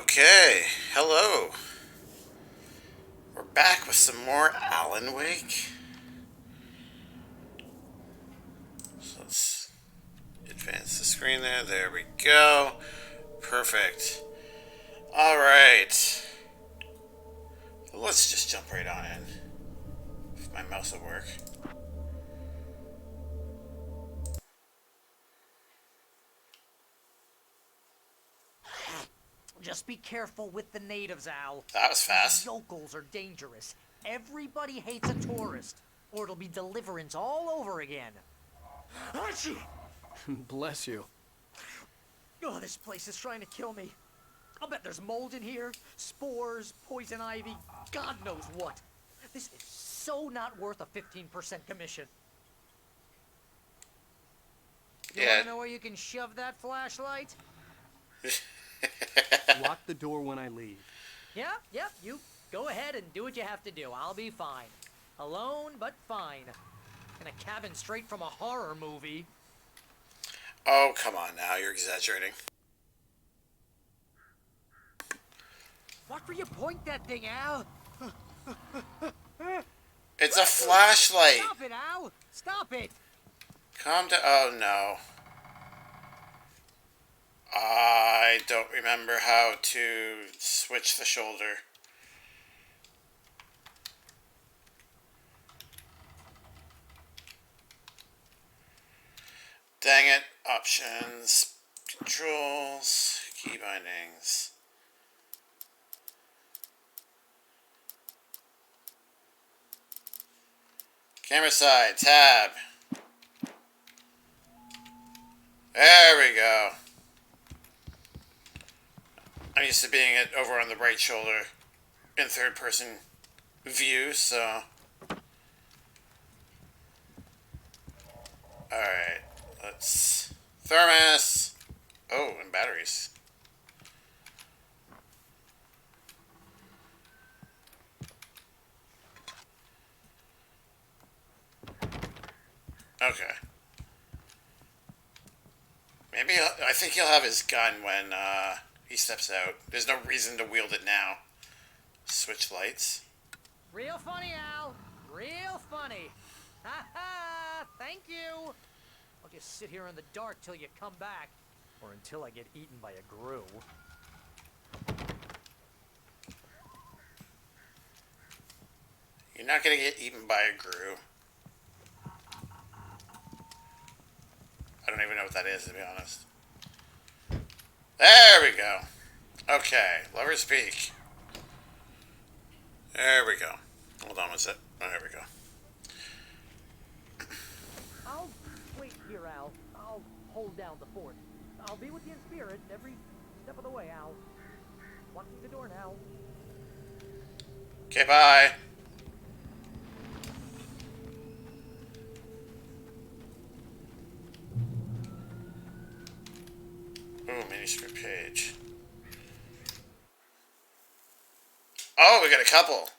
Okay, hello. We're back with some more Alan Wake. So let's advance the screen there. There we go. Perfect. Alright. Let's just jump right on in. If my mouse will work. Just be careful with the natives, Al. That was fast. Yokels are dangerous. Everybody hates a tourist, or it'll be Deliverance all over again. Achoo! Bless you. Oh, this place is trying to kill me. I'll bet there's mold in here, spores, poison ivy, God knows what. This is so not worth a 15% commission. You wanna know where you can shove that flashlight? Lock the door when I leave. Yep, you go ahead and do what you have to do. I'll be fine. Alone, but fine. In a cabin straight from a horror movie. Oh, come on now. You're exaggerating. Watch where you point that thing, Al. It's a flashlight. Stop it, Al. Stop it. Calm down. Oh, no. I don't remember how to switch the shoulder. Dang it. Options. Controls. Key bindings. Camera side. Tab. There we go. I'm used to being it over on the right shoulder in third person view, so. Alright, let's. Thermos! Oh, and batteries. Okay. Maybe I think he'll have his gun when he steps out. There's no reason to wield it now. Switch lights. Real funny, Al. Real funny. Ha ha! Thank you. I'll just sit here in the dark till you come back. Or until I get eaten by a grue. You're not gonna get eaten by a grue. I don't even know what that is, to be honest. There we go. Okay, lovers speak. There we go. Hold on one sec. Oh, there we go. I'll wait here, Al. I'll hold down the fort. I'll be with you in spirit every step of the way, Al. Watching the door now. Okay, bye. Ooh, manuscript page. Oh, we got a couple.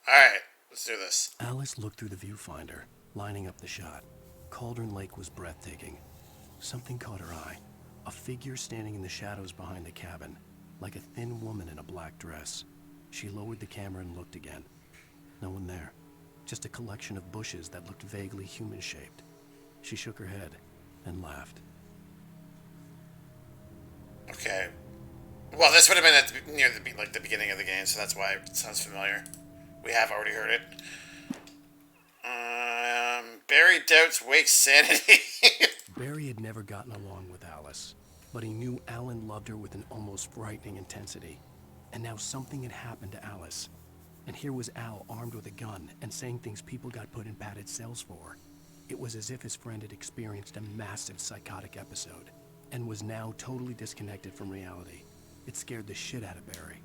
Alright, let's do this. Alice looked through the viewfinder, lining up the shot. Cauldron Lake was breathtaking. Something caught her eye. A figure standing in the shadows behind the cabin, like a thin woman in a black dress. She lowered the camera and looked again. No one there. Just a collection of bushes that looked vaguely human-shaped. She shook her head and laughed. Okay. Well, this would have been at near the beginning of the game, so that's why it sounds familiar. We have already heard it. Barry doubts Wake's sanity. Barry had never gotten along with Alice, but he knew Alan loved her with an almost frightening intensity. And now something had happened to Alice. And here was Al armed with a gun and saying things people got put in padded cells for. It was as if his friend had experienced a massive psychotic episode and was now totally disconnected from reality. It scared the shit out of Barry.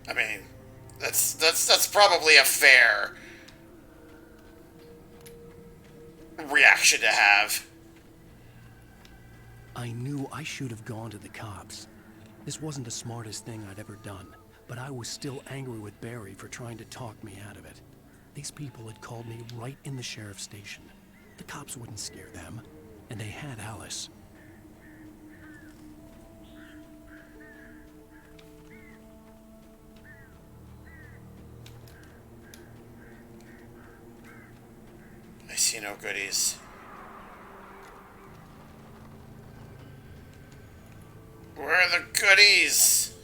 I mean, that's probably a fair reaction to have. I knew I should have gone to the cops. This wasn't the smartest thing I'd ever done, but I was still angry with Barry for trying to talk me out of it. These people had called me right in the sheriff's station. The cops wouldn't scare them, and they had Alice. I see no goodies. Where are the goodies?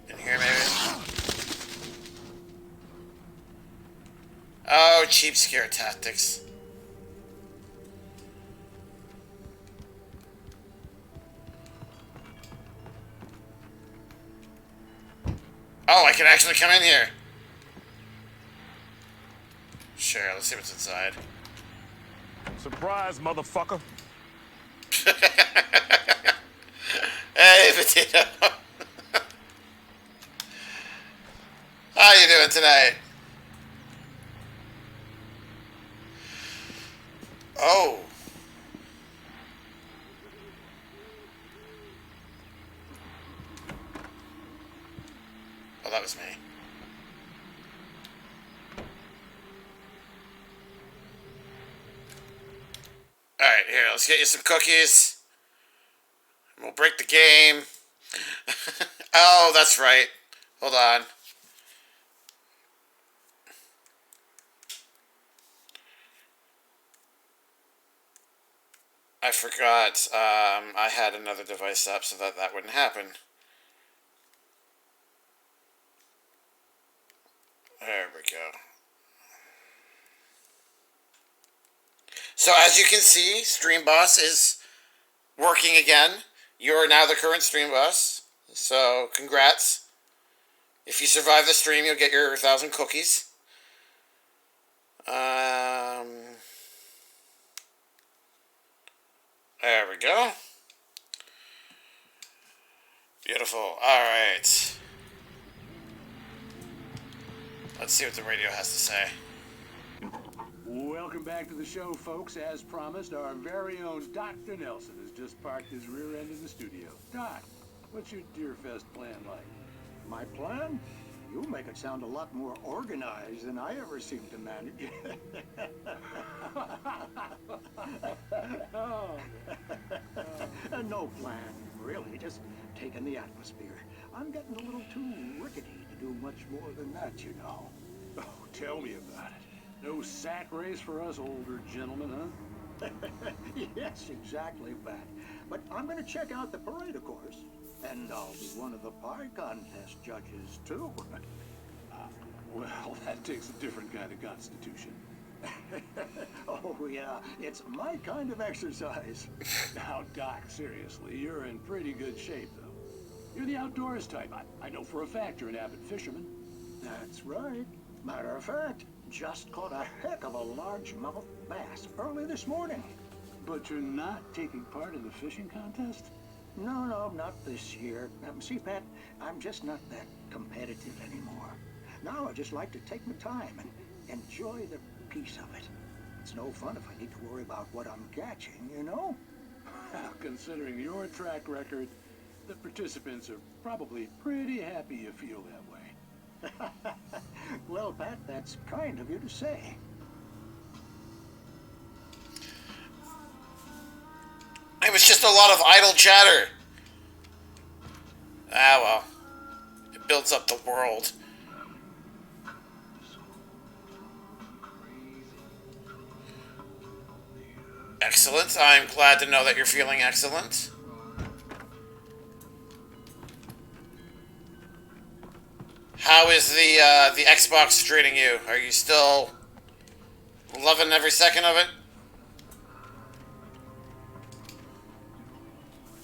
In here, maybe? Oh, cheap scare tactics. Oh, I can actually come in here. Sure, let's see what's inside. Surprise, motherfucker. Hey, Potato. How you doing tonight? Oh. Oh, that was me. Alright, here, let's get you some cookies. We'll break the game. Oh, that's right. Hold on. I forgot. I had another device up so that wouldn't happen. There we go. So as you can see, Stream Boss is working again. You are now the current Stream Boss. So congrats. If you survive the stream, you'll get your 1,000 cookies. There we go. Beautiful. Alright. Let's see what the radio has to say. Welcome back to the show, folks. As promised, our very own Dr. Nelson has just parked his rear end in the studio. Doc, what's your Deerfest plan like? My plan? You make it sound a lot more organized than I ever seem to manage. No plan, really. Just taking the atmosphere. I'm getting a little too rickety to do much more than that, you know. Oh, tell me about it. No sack race for us older gentlemen, huh? Yes, exactly, Pat. But I'm going to check out the parade, of course. And I'll be one of the pie contest judges, too. Well, that takes a different kind of constitution. Oh, yeah. It's my kind of exercise. Now, Doc, seriously, you're in pretty good shape, though. You're the outdoors type. I know for a fact you're an avid fisherman. That's right. Matter of fact, just caught a heck of a largemouth bass early this morning. But you're not taking part in the fishing contest? No, not this year. See, Pat, I'm just not that competitive anymore. Now I just like to take my time and enjoy the peace of it. It's no fun if I need to worry about what I'm catching, you know? Well, considering your track record, the participants are probably pretty happy you feel that way. Well, Pat, that's kind of you to say. It was just a lot of idle chatter. Ah, well. It builds up the world. Excellent. I'm glad to know that you're feeling excellent. How is the Xbox treating you? Are you still loving every second of it?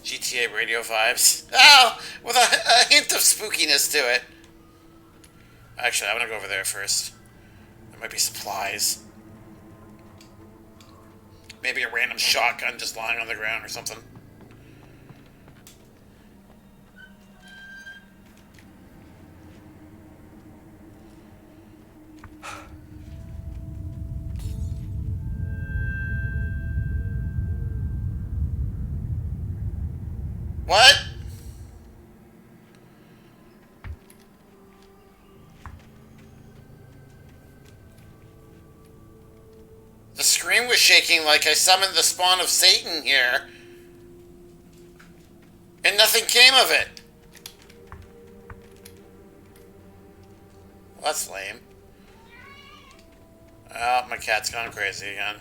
GTA radio vibes. Oh, with a hint of spookiness to it. Actually, I'm gonna go over there first. There might be supplies. Maybe a random shotgun just lying on the ground or something. What? The screen screen was shaking like I summoned the spawn of Satan here. And nothing came of it. Well, that's lame. Oh, my cat's gone crazy again.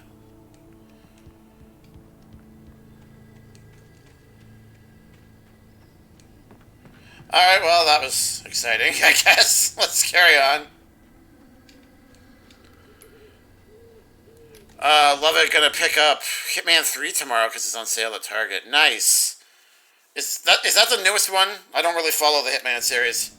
Alright, well, that was exciting, I guess. Let's carry on. Love it, gonna pick up Hitman 3 tomorrow because it's on sale at Target. Nice. Is that the newest one? I don't really follow the Hitman series.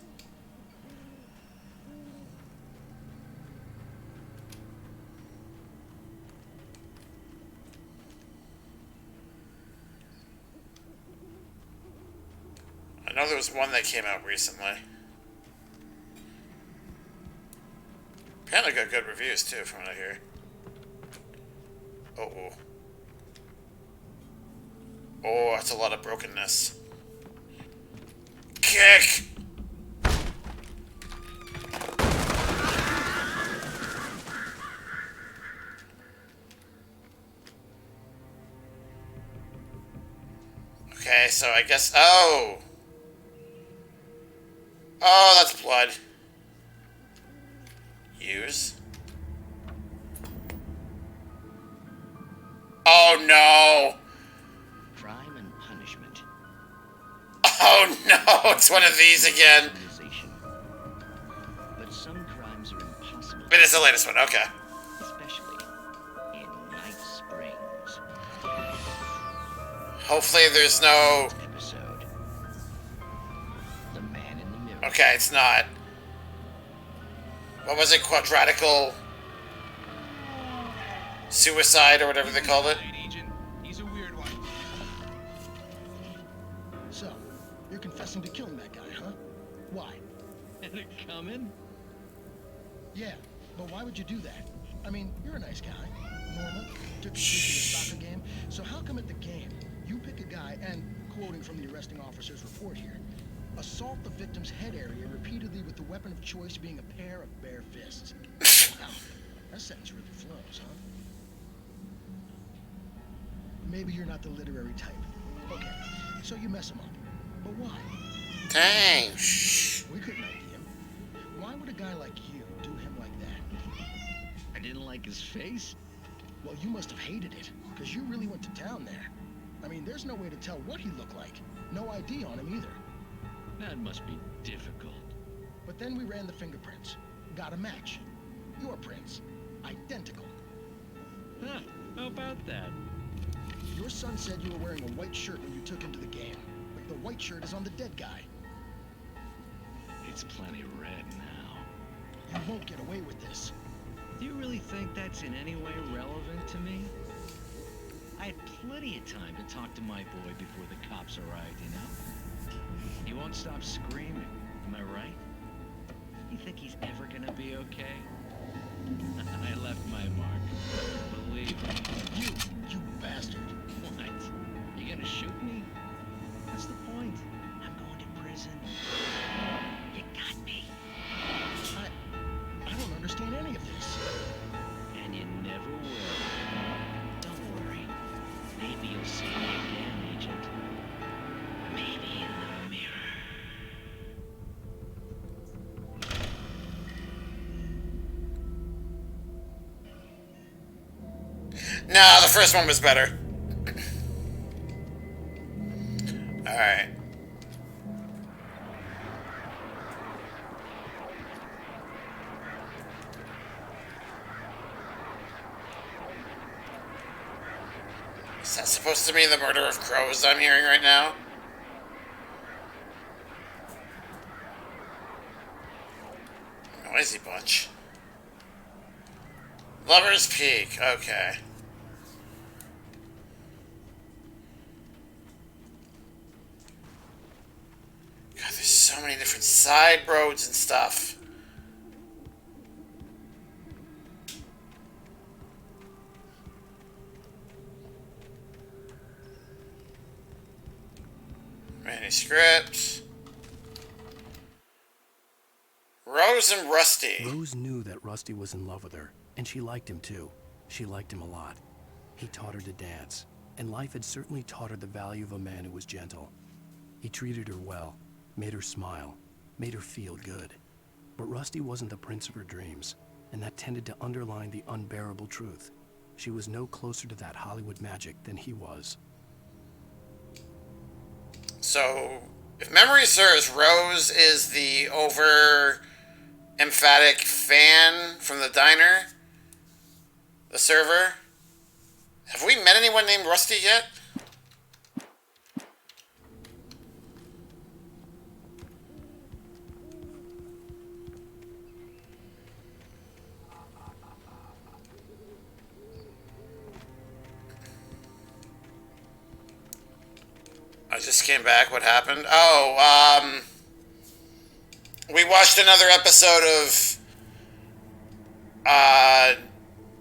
I know there was one that came out recently. Apparently got good reviews too, from what I hear. Oh. Oh, that's a lot of brokenness. Kick! Okay, so I guess... Oh! Oh, that's blood. Use. Oh, no! Crime and punishment. Oh, no! It's one of these again. But some crimes are impossible. It is the latest one, okay. Especially in Night Springs. Hopefully there's no... Episode. The Man in the Mirror. Okay, it's not. What was it? Quadratical suicide or whatever they called it? Agent. He's a weird one. So, you're confessing to killing that guy, huh? Why? Had it coming? Yeah, but why would you do that? I mean, you're a nice guy. Normal. Took you to a soccer game. So how come at the game, you pick a guy and, quoting from the arresting officer's report here, assault the victim's head area repeatedly with the weapon of choice being a pair of bare fists? Wow, that sentence really flows, huh? Maybe you're not the literary type. Okay, so you mess him up. But why? Dang. Shh. We couldn't ID him. Why would a guy like you do him like that? I didn't like his face. Well, you must have hated it, because you really went to town there. I mean, there's no way to tell what he looked like. No ID on him either. That must be difficult. But then we ran the fingerprints. Got a match. Your prints. Identical. Huh, how about that? Your son said you were wearing a white shirt when you took him to the game. But the white shirt is on the dead guy. It's plenty red now. You won't get away with this. Do you really think that's in any way relevant to me? I had plenty of time to talk to my boy before the cops arrived, you know? He won't stop screaming, am I right? You think he's ever gonna be okay? I left my mark. Believe me. You bastard. What? You gonna shoot me? What's the point? I'm going to prison. You got me. I don't understand any of this. And you never will. Don't worry. Maybe you'll see me again, Agent. Maybe in the mirror. Nah, the first one was better. Alright. Is that supposed to be the murder of crows I'm hearing right now? Noisy bunch. Lover's Peak, okay. God, there's so many different side roads and stuff. Manuscript. Rose and Rusty. Rose knew that Rusty was in love with her, and she liked him too. She liked him a lot. He taught her to dance, and life had certainly taught her the value of a man who was gentle. He treated her well, made her smile, made her feel good. But Rusty wasn't the prince of her dreams, and that tended to underline the unbearable truth. She was no closer to that Hollywood magic than he was. So, if memory serves, Rose is the over-emphatic fan from the diner? The server? Have we met anyone named Rusty yet? I just came back. What happened? Oh, we watched another episode of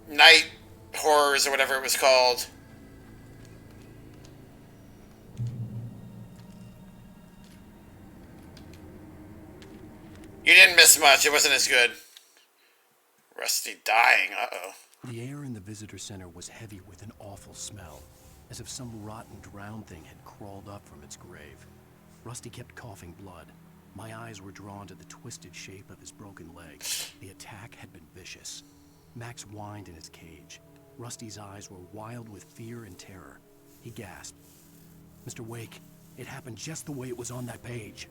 Night Horrors or whatever it was called. You didn't miss much. It wasn't as good. Rusty dying. Uh-oh. The air in the visitor center was heavy with an awful smell, as if some rotten drowned thing had crawled up from its grave. Rusty kept coughing blood. My eyes were drawn to the twisted shape of his broken leg. The attack had been vicious. Max whined in his cage. Rusty's eyes were wild with fear and terror. He gasped. Mr. Wake, it happened just the way it was on that page.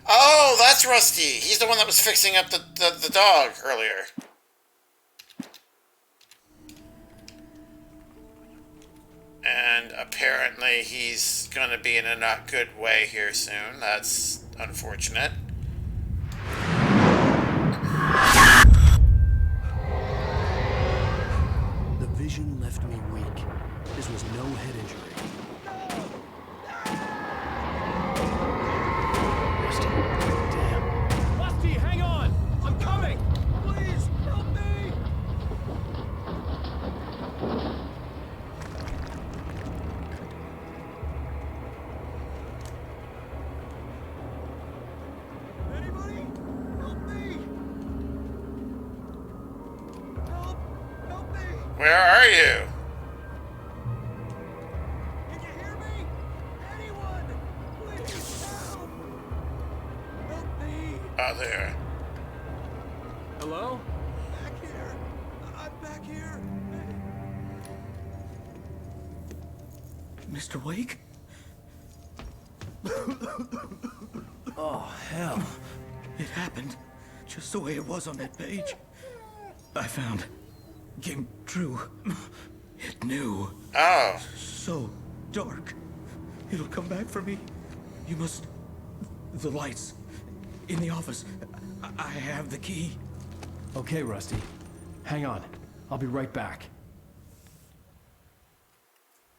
Oh, that's Rusty. He's the one that was fixing up the dog earlier. And apparently he's going to be in a not good way here soon. That's unfortunate. The vision left me weak. This was no head injury. Rusty, damn. Rusty, hang on! I'm coming! Please, help me! Anybody? Help me! Help me! Where are you? Can you hear me? Anyone? Please help! Help me! Oh, there. Hello? Back here. I'm back here. Mr. Wake? Oh, hell. It happened just the way it was on that page. I found. Came true. It knew. Oh. So dark. It'll come back for me. You must. The lights. In the office. I have the key. Okay, Rusty. Hang on. I'll be right back.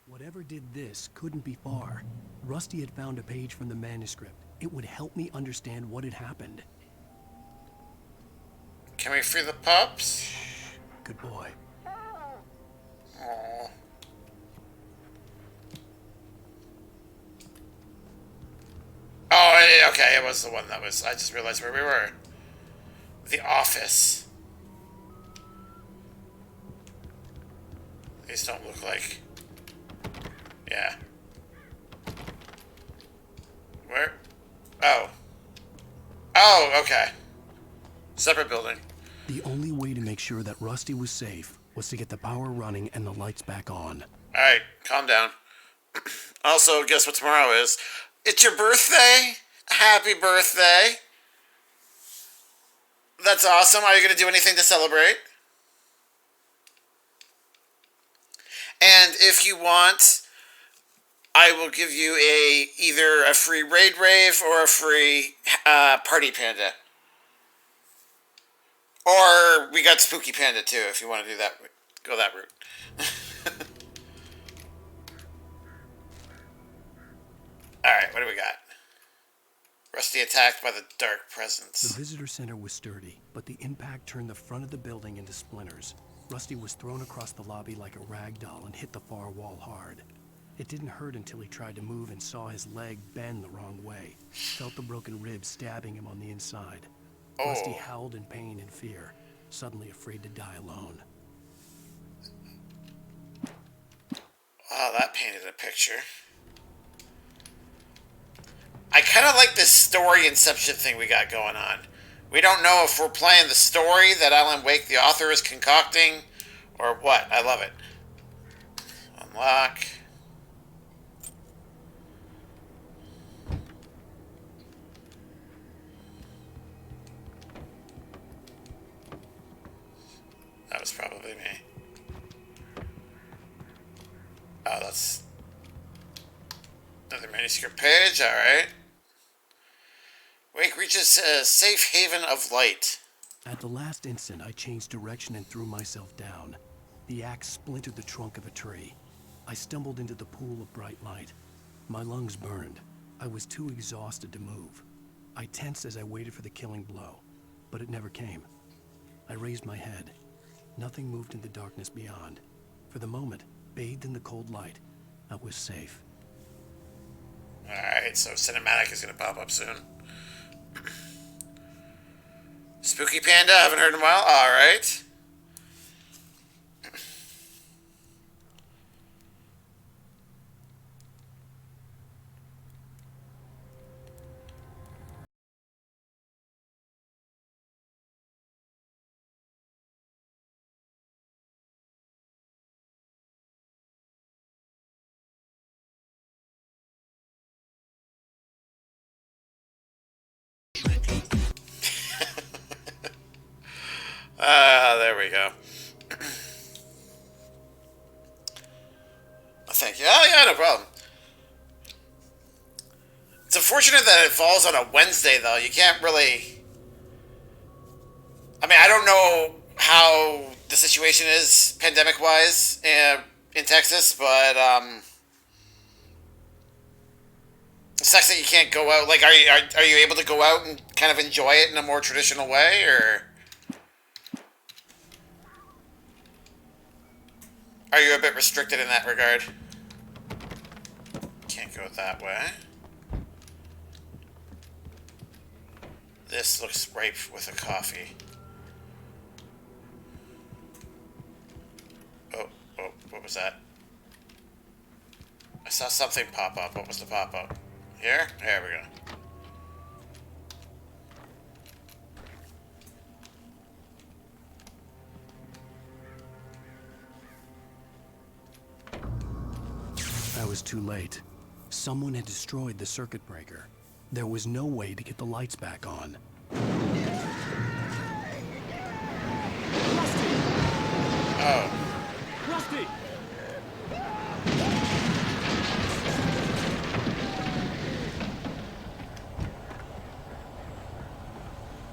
Whatever did this couldn't be far. Rusty had found a page from the manuscript. It would help me understand what had happened. Can we free the pups? Good boy. Aww. Oh, okay, it was the one that was... I just realized where we were. The office. These don't look like... Yeah. Where? Oh. Oh, okay. Separate building. The only way to make sure that Rusty was safe was to get the power running and the lights back on. Alright, calm down. Also, guess what tomorrow is? It's your birthday? Happy birthday. That's awesome. Are you going to do anything to celebrate? And if you want, I will give you either a free Raid Rave or a free Party Panda. Or we got Spooky Panda too, if you want to do that. Go that route. Alright, what do we got? Rusty attacked by the dark presence. The visitor center was sturdy, but the impact turned the front of the building into splinters. Rusty was thrown across the lobby like a rag doll and hit the far wall hard. It didn't hurt until he tried to move and saw his leg bend the wrong way. Felt the broken ribs stabbing him on the inside. Oh. Rusty howled in pain and fear, suddenly afraid to die alone. picture. I kind of like this story inception thing we got going on. We don't know if we're playing the story that Alan Wake, the author, is concocting, or what. I love it. Unlock. That was probably me. Oh, that's another manuscript page. All right. Wake reaches a safe haven of light. At the last instant, I changed direction and threw myself down. The axe splintered the trunk of a tree. I stumbled into the pool of bright light. My lungs burned. I was too exhausted to move. I tensed as I waited for the killing blow, but it never came. I raised my head. Nothing moved in the darkness beyond. For the moment, bathed in the cold light, I was safe. Alright, so cinematic is going to pop up soon. Spooky Panda, haven't heard in a while. Alright. There we go. Thank you. Oh, yeah, no problem. It's unfortunate that it falls on a Wednesday, though. You can't really... I mean, I don't know how the situation is, pandemic-wise, in Texas, but, it sucks that you can't go out. Like, are you able to go out and kind of enjoy it in a more traditional way, or... Are you a bit restricted in that regard? Can't go that way. This looks ripe with a coffee. Oh, what was that? I saw something pop up. What was the pop up? Here? There we go. I was too late. Someone had destroyed the circuit breaker. There was no way to get the lights back on. Oh. Rusty!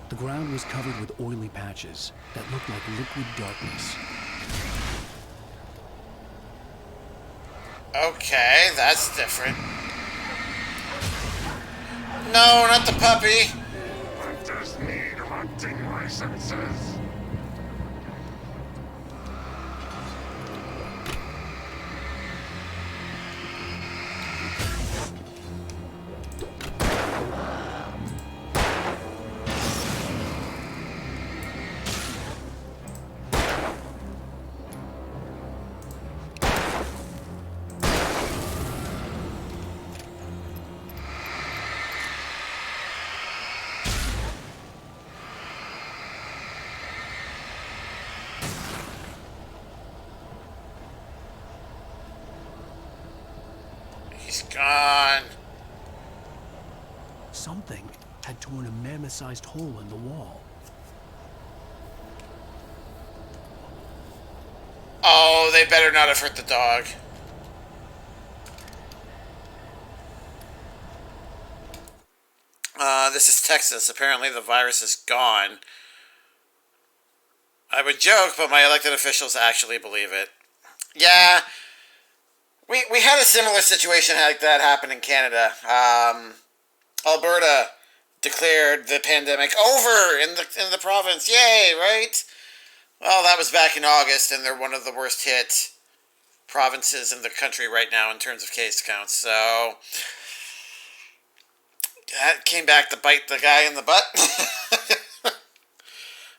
The ground was covered with oily patches that looked like liquid darkness. Okay, that's different. No, not the puppy. Hunters need hunting licenses. He's gone. Something had torn a mammoth-sized hole in the wall. Oh, they better not have hurt the dog. This is Texas. Apparently the virus is gone. I would joke, but my elected officials actually believe it. Yeah, we had a similar situation like that happen in Canada. Alberta declared the pandemic over in the province. Yay, right? Well, that was back in August, and they're one of the worst hit provinces in the country right now in terms of case counts. So that came back to bite the guy in the butt.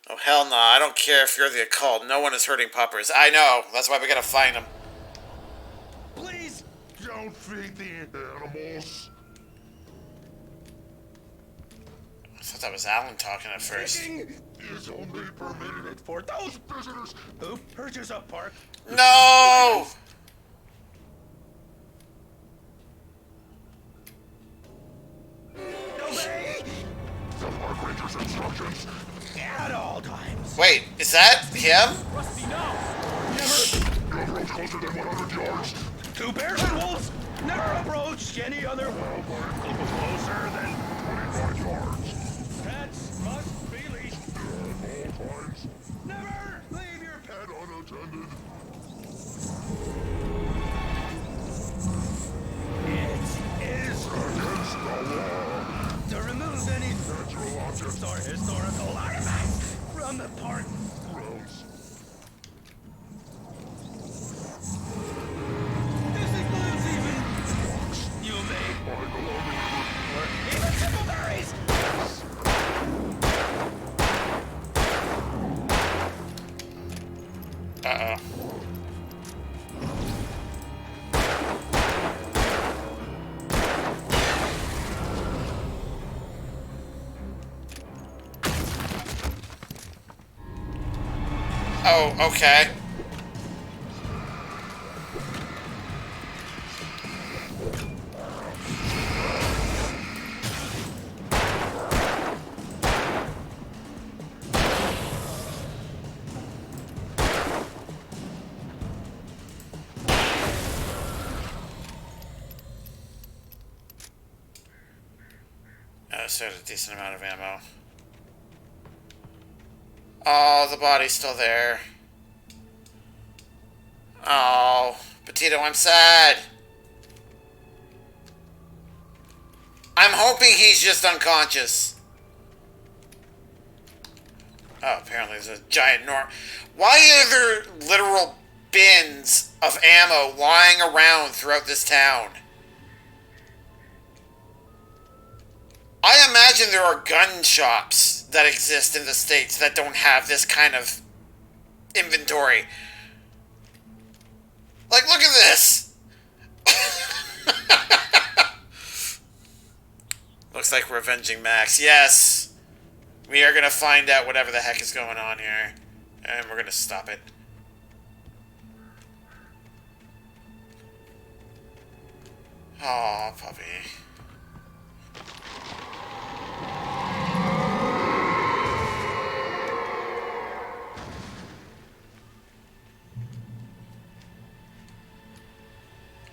Oh, hell no. I don't care if you're the occult. No one is hurting puppers. I know. That's why we gotta find them. Please! Don't don't feed the animals. I thought that was Alan talking at first. Picking is only permitted for those visitors who purchase a park. No! Obey the park ranger's instructions at all times. Wait, is that him? Rusty, no! Never approach closer than 100 yards. To bears and wolves, never approach any other wildlife closer than 25 yards. Pets must be leashed at all times. Never leave your pet unattended. It is against the law to remove any natural objects or historical artifacts from the park grounds. This includes even rocks you may find along the river, or even simple berries. Uh-oh. Oh, okay. So a decent amount of ammo. Oh, the body's still there. Oh, Petito, I'm sad. I'm hoping he's just unconscious. Oh, apparently there's a giant Why are there literal bins of ammo lying around throughout this town? I imagine there are gun shops that exist in the States that don't have this kind of inventory. Like, look at this! Looks like we're avenging Max. Yes! We are gonna find out whatever the heck is going on here. And we're gonna stop it. Aw, puppy.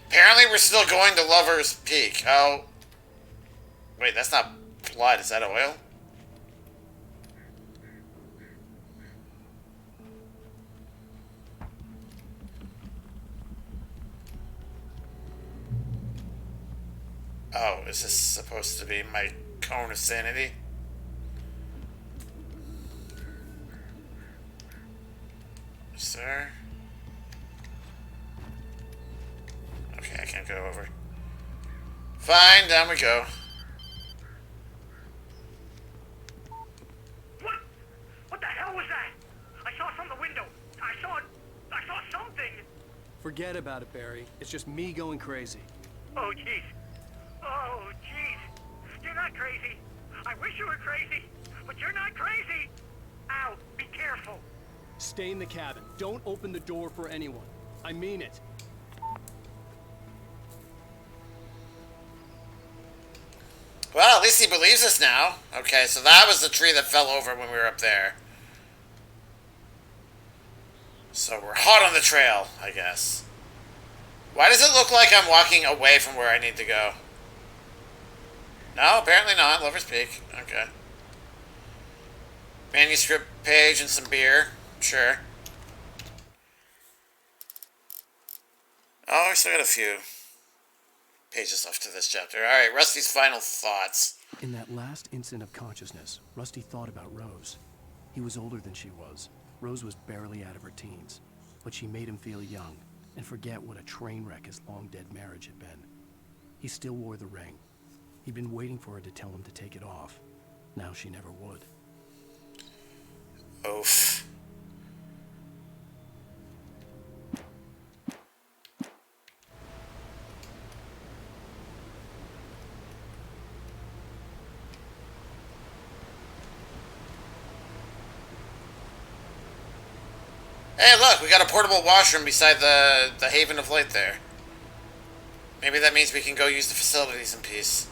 Apparently we're still going to Lover's Peak. Oh. Wait, that's not blood. Is that oil? Oh, is this supposed to be my cone of sanity? Sir? Okay, I can't go over. Fine, down we go. What the hell was that? I saw it from the window. I saw something. Forget about it, Barry. It's just me going crazy. Oh, jeez. Oh, jeez. You're not crazy. I wish you were crazy, but you're not crazy. Ow, be careful. Stay in the cabin. Don't open the door for anyone. I mean it. Well, at least he believes us now. Okay, so that was the tree that fell over when we were up there. So we're hot on the trail, I guess. Why does it look like I'm walking away from where I need to go? No, apparently not. Lover's Peak. Okay. Manuscript page and some beer. Sure. Oh, we still got a few pages left to this chapter. Alright, Rusty's final thoughts. In that last instant of consciousness, Rusty thought about Rose. He was older than she was. Rose was barely out of her teens, but she made him feel young and forget what a train wreck his long-dead marriage had been. He still wore the ring. He'd been waiting for her to tell him to take it off. Now she never would. Oof. Hey, look, we got a portable washroom beside the Haven of Light there. Maybe that means we can go use the facilities in peace.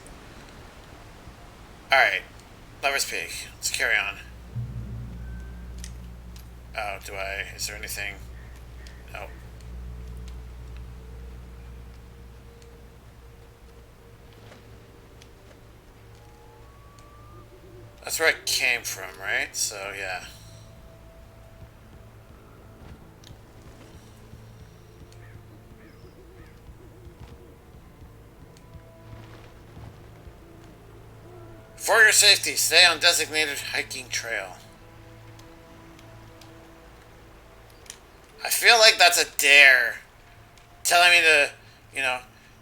Alright. Lover's Peak. Let's carry on. Oh, is there anything? No. That's where I came from, right? So, yeah. For your safety, stay on designated hiking trail. I feel like that's a dare. Telling me to,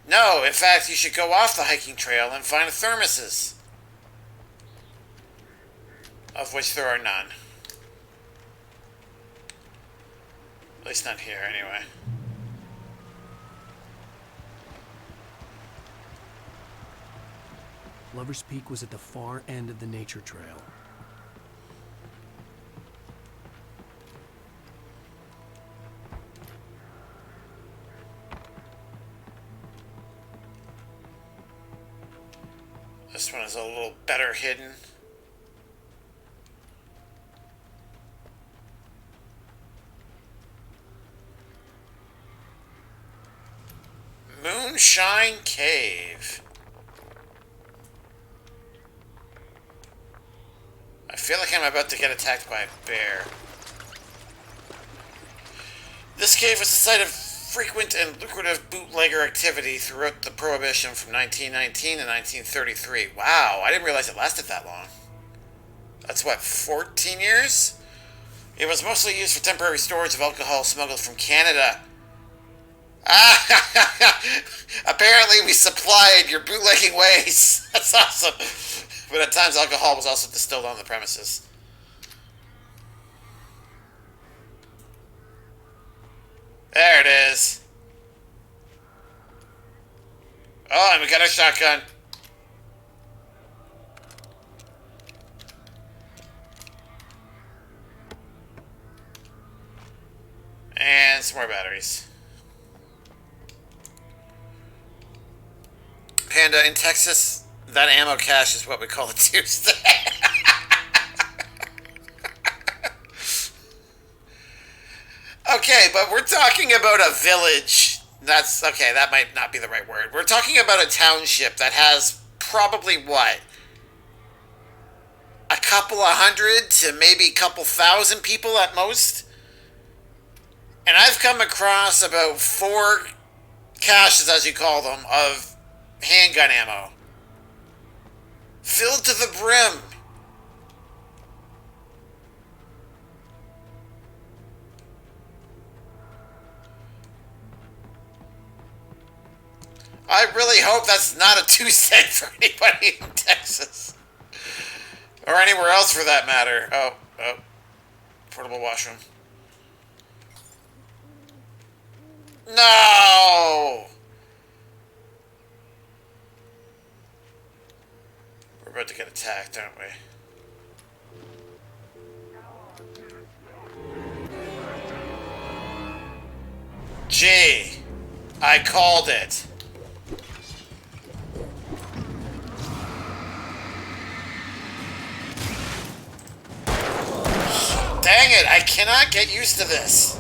no, in fact, you should go off the hiking trail and find thermoses. Of which there are none. At least not here, anyway. Lover's Peak was at the far end of the nature trail. This one is a little better hidden. Moonshine Cave. I feel like I'm about to get attacked by a bear. This cave was the site of frequent and lucrative bootlegger activity throughout the Prohibition from 1919 to 1933. Wow, I didn't realize it lasted that long. That's what, 14 years? It was mostly used for temporary storage of alcohol smuggled from Canada. Apparently we supplied your bootlegging ways. That's awesome. But at times alcohol was also distilled on the premises. There it is. Oh, and we got a shotgun. And some more batteries. Panda, in Texas, that ammo cache is what we call a Tuesday. Okay, but we're talking about a village. That's, okay, that might not be the right word. We're talking about a township that has probably, what? A couple of hundred to maybe a couple thousand people at most? And I've come across about 4 caches, as you call them, of handgun ammo. Filled to the brim. I really hope that's not a 2-cent for anybody in Texas. Or anywhere else for that matter. Oh. Portable washroom. No! We're about to get attacked, aren't we? Gee, I called it. Dang it, I cannot get used to this.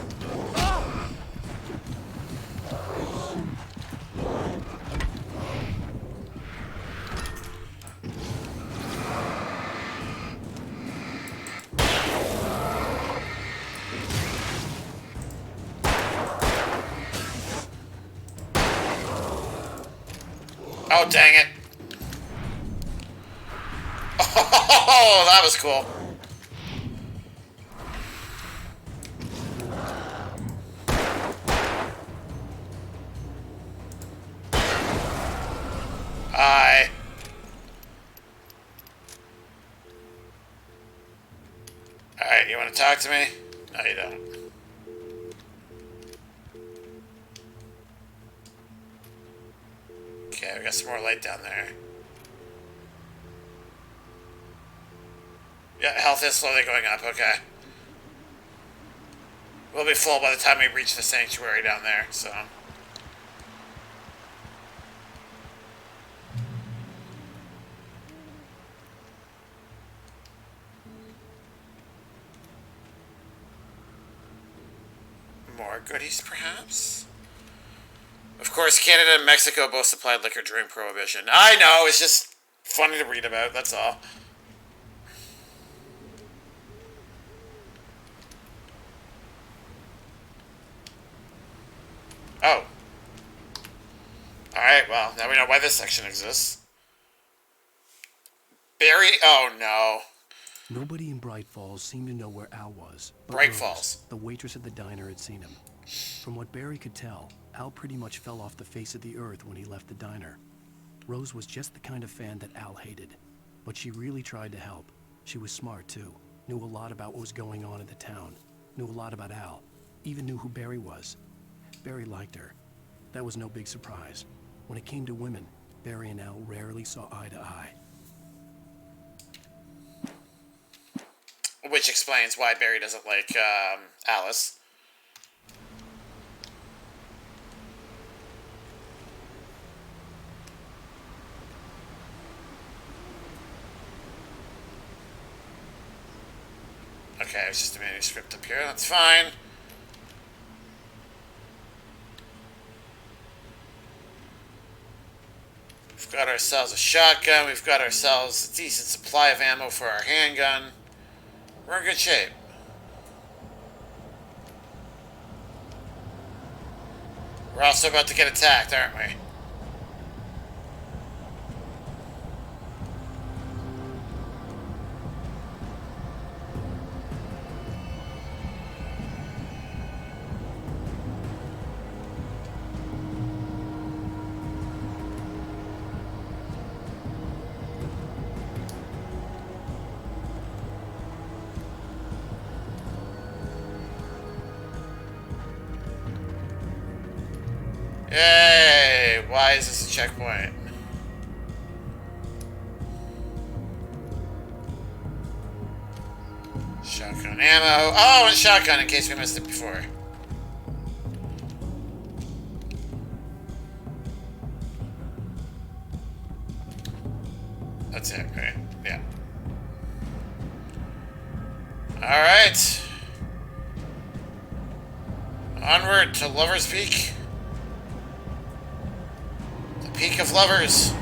Oh, dang it. Oh, that was cool. Hi. Alright, you want to talk to me? No, you don't. Okay, we got some more light down there. Yeah, health is slowly going up, okay. We'll be full by the time we reach the sanctuary down there, so. More goodies, perhaps? Of course, Canada and Mexico both supplied liquor during Prohibition. I know, it's just funny to read about, that's all. Oh. Alright, well, now we know why this section exists. Barry? Oh, no. Nobody in Bright Falls seemed to know where Al was. Bright Rose, Falls. the waitress at the diner, had seen him. From what Barry could tell, Al pretty much fell off the face of the earth when he left the diner. Rose was just the kind of fan that Al hated, but she really tried to help. She was smart, too. Knew a lot about what was going on in the town. Knew a lot about Al. Even knew who Barry was. Barry liked her. That was no big surprise. When it came to women, Barry and Al rarely saw eye to eye. Which explains why Barry doesn't like Alice. Okay, it's just a manuscript up here. That's fine. We've got ourselves a shotgun. We've got ourselves a decent supply of ammo for our handgun. We're in good shape. We're also about to get attacked, aren't we? Yay! Why is this a checkpoint? Shotgun ammo. Oh, and shotgun in case we missed it before. That's it, right? Yeah. Alright. Onward to Lover's Peak. Peak of Lovers.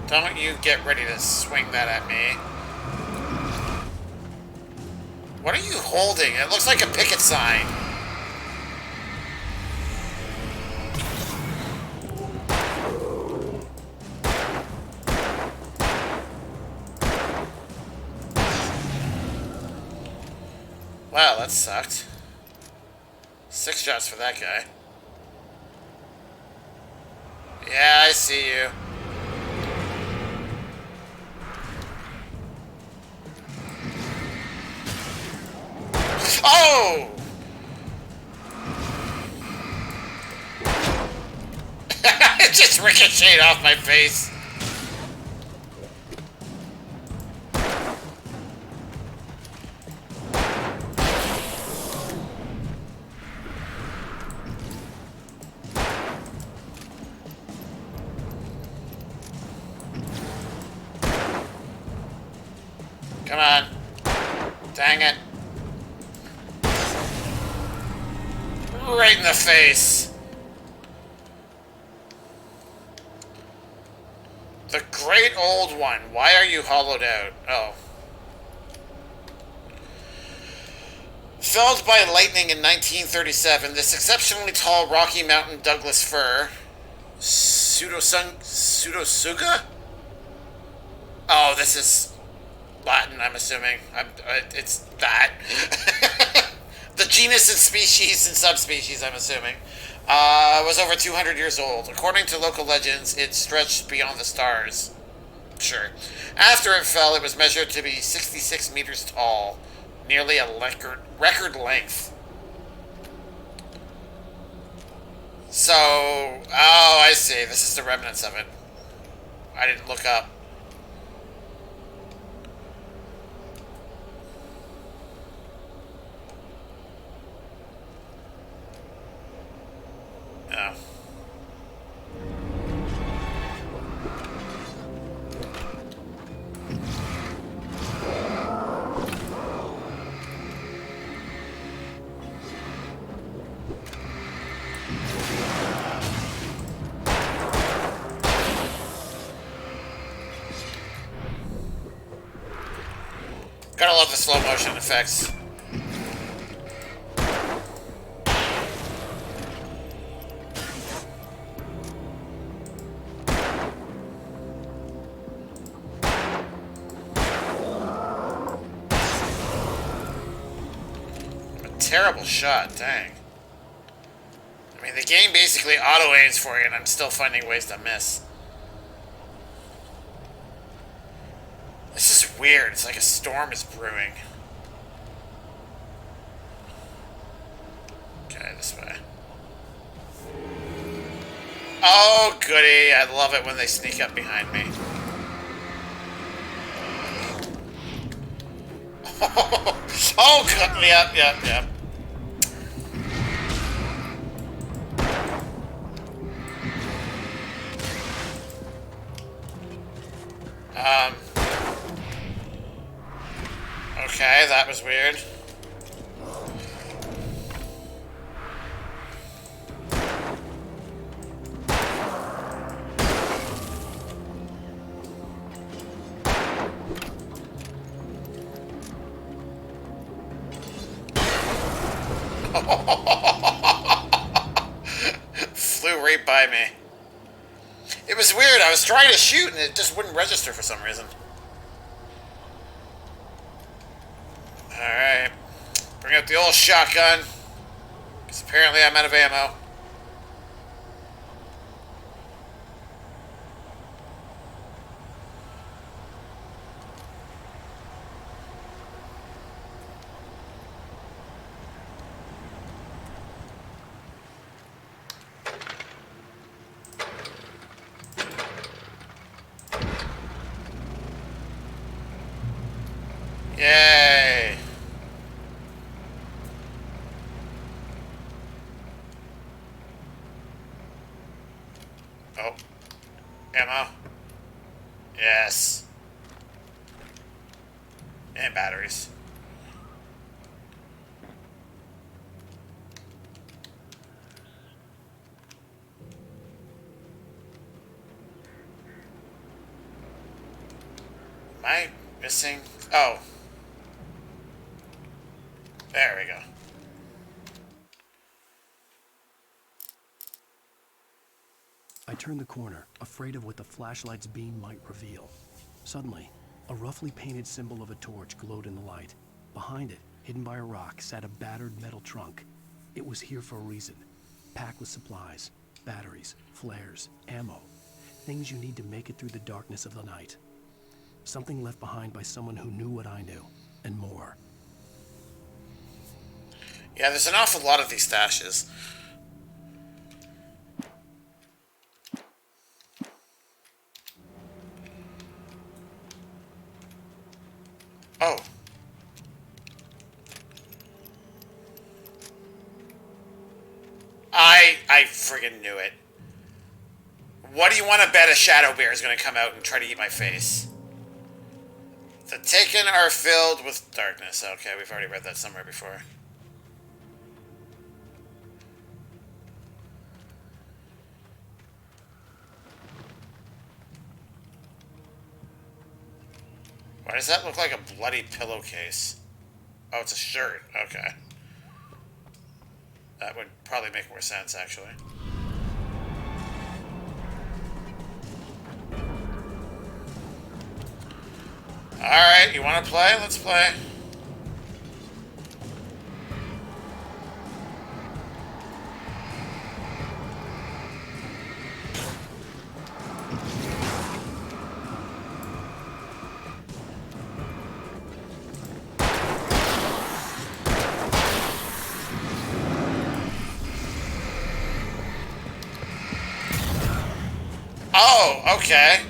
Don't you get ready to swing that at me. What are you holding? It looks like a picket sign. Wow, that sucked. 6 shots for that guy. Yeah, I see you. Oh! It just ricocheted off my face. Come on. Dang it. Right in the face. The Great Old One. Why are you hollowed out? Oh. Felled by lightning in 1937, this exceptionally tall Rocky Mountain Douglas fir, Pseudotsuga? Oh, this is Latin, I'm assuming. It's that. The genus and species and subspecies, I'm assuming, was over 200 years old. According to local legends, it stretched beyond the stars. Sure. After it fell, it was measured to be 66 meters tall, nearly a record length. So, oh, I see. This is the remnants of it. I didn't look up. Gotta love the slow motion effects. Terrible shot, dang. I mean, the game basically auto-aims for you, and I'm still finding ways to miss. This is weird. It's like a storm is brewing. Okay, this way. Oh, goody. I love it when they sneak up behind me. Oh, God. Yep. Okay, that was weird. Flew right by me. It was weird. I was trying to shoot and it just wouldn't register for some reason. Alright. Bring out the old shotgun. Because apparently I'm out of ammo. Yay! Oh. Ammo. Yes. And batteries. Am I missing? Oh. There we go. I turned the corner, afraid of what the flashlight's beam might reveal. Suddenly, a roughly painted symbol of a torch glowed in the light. Behind it, hidden by a rock, sat a battered metal trunk. It was here for a reason. Packed with supplies, batteries, flares, ammo. Things you need to make it through the darkness of the night. Something left behind by someone who knew what I knew, and more. Yeah, there's an awful lot of these stashes. Oh. I friggin' knew it. What do you want to bet a shadow bear is going to come out and try to eat my face? The Taken are filled with darkness. Okay, we've already read that somewhere before. Why does that look like a bloody pillowcase? Oh, it's a shirt. Okay. That would probably make more sense, actually. Alright, you want to play? Let's play. Oh, okay.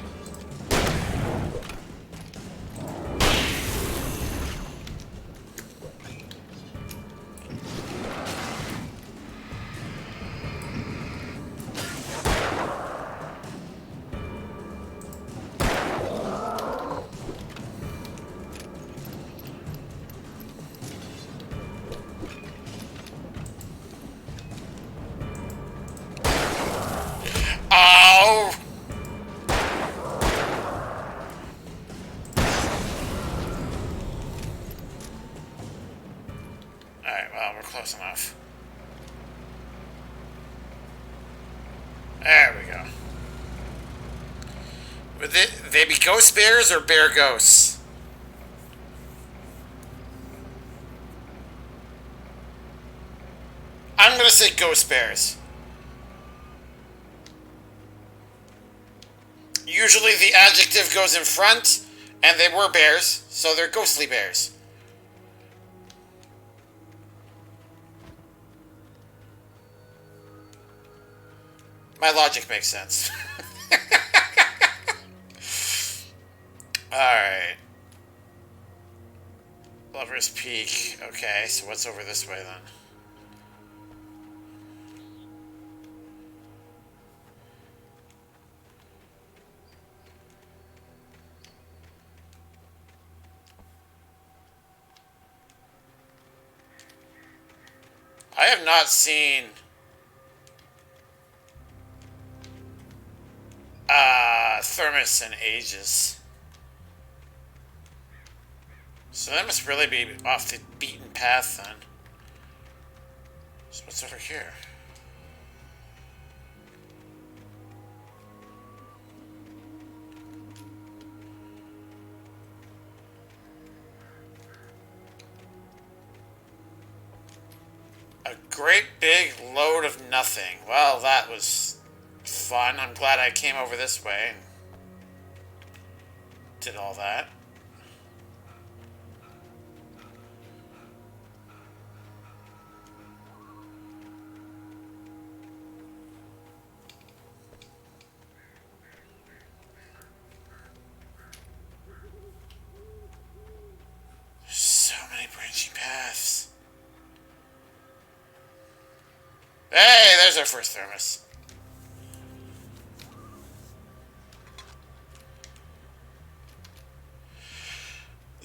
Oh! Well, we're close enough. There we go. Would they be ghost bears or bear ghosts? I'm gonna say ghost bears. Usually the adjective goes in front, and they were bears, so they're ghostly bears. My logic makes sense. Alright. Lover's Peak. Okay, so what's over this way then? I have not seen Thermos in ages. So that must really be off the beaten path then. So what's over here? A great big load of nothing. Well, that was fun. I'm glad I came over this way and did all that. So many branching paths. Hey, there's our first thermos.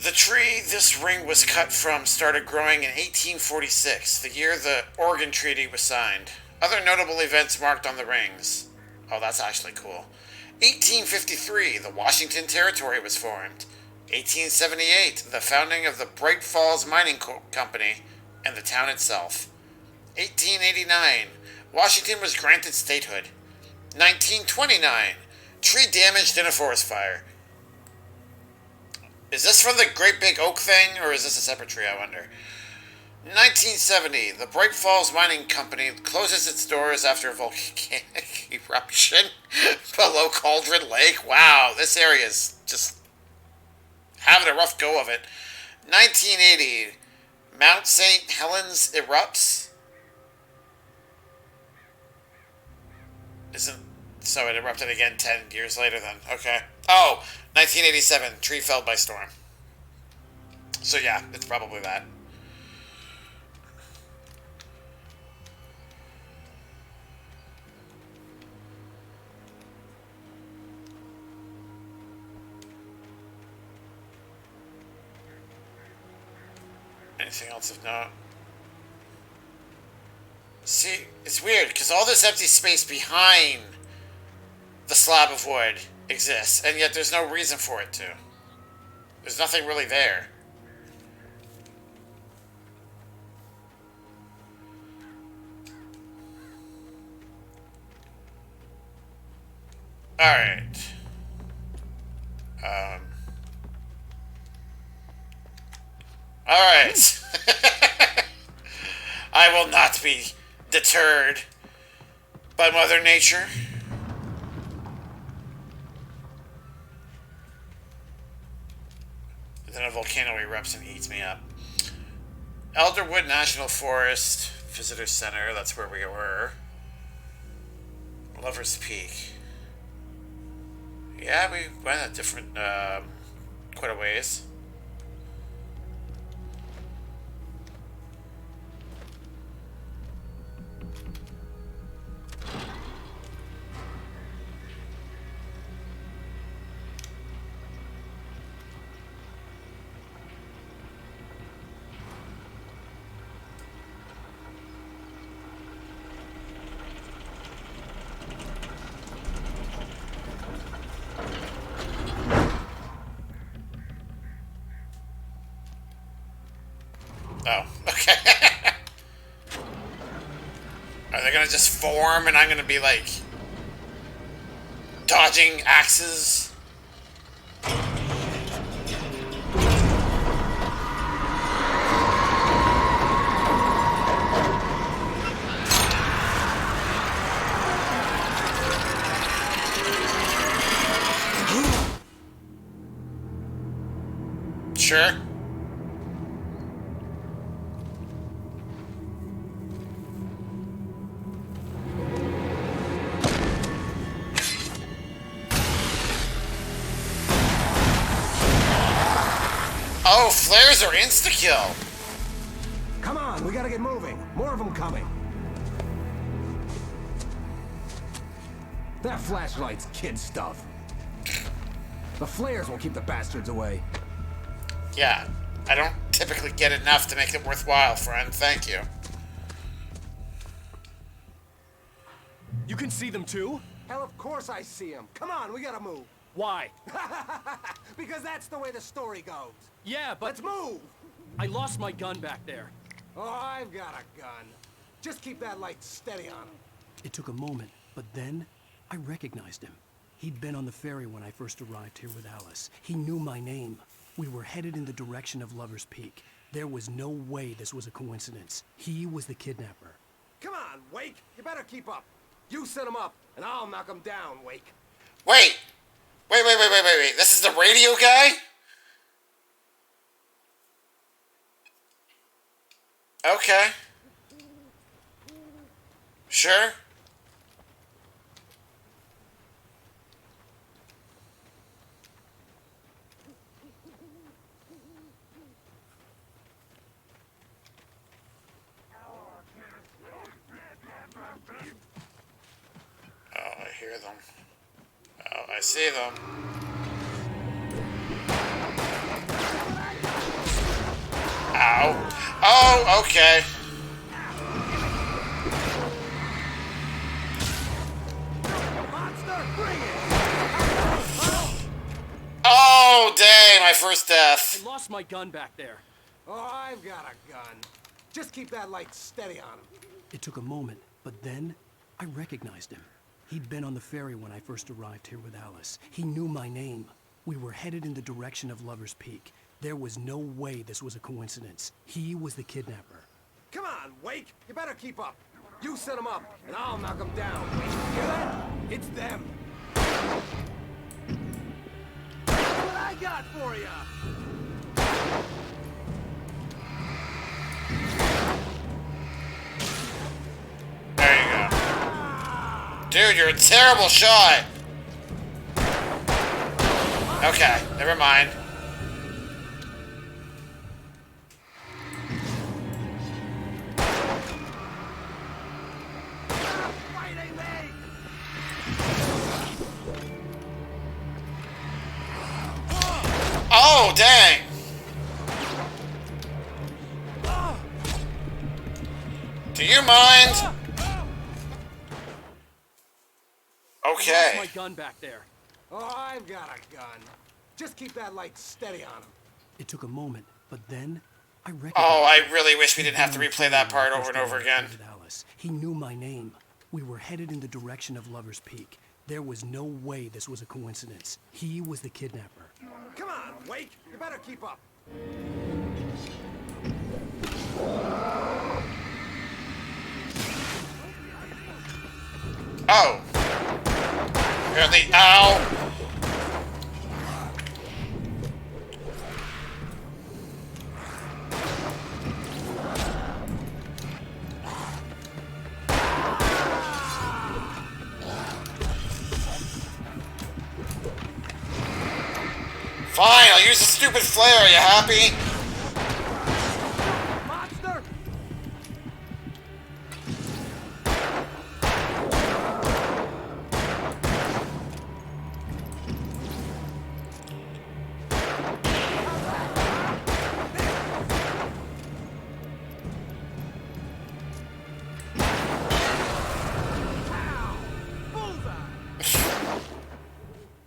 The tree this ring was cut from started growing in 1846, the year the Oregon Treaty was signed. Other notable events marked on the rings. Oh, that's actually cool. 1853, the Washington Territory was formed. 1878, the founding of the Bright Falls Mining Company and the town itself. 1889, Washington was granted statehood. 1929, tree damaged in a forest fire. Is this from the Great Big Oak thing, or is this a separate tree, I wonder? 1970, the Bright Falls Mining Company closes its doors after a volcanic eruption below Cauldron Lake. Wow, this area is just having a rough go of it. 1980, Mount St. Helens erupts. So it erupted again 10 years later then. Okay. Oh, 1987, tree felled by storm. So yeah, it's probably that. Anything else of note? See, it's weird, because all this empty space behind the slab of wood exists, and yet there's no reason for it to. There's nothing really there. Alright. Alright. I will not be deterred by Mother Nature. Then a volcano erupts and eats me up. Elderwood National Forest, Visitor Center, that's where we were. Lover's Peak. Yeah, we went a different, quite a ways. Oh, okay. Are they gonna just form and I'm gonna be like dodging axes? Sure. Oh, flares are insta-kill. Come on, we gotta get moving. More of them coming. That flashlight's kid stuff. The flares will keep the bastards away. Yeah, I don't typically get enough to make it worthwhile, friend. Thank you. You can see them too? Hell, of course I see them. Come on, we gotta move. Why? Because that's the way the story goes. Yeah, but Let's move! I lost my gun back there. Oh, I've got a gun. Just keep that light steady on him. It took a moment, but then I recognized him. He'd been on the ferry when I first arrived here with Alice. He knew my name. We were headed in the direction of Lover's Peak. There was no way this was a coincidence. He was the kidnapper. Come on, Wake. You better keep up. You set him up, and I'll knock him down, Wake. Wait! Wait. This is the radio guy? Okay. Sure. Oh, I hear them. Oh, I see them. Ow. Oh, okay. Oh, dang, my first death. I lost my gun back there. Oh, I've got a gun. Just keep that light steady on him. It took a moment, but then I recognized him. He'd been on the ferry when I first arrived here with Alice. He knew my name. We were headed in the direction of Lover's Peak. There was no way this was a coincidence. He was the kidnapper. Come on, Wake. You better keep up. You set him up, and I'll knock him down. Hear that? It's them. What I got for you? There you go. Dude, you're a terrible shot. Okay, never mind. Oh, dang! Do you mind? Okay. I lost my gun back there. Oh, I've got a gun. Just keep that light steady on him. It took a moment, but then I recognized Oh, I really wish we didn't have to replay that part over and over again. Alice. He knew my name. We were headed in the direction of Lover's Peak. There was no way this was a coincidence. He was the kidnapper. Come on, Wake. You better keep up. Oh. Apparently, ow. Fine, I'll use the stupid flare. Are you happy? Monster!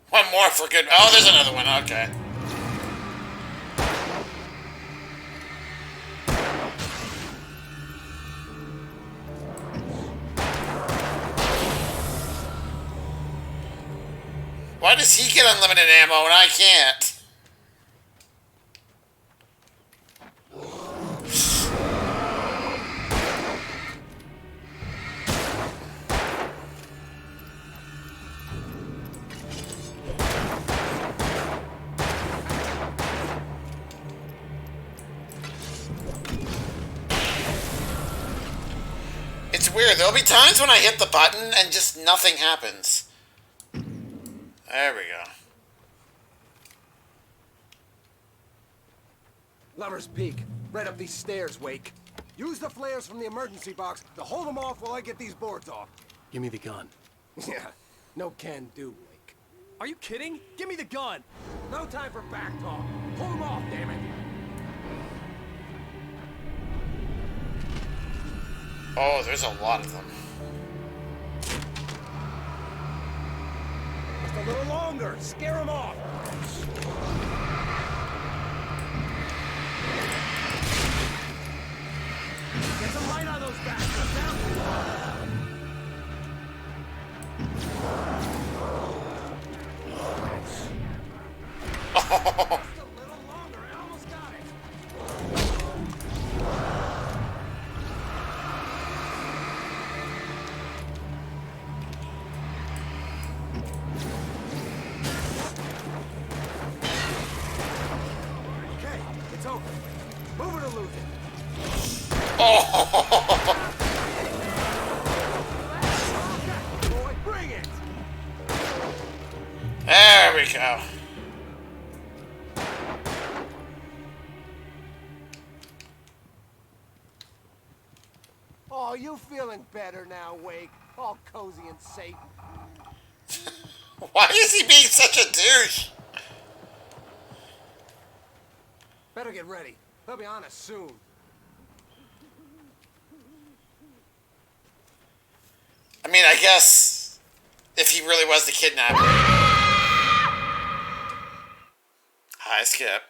One more for good. Oh, there's another one. Okay. Why does he get unlimited ammo and I can't? It's weird. There'll be times when I hit the button and just nothing happens. There we go. Lover's Peak. Right up these stairs, Wake. Use the flares from the emergency box to hold them off while I get these boards off. Give me the gun. Yeah, no can do, Wake. Are you kidding? Give me the gun! No time for back talk. Pull them off, damn it! Oh, there's a lot of them. Just a little longer. Scare them off. Get some light on those bastards now. Oh. Just a little longer. I almost got it. Okay, it's over. Move it or lose it. Oh. Boy, bring it. There we go. Oh, you feeling better now, Wake? All cozy and safe. Why is he being such a douche? Better get ready. They'll be on us soon. I mean, I guess if he really was the kidnapper. Hi, Skip.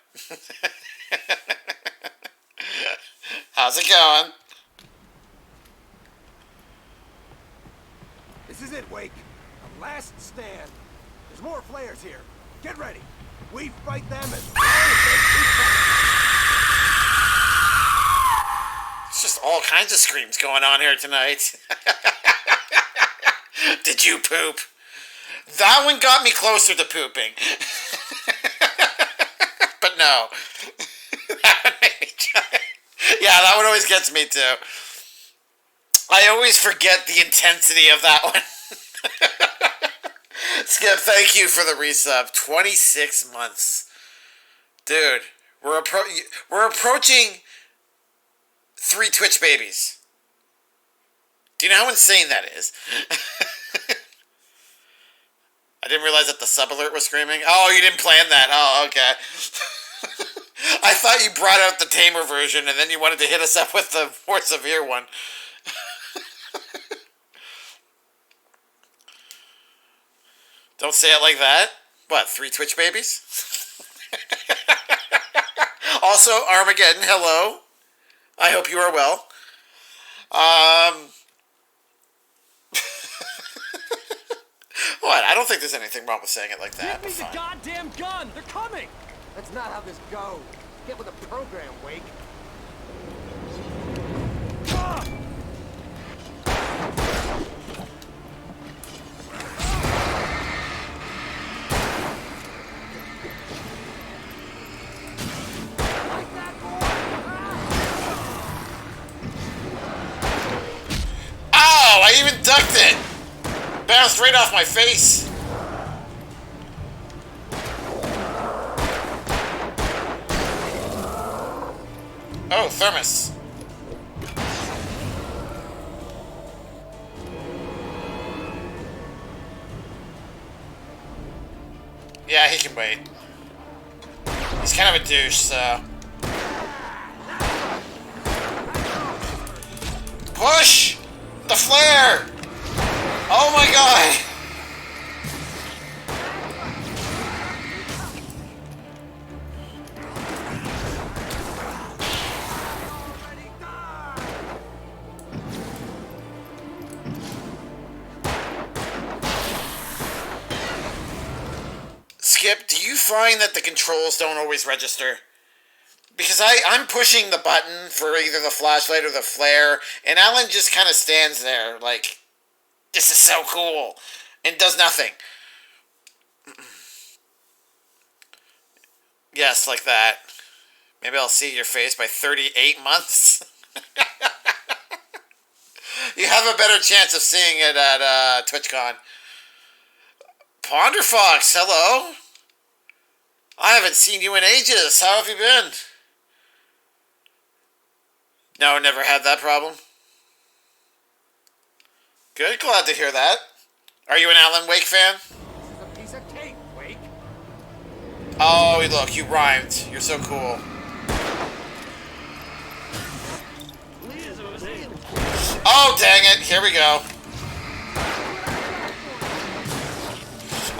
How's it going? This is it, Wake. A last stand. There's more flares here. Get ready. We fight them as long as they keep fighting. It's just all kinds of screams going on here tonight. Did you poop? That one got me closer to pooping. But no. That one made me try. Yeah, that one always gets me too. I always forget the intensity of that one. Skip, thank you for the resub. 26 months. Dude, we're approaching 3 Twitch babies. Do you know how insane that is? I didn't realize that the sub alert was screaming. Oh, you didn't plan that. Oh, okay. I thought you brought out the tamer version and then you wanted to hit us up with the more severe one. Don't say it like that. What, 3 Twitch babies? Also, Armageddon, hello. I hope you are well. What? I don't think there's anything wrong with saying it like that. Give me the goddamn gun! They're coming! That's not how this goes. Get with the program, Wake. Ah! Like that, boy? Ow! I even ducked it! Bounced right off my face. Oh, thermos. Yeah, he can wait. He's kind of a douche, so... Push! The flare! Oh my god! Skip, do you find that the controls don't always register? Because I'm pushing the button for either the flashlight or the flare, and Alan just kind of stands there like, this is so cool, and does nothing. Yes, like that. Maybe I'll see your face by 38 months. You have a better chance of seeing it at TwitchCon. Ponderfox, hello. I haven't seen you in ages. How have you been? No, never had that problem. Good, glad to hear that. Are you an Alan Wake fan? This is a piece of cake, Wake. Oh, look, you rhymed. You're so cool. Oh, dang it. Here we go.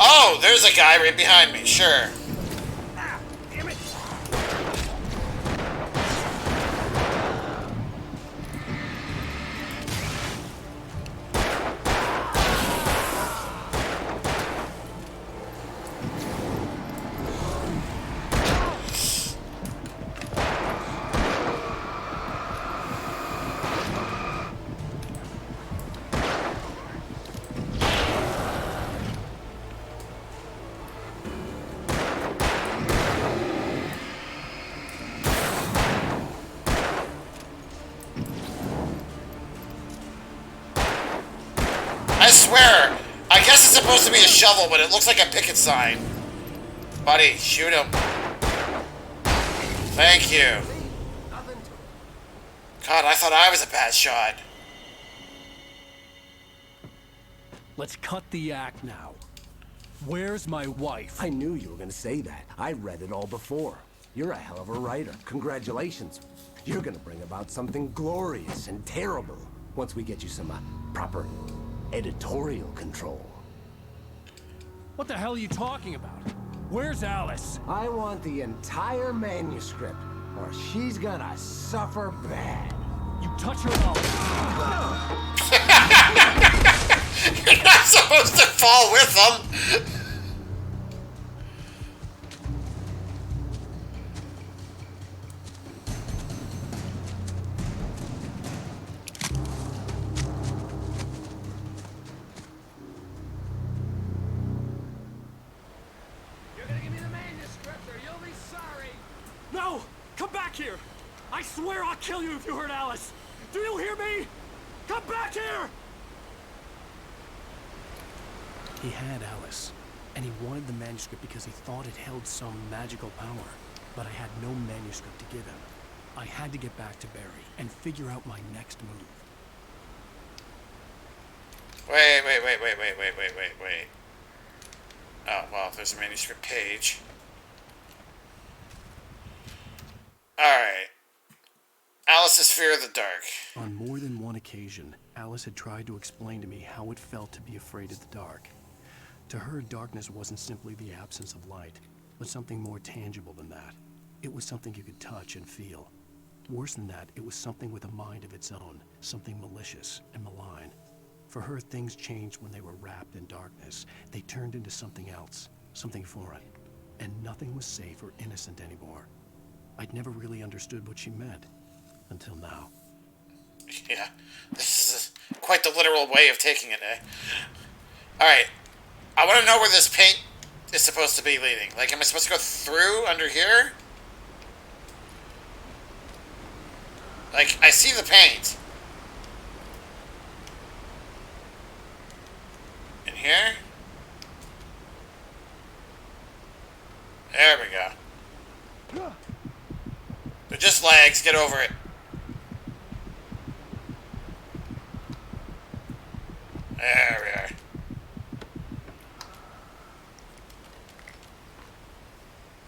Oh, there's a guy right behind me. Sure. Ah, damn it. I swear, I guess it's supposed to be a shovel, but it looks like a picket sign. Buddy, shoot him. Thank you. God, I thought I was a bad shot. Let's cut the act now. Where's my wife? I knew you were gonna say that. I read it all before. You're a hell of a writer. Congratulations. You're gonna bring about something glorious and terrible once we get you some proper editorial control. What the hell are you talking about? Where's Alice? I want the entire manuscript, or she's gonna suffer bad. You touch her up. You're not supposed to fall with them. You're gonna give me the manuscript or you'll be sorry. No! Come back here! I swear I'll kill you if you hurt Alice! Do you hear me? Come back here! He had Alice, and he wanted the manuscript because he thought it held some magical power. But I had no manuscript to give him. I had to get back to Barry and figure out my next move. Wait. Oh, well, there's a manuscript page. Alright. Alice's Fear of the Dark. On more than one occasion, Alice had tried to explain to me how it felt to be afraid of the dark. To her, darkness wasn't simply the absence of light, but something more tangible than that. It was something you could touch and feel. Worse than that, it was something with a mind of its own, something malicious and malign. For her, things changed when they were wrapped in darkness. They turned into something else, something foreign. And nothing was safe or innocent anymore. I'd never really understood what she meant, until now. Yeah, this is quite the literal way of taking it, eh? Alright, I want to know where this paint is supposed to be leading. Like, am I supposed to go through under here? Like, I see the paint. In here? There we go. They're just legs, get over it. There we are.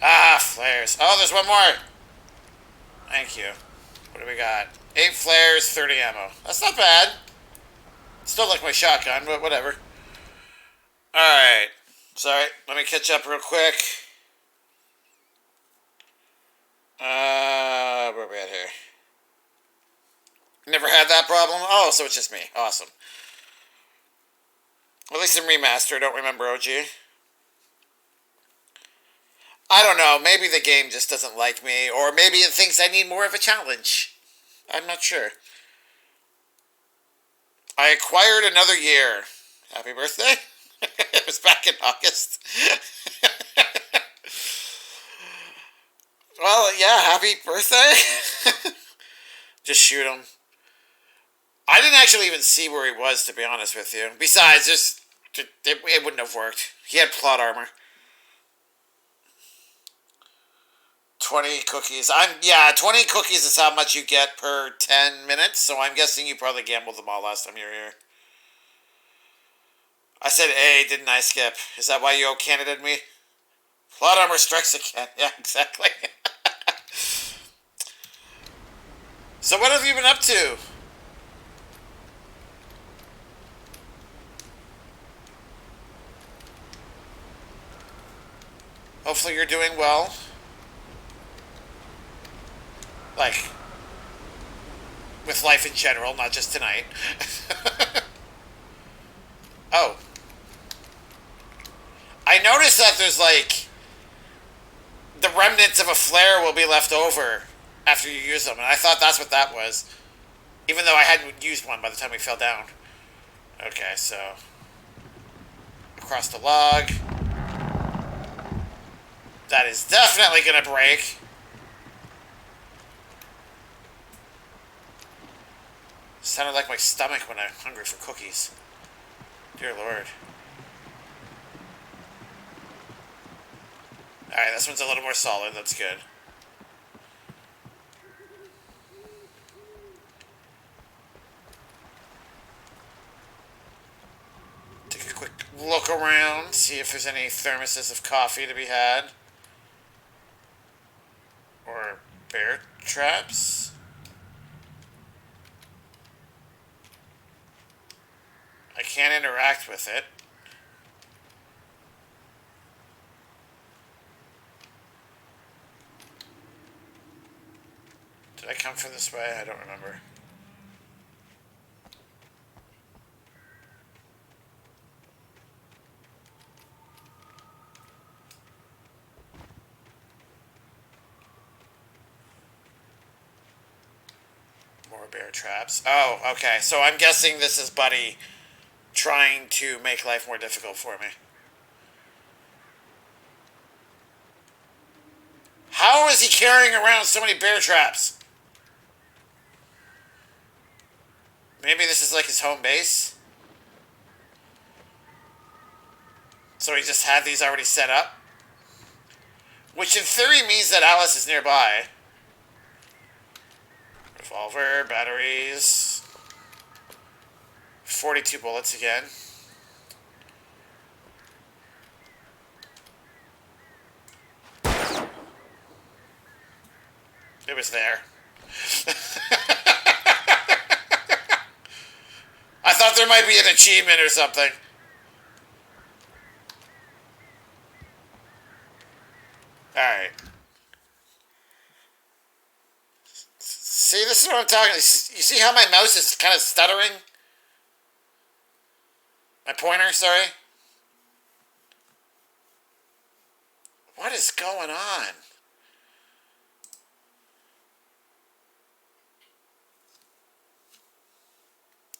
Ah, flares. Oh, there's one more. Thank you. What do we got? 8 flares, 30 ammo. That's not bad. Still like my shotgun, but whatever. Alright. Sorry, let me catch up real quick. Where are we at here? Never had that problem? Oh, so it's just me. Awesome. At least in Remaster, I don't remember OG. I don't know. Maybe the game just doesn't like me, or maybe it thinks I need more of a challenge. I'm not sure. I acquired another year. Happy birthday. It was back in August. Well, yeah, happy birthday. Just shoot him. I didn't actually even see where he was, to be honest with you. Besides, it wouldn't have worked. He had plot armor. 20 cookies. 20 cookies is how much you get per 10 minutes, so I'm guessing you probably gambled them all last time you were here. I said A, didn't I, Skip? Is that why you Canada-ed me? Plot armor strikes again. Yeah, exactly. So what have you been up to? Hopefully you're doing well. Like, with life in general, not just tonight. Oh. I noticed that there's like, the remnants of a flare will be left over after you use them, and I thought that's what that was. Even though I hadn't used one by the time we fell down. Okay, so across the log. That is definitely gonna break. Sounded like my stomach when I'm hungry for cookies. Dear Lord. Alright, this one's a little more solid. That's good. Take a quick look around, see if there's any thermoses of coffee to be had. Or bear traps. I can't interact with it. Did I come from this way? I don't remember. More bear traps. Oh, okay. So I'm guessing this is Buddy trying to make life more difficult for me. How is he carrying around so many bear traps? Maybe this is like his home base? So he just had these already set up? Which in theory means that Alice is nearby. Revolver, batteries. 42 bullets again. It was there. I thought there might be an achievement or something. Alright. See, this is what I'm talking about. You see how my mouse is kind of stuttering? My pointer, sorry. What is going on?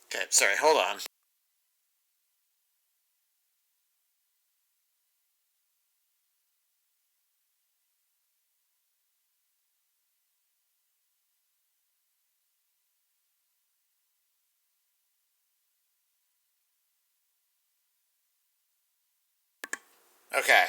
Okay, sorry, hold on. Okay.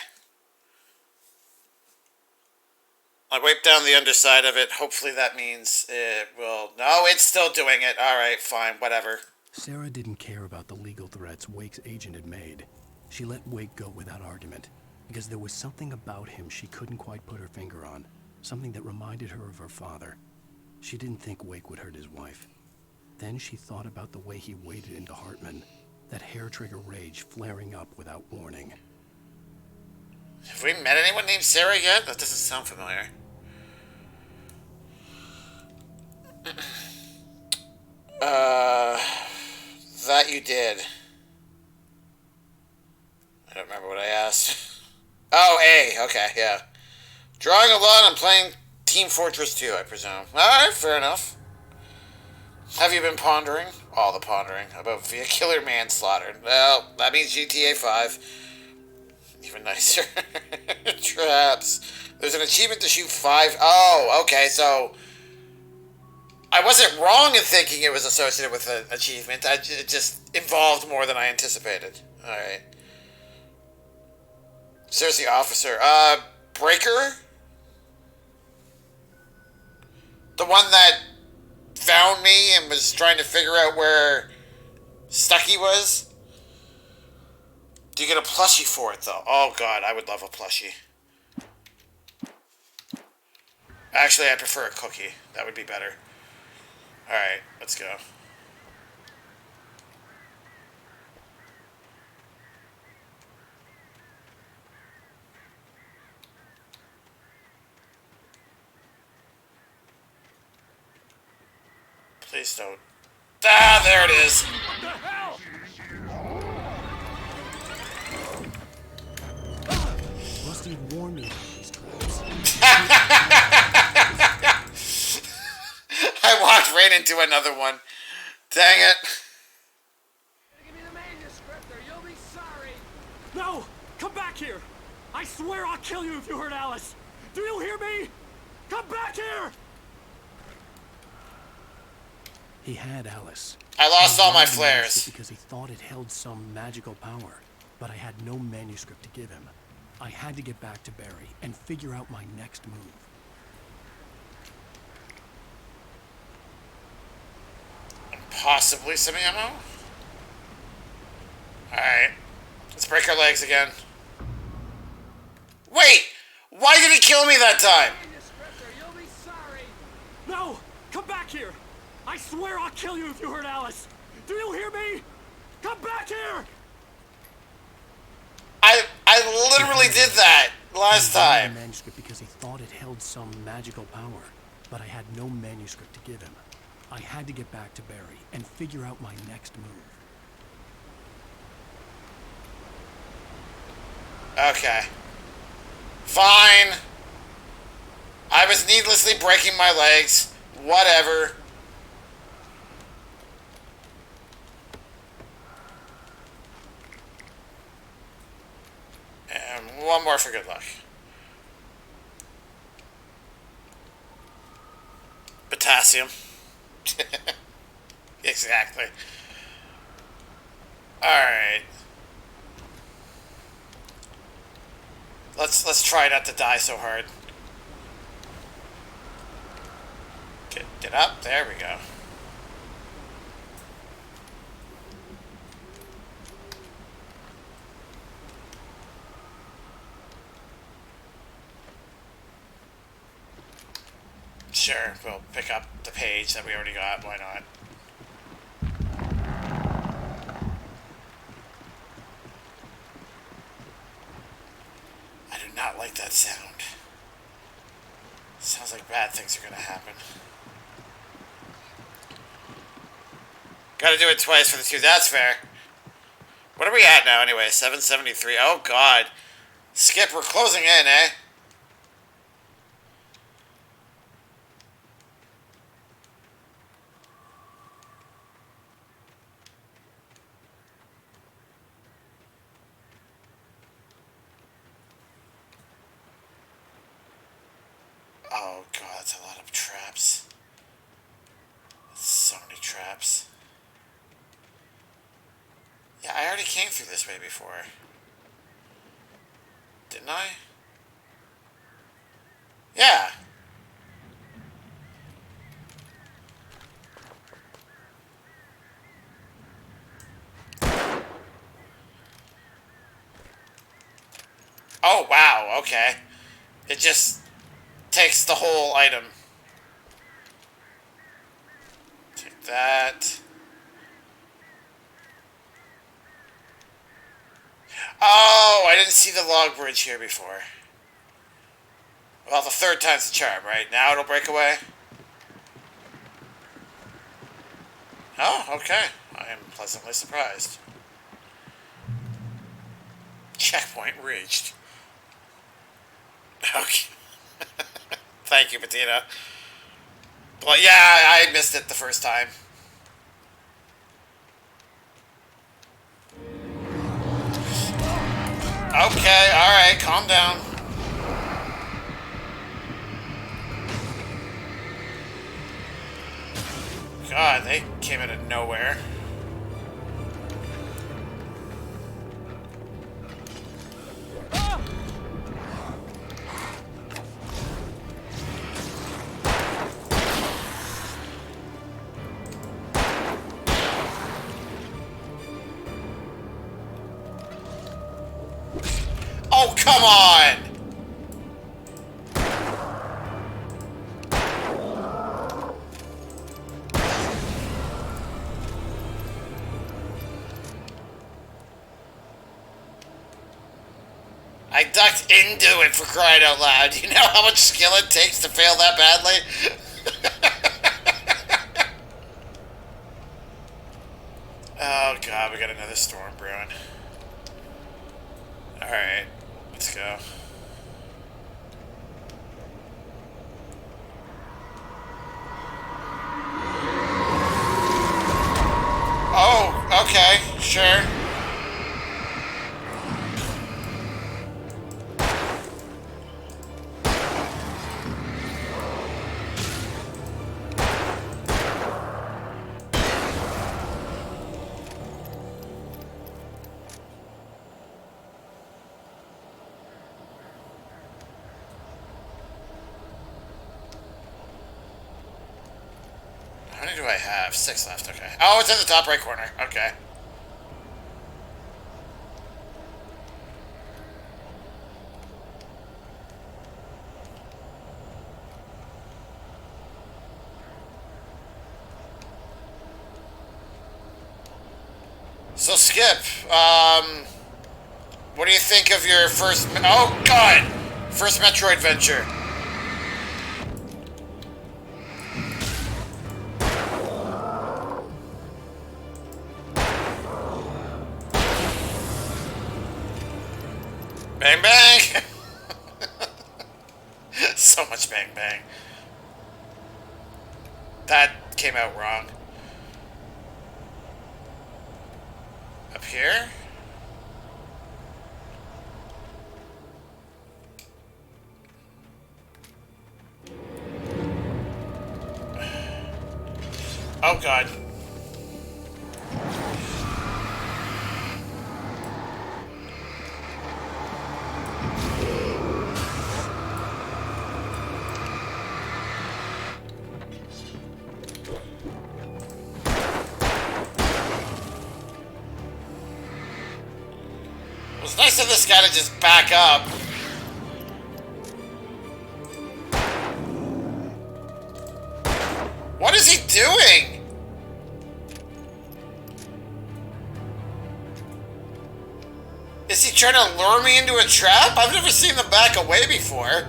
I wiped down the underside of it. Hopefully that means it will... No, it's still doing it. Alright, fine, whatever. Sarah didn't care about the legal threats Wake's agent had made. She let Wake go without argument, because there was something about him she couldn't quite put her finger on. Something that reminded her of her father. She didn't think Wake would hurt his wife. Then she thought about the way he waded into Hartman. That hair-trigger rage flaring up without warning. Have we met anyone named Sarah yet? That doesn't sound familiar. That you did. I don't remember what I asked. Oh, A. Okay, yeah. Drawing a lot and playing Team Fortress 2, I presume. Alright, fair enough. Have you been pondering? All the pondering about vehicular manslaughter. Well, that means GTA 5. Even nicer. Traps. There's an achievement to shoot 5. Oh, okay, so I wasn't wrong in thinking it was associated with an achievement. It just involved more than I anticipated. Alright. Seriously, officer. Breaker? The one that found me and was trying to figure out where Stucky was? Do you get a plushie for it, though? Oh, God, I would love a plushie. Actually, I prefer a cookie. That would be better. Alright, let's go. Please don't. Ah, there it is. What the hell? Rusty had warned me about these traps. I walked right into another one. Dang it. Give me the manuscript or you'll be sorry. No! Come back here! I swear I'll kill you if you hurt Alice! Do you hear me? Come back here! He had Alice. I lost all my wanted the flares. manuscript because he thought it held some magical power, but I had no manuscript to give him. I had to get back to Barry and figure out my next move. Possibly some ammo? Alright. Let's break our legs again. Wait! Why did he kill me that time? You'll be sorry. No! Come back here! I swear I'll kill you if you hurt Alice! Do you hear me? Come back here! I literally did that last He wanted time. the manuscript because he thought it held some magical power, but I had no manuscript to give him. I had to get back to Barry and figure out my next move. Okay. Fine. I was needlessly breaking my legs. Whatever. And one more for good luck. Potassium. Exactly. Alright. Let's try not to die so hard. Get up. There we go. Sure, we'll pick up the page that we already got. Why not? I do not like that sound. Sounds like bad things are gonna happen. Gotta do it twice for the 2. That's fair. What are we at now anyway? 773. Oh god. Skip, we're closing in, eh? Oh god, that's a lot of traps. That's so many traps. Yeah, I already came through this way before. Didn't I? Yeah. Oh, wow, okay. It just takes the whole item. Take that. Oh, I didn't see the log bridge here before. Well, the 3rd time's the charm, right? Now it'll break away? Oh, okay. I am pleasantly surprised. Checkpoint reached. Okay. Thank you, Bettina. Well, yeah, I missed it the first time. Okay, alright, calm down. God, they came out of nowhere. Oh, come on! I ducked into it, for crying out loud. You know how much skill it takes to fail that badly? Oh god, we got another storm brewing. Alright, let's go. Oh, okay, sure. How many do I have? 6 left, okay. Oh, it's in the top right corner. Okay. So, Skip, what do you think of your first... Oh, God! First Metroid venture. Bang, bang! So much bang, bang. That came out wrong. Up here? Oh, God. It was nice of this guy to just back up. What is he doing? Is he trying to lure me into a trap? I've never seen them back away before.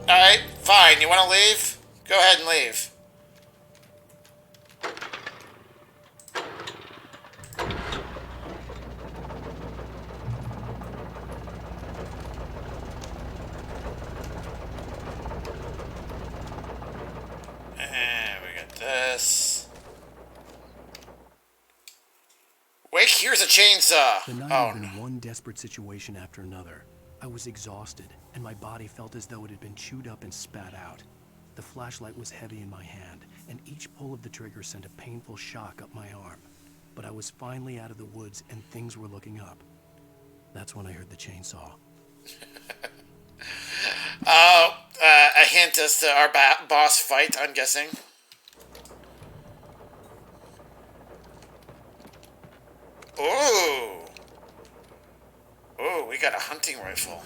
Alright, fine. You want to leave? Go ahead and leave. And we got this. Wake, here's a chainsaw. The night had been one desperate situation after another. I was exhausted, and my body felt as though it had been chewed up and spat out. The flashlight was heavy in my hand, and each pull of the trigger sent a painful shock up my arm. But I was finally out of the woods, and things were looking up. That's when I heard the chainsaw. A hint as to our boss fight, I'm guessing. Ooh. Ooh, we got a hunting rifle.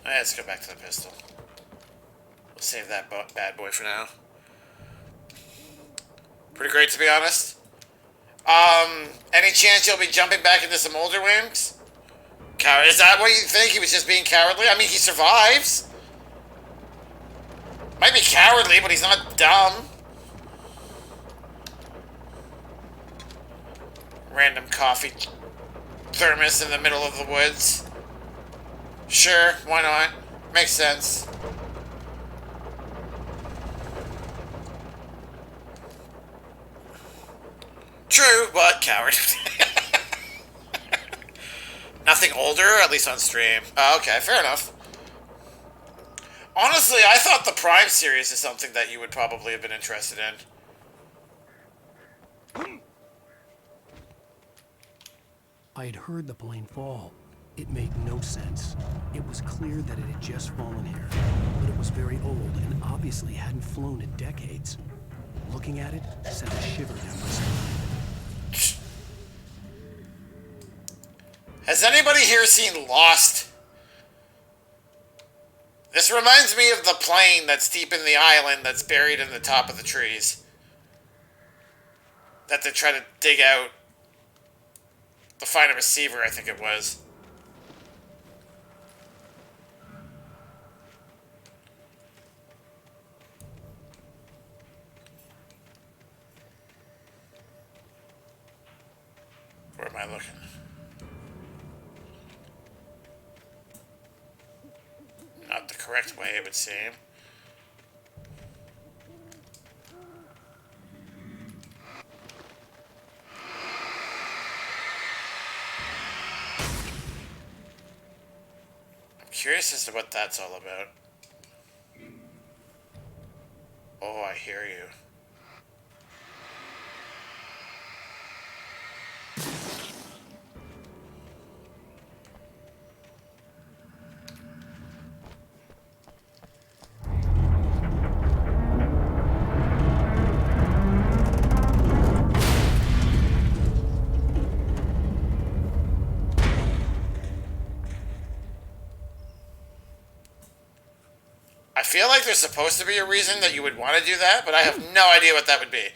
Let's go back to the pistol. We'll save that bad boy for now. Pretty great, to be honest. Any chance you'll be jumping back into some older wings? Coward, is that what you think? He was just being cowardly? I mean, he survives. Might be cowardly, but he's not dumb. Random coffee thermos in the middle of the woods. Sure, why not? Makes sense. True, but coward. Nothing older, at least on stream. Oh, okay, fair enough. Honestly, I thought the Prime series is something that you would probably have been interested in. I had heard the plane fall. It made no sense. It was clear that it had just fallen here, but it was very old and obviously hadn't flown in decades. Looking at it sent a shiver down my spine. Has anybody here seen Lost? This reminds me of the plane that's deep in the island that's buried in the top of the trees. That they try to dig out to find a receiver, I think it was. Where am I looking? Not the correct way, it would seem. I'm curious as to what that's all about. Oh, I hear you. I feel like there's supposed to be a reason that you would want to do that, but I have no idea what that would be.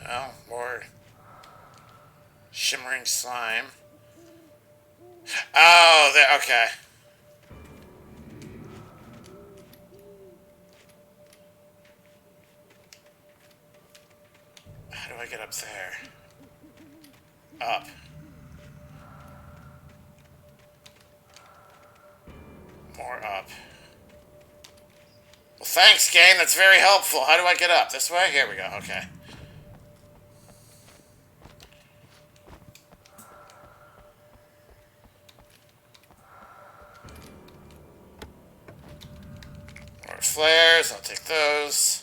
Well, more shimmering slime. Oh, there, okay. How do I get up there? Up. More up. Well, thanks, game. That's very helpful. How do I get up? This way? Here we go. Okay. More flares. I'll take those.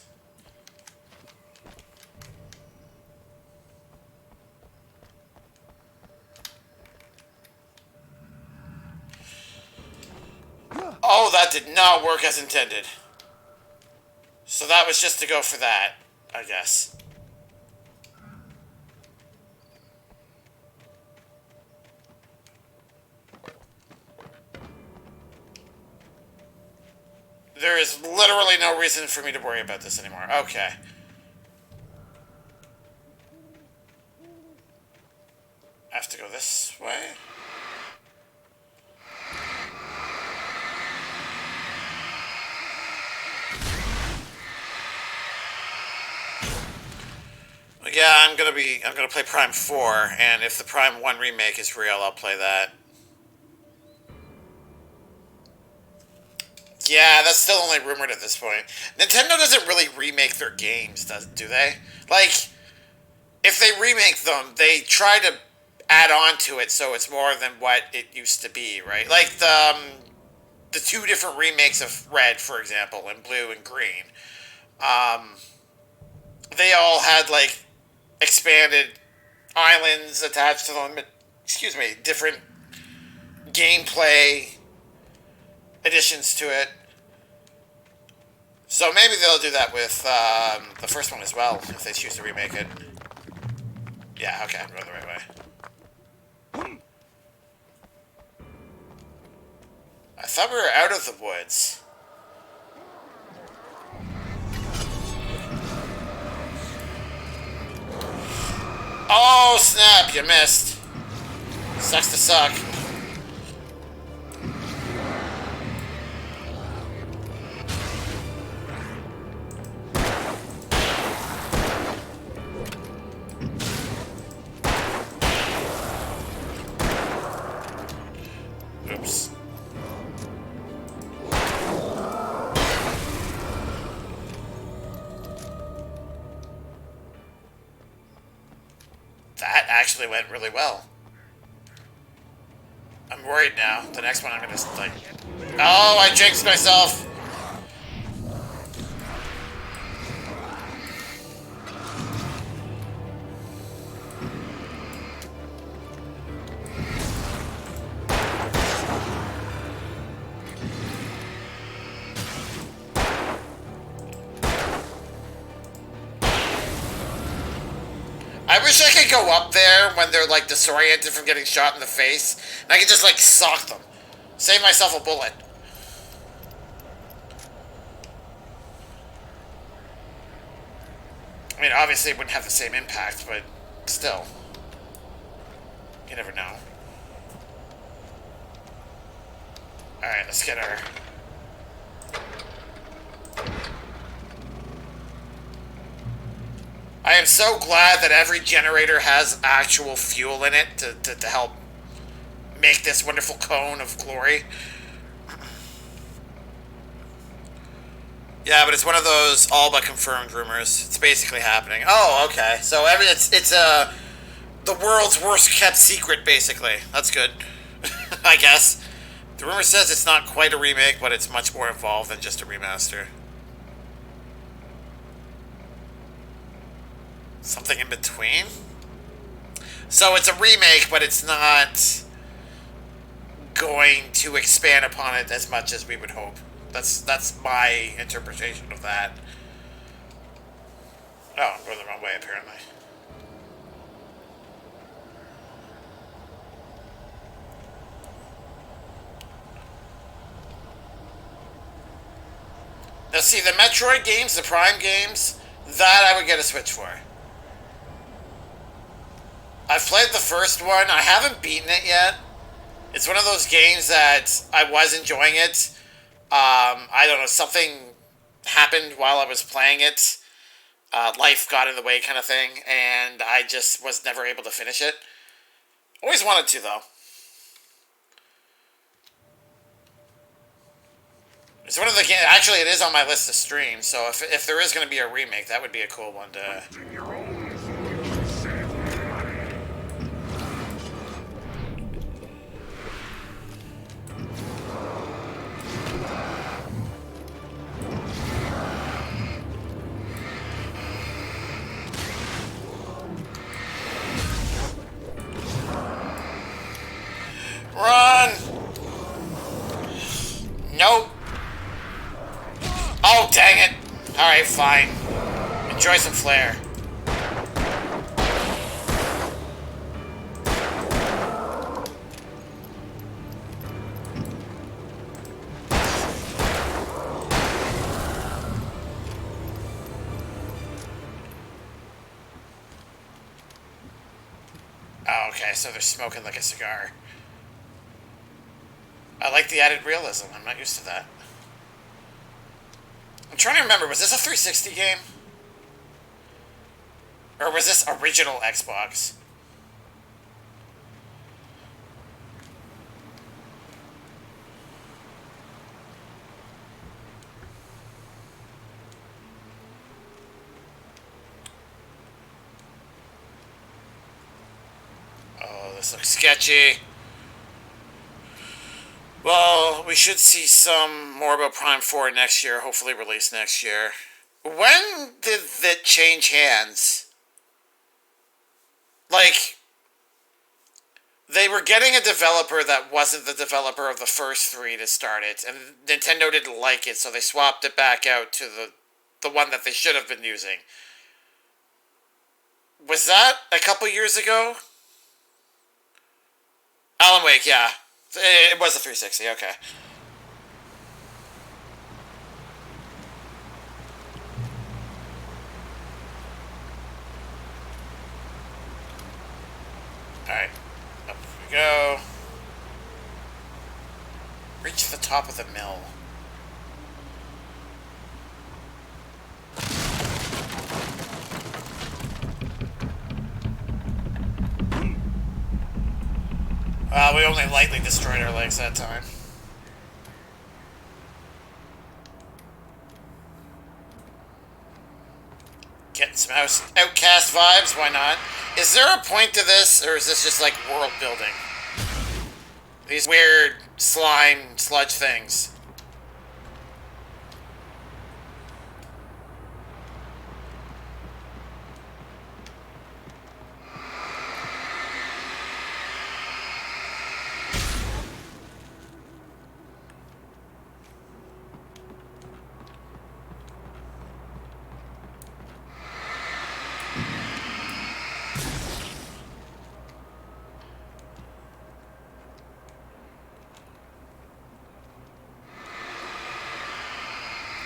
Oh, that did not work as intended. So that was just to go for that, I guess. There is literally no reason for me to worry about this anymore. Okay. I have to go this way? Yeah, I'm gonna play Prime 4, and if the Prime 1 remake is real, I'll play that. Yeah, that's still only rumored at this point. Nintendo doesn't really remake their games, do they? Like, if they remake them, they try to add on to it so it's more than what it used to be, right? Like the two different remakes of Red, for example, and Blue and Green. They all had, like, expanded islands attached to them, excuse me, different gameplay additions to it. So maybe they'll do that with the first one as well, if they choose to remake it. Yeah, okay, I'm going the right way. I thought we were out of the woods. Oh, snap, you missed. Sucks to suck. actually went really well. I'm worried now. The next one I'm gonna like... Oh, I jinxed myself! I wish I could go up there when they're like disoriented from getting shot in the face, and I could just like sock them. Save myself a bullet. I mean, obviously it wouldn't have the same impact, but still. You never know. Alright, let's get our... I am so glad that every generator has actual fuel in it to help make this wonderful cone of glory. Yeah, but it's one of those all but confirmed rumors. It's basically happening. Oh, okay. So it's the world's worst kept secret, basically. That's good, I guess. The rumor says it's not quite a remake, but it's much more involved than just a remaster. Something in between? So it's a remake, but it's not going to expand upon it as much as we would hope. That's my interpretation of that. Oh, I'm going the wrong way, apparently. Now see, the Metroid games, the Prime games, that I would get a Switch for. I've played the first one. I haven't beaten it yet. It's one of those games that I was enjoying it. I don't know, something happened while I was playing it. Life got in the way kind of thing, and I just was never able to finish it. Always wanted to, though. It's one of the games... Actually, it is on my list to stream, so if there is going to be a remake, that would be a cool one to... Run! Nope. Oh, dang it. Alright, fine. Enjoy some flair. Oh, okay, so they're smoking like a cigar. I like the added realism. I'm not used to that. I'm trying to remember, was this a 360 game? Or was this original Xbox? Oh, this looks sketchy. Well, we should see some more about Prime 4 next year, hopefully released next year. When did it change hands? Like, they were getting a developer that wasn't the developer of the first three to start it, and Nintendo didn't like it, so they swapped it back out to the one that they should have been using. Was that a couple years ago? Alan Wake, yeah. It was a 360, okay. Alright, up we go. Reach the top of the mill. We only lightly destroyed our legs that time. Getting some Outcast vibes, why not? Is there a point to this, or is this just like world building? These weird slime sludge things.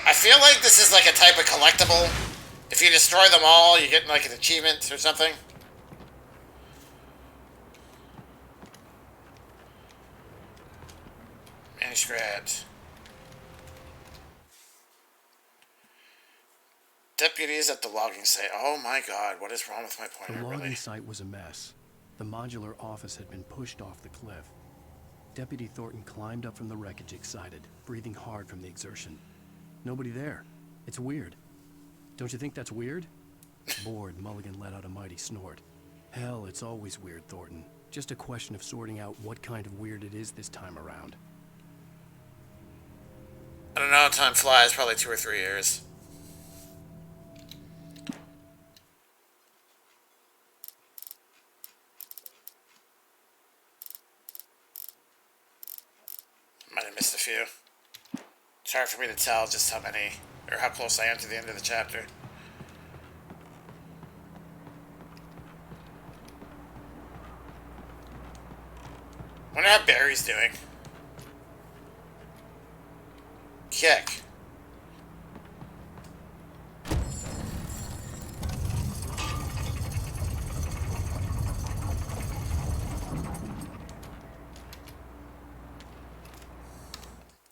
I feel like this is like a type of collectible. If you destroy them all, you get like an achievement or something. Manuscript. Deputies at the logging site. Oh my god, what is wrong with my pointer, The logging really? site was a mess. The modular office had been pushed off the cliff. Deputy Thornton climbed up from the wreckage excited, breathing hard from the exertion. Nobody there. It's weird. Don't you think that's weird? Bored, Mulligan let out a mighty snort. Hell, it's always weird, Thornton. Just a question of sorting out what kind of weird it is this time around. I don't know, time flies, probably 2 or 3 years. Might have missed a few. It's hard for me to tell just how many, or how close I am to the end of the chapter. Wonder how Barry's doing. Kick.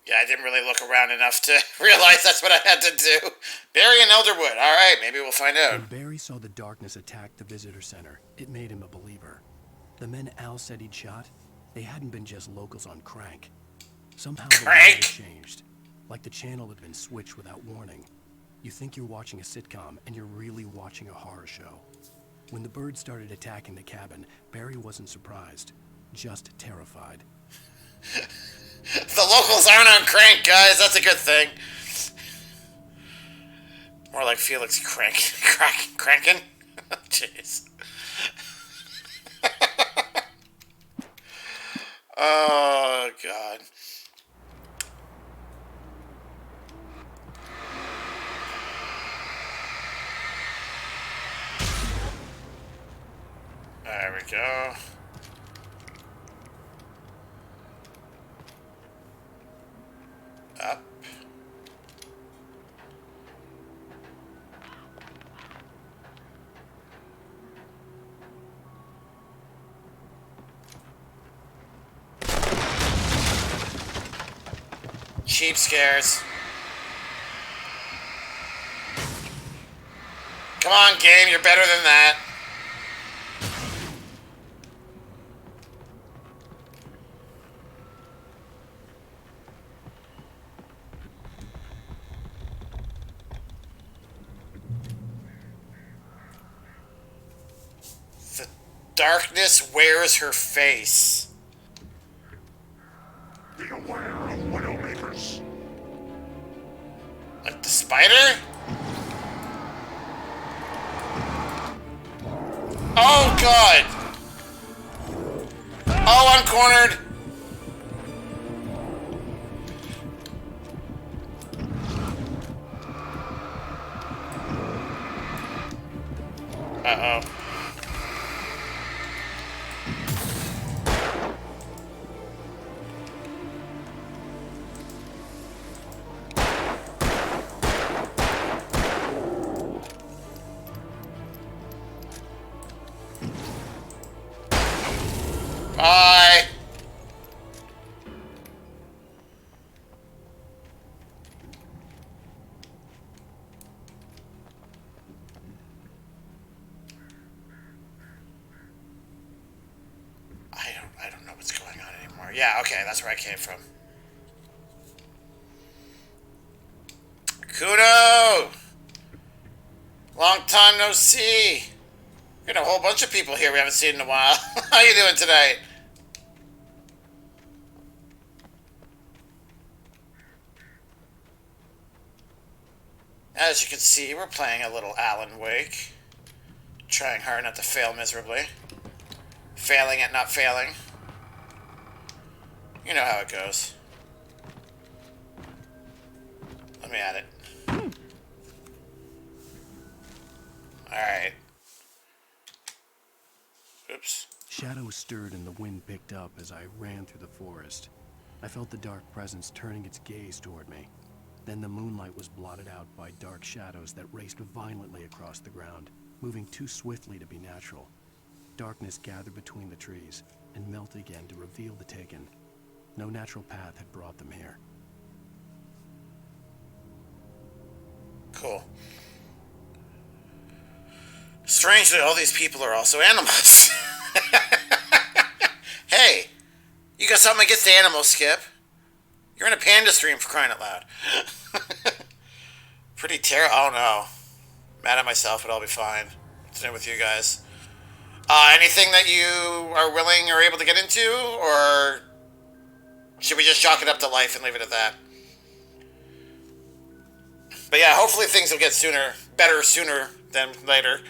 Yeah, I didn't really look around enough to realize that's what I had to do. Barry and Elderwood. All right, maybe we'll find out. When Barry saw the darkness attack the visitor center, it made him a believer. The men Al said he'd shot, they hadn't been just locals on crank. Somehow the world had changed. Like the channel had been switched without warning. You think you're watching a sitcom, and you're really watching a horror show. When the birds started attacking the cabin, Barry wasn't surprised, just terrified. The locals aren't on crank, guys. That's a good thing. More like Felix Crankin. Jeez. Oh, God. There we go. Up. Cheap scares. Come on, game, you're better than that. The darkness wears her face. Be aware of Widowmakers. Like the spider? Oh, God! Oh, I'm cornered! Uh-oh. Bye! I don't know what's going on anymore. Yeah, okay, that's where I came from. Kuno! Long time no see! We got a whole bunch of people here we haven't seen in a while. How you doing tonight? As you can see, we're playing a little Alan Wake. Trying hard not to fail miserably. Failing at not failing. You know how it goes. Let me add it. Alright. Oops. Shadows stirred and the wind picked up as I ran through the forest. I felt the dark presence turning its gaze toward me. Then the moonlight was blotted out by dark shadows that raced violently across the ground, moving too swiftly to be natural. Darkness gathered between the trees and melted again to reveal the Taken. No natural path had brought them here. Cool. Strangely, all these people are also animals. Hey, you got something against the animals, Skip? You're in a panda stream, for crying out loud. Pretty terrible. Oh no. Mad at myself, but I'll be fine. What's new with you guys? Anything that you are willing or able to get into, or should we just chalk it up to life and leave it at that? But yeah, hopefully things will get better sooner than later.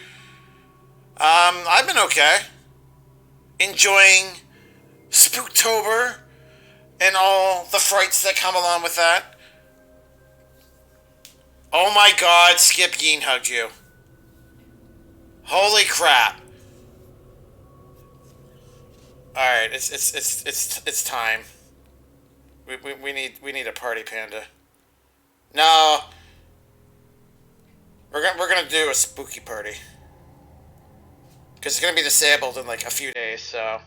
I've been okay. Enjoying Spooktober and all the frights that come along with that. Oh my god, Skip Yeen hugged you. Holy crap. Alright, it's time. We need a party panda. No. We're gonna do a spooky party. Because it's gonna be disabled in like a few days, so.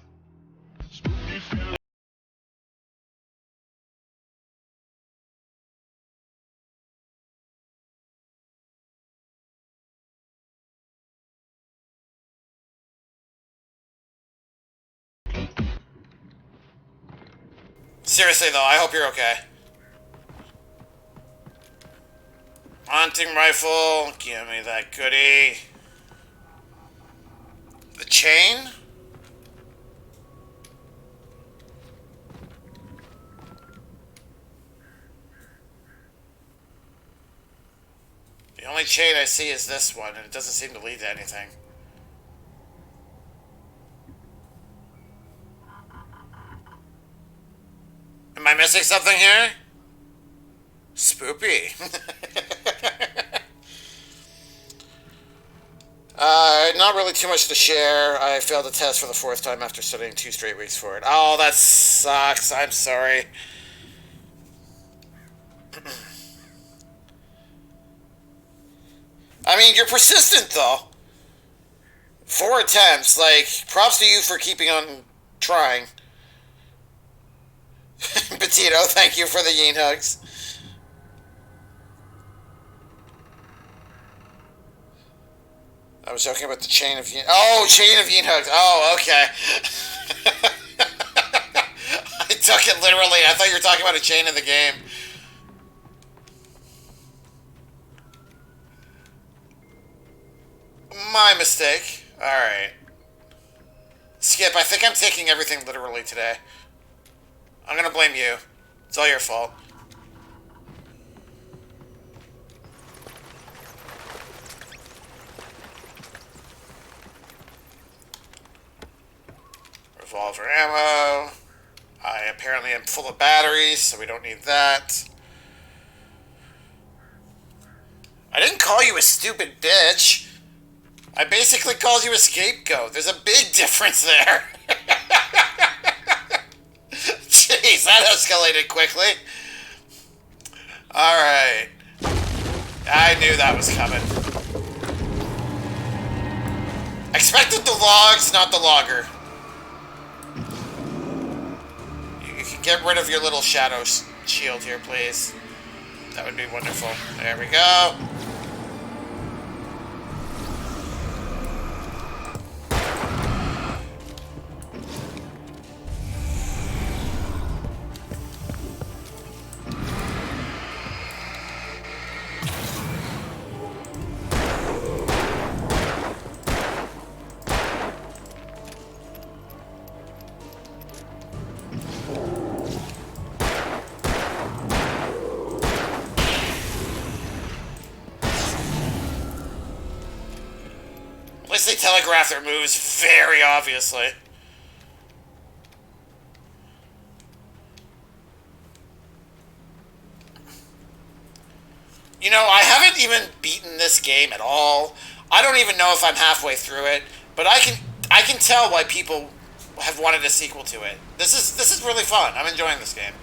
Seriously though, I hope you're okay. Hunting rifle, give me that goodie. The chain? The only chain I see is this one, and it doesn't seem to lead to anything. Am I missing something here? Spoopy. Not really too much to share. I failed the test for the 4th time after studying 2 straight weeks for it. Oh, that sucks. I'm sorry. I mean, you're persistent, though. 4 attempts. Like, props to you for keeping on trying. Petito, thank you for the Yeen hugs. I was joking about the chain of Yeen. Oh, chain of Yeen hugs. Oh, okay. I took it literally. I thought you were talking about a chain in the game. My mistake. Alright. Skip, I think I'm taking everything literally today. I'm gonna blame you. It's all your fault. Revolver ammo. I apparently am full of batteries, so we don't need that. I didn't call you a stupid bitch. I basically called you a scapegoat. There's a big difference there. Jeez, that escalated quickly. Alright. I knew that was coming. Expected the logs, not the logger. You can get rid of your little shadow shield here, please. That would be wonderful. There we go. they telegraph their moves very obviously. You know, I haven't even beaten this game at all. I don't even know if I'm halfway through it, but I can tell why people have wanted a sequel to it. This is really fun. I'm enjoying this game.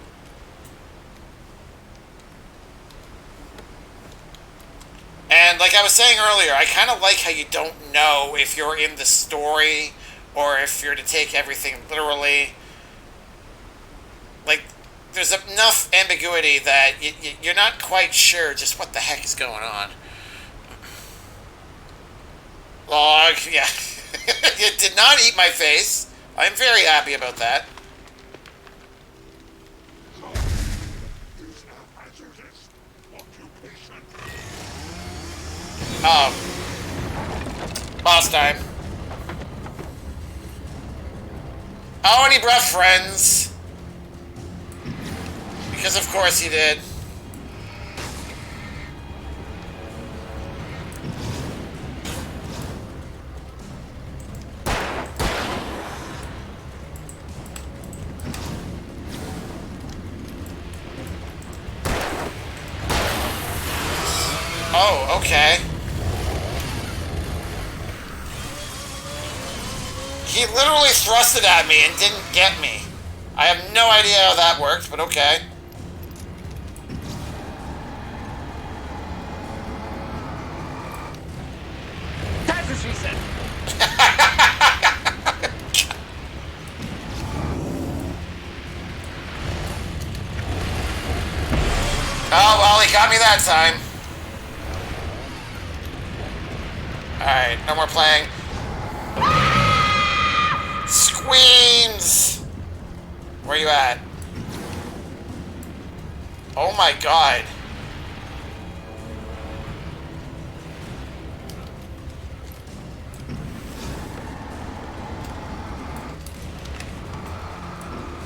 And like I was saying earlier, I kind of like how you don't know if you're in the story or if you're to take everything literally. Like, there's enough ambiguity that you're not quite sure just what the heck is going on. Log, yeah. It did not eat my face. I'm very happy about that. Boss time. Oh, and he brought friends. Because of course he did. Oh, okay. He literally thrusted at me and didn't get me. I have no idea how that worked, but okay. That's what she said. Oh, well, he got me that time. Alright, no more playing. Screams! Where you at? Oh my god.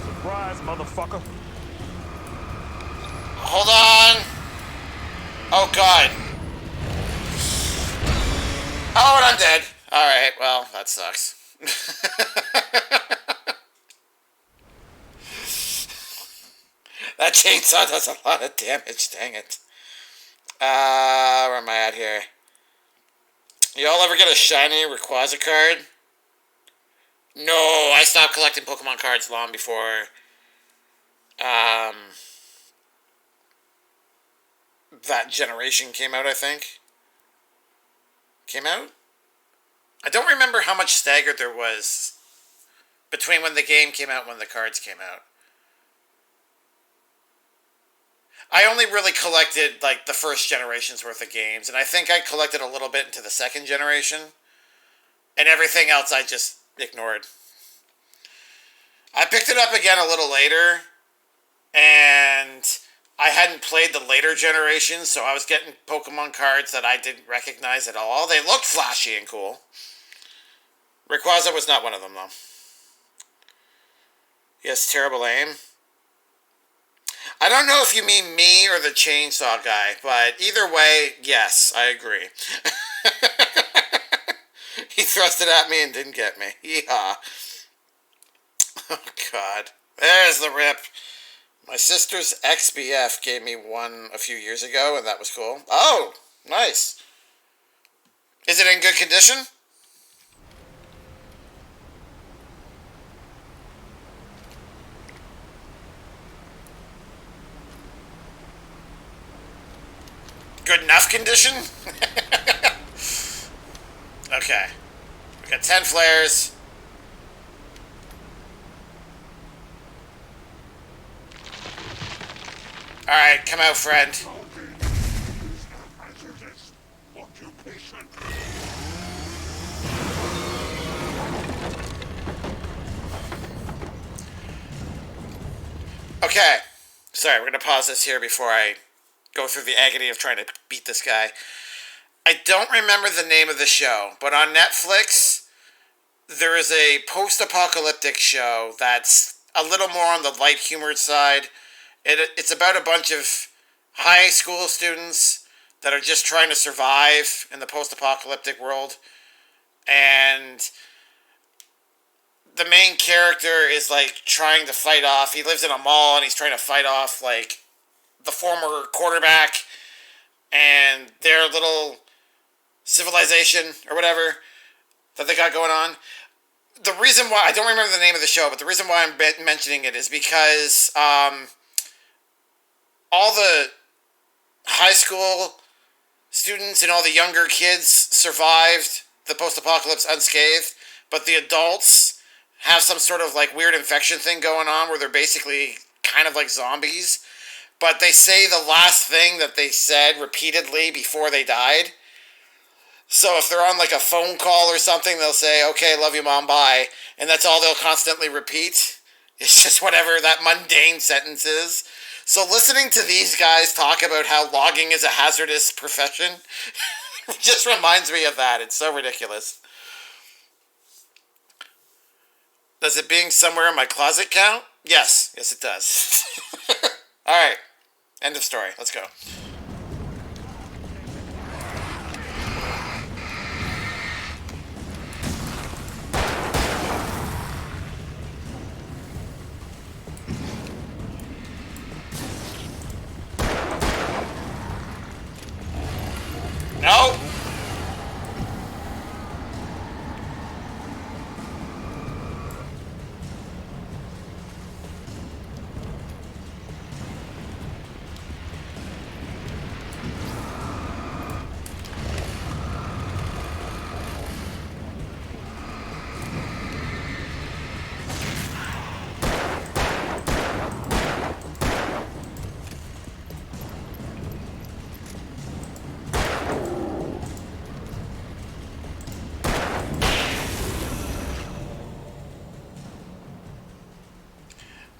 Surprise, motherfucker. Hold on. Oh god. Oh, and I'm dead. Alright, well, that sucks. That chainsaw does a lot of damage, dang it. Where am I at here? Y'all ever get a shiny Rayquaza card? No, I stopped collecting Pokemon cards long before that generation came out, I think. Came out? I don't remember how much staggered there was between when the game came out and when the cards came out. I only really collected, like, the first generation's worth of games, and I think I collected a little bit into the second generation, and everything else I just ignored. I picked it up again a little later, and I hadn't played the later generations, so I was getting Pokemon cards that I didn't recognize at all. They looked flashy and cool. Rayquaza was not one of them, though. He has terrible aim. I don't know if you mean me or the chainsaw guy, but either way, yes, I agree. He thrusted at me and didn't get me. Yeehaw. Oh, God. There's the rip. My sister's XBF gave me one a few years ago, and that was cool. Oh, nice. Is it in good condition? Good enough condition? Okay. We got 10 flares. Alright, come out, friend. Okay. Sorry, we're going to pause this here before I go through the agony of trying to beat this guy. I don't remember the name of the show, but on Netflix, there is a post-apocalyptic show that's a little more on the light humored side. It's about a bunch of high school students that are just trying to survive in the post-apocalyptic world. and the main character is like trying to fight off. He lives in a mall and he's trying to fight off like the former quarterback and their little civilization or whatever that they got going on. The reason why I don't remember the name of the show, but the reason why I'm mentioning it is because all the high school students and all the younger kids survived the post-apocalypse unscathed, but the adults have some sort of like weird infection thing going on where they're basically kind of like zombies, but they say the last thing that they said repeatedly before they died. So if they're on like a phone call or something, they'll say, okay, love you, Mom, bye. And that's all they'll constantly repeat. It's just whatever that mundane sentence is. So listening to these guys talk about how logging is a hazardous profession just reminds me of that. It's so ridiculous. Does it being somewhere in my closet count? Yes. Yes, it does. All right. End of story. Let's go. No!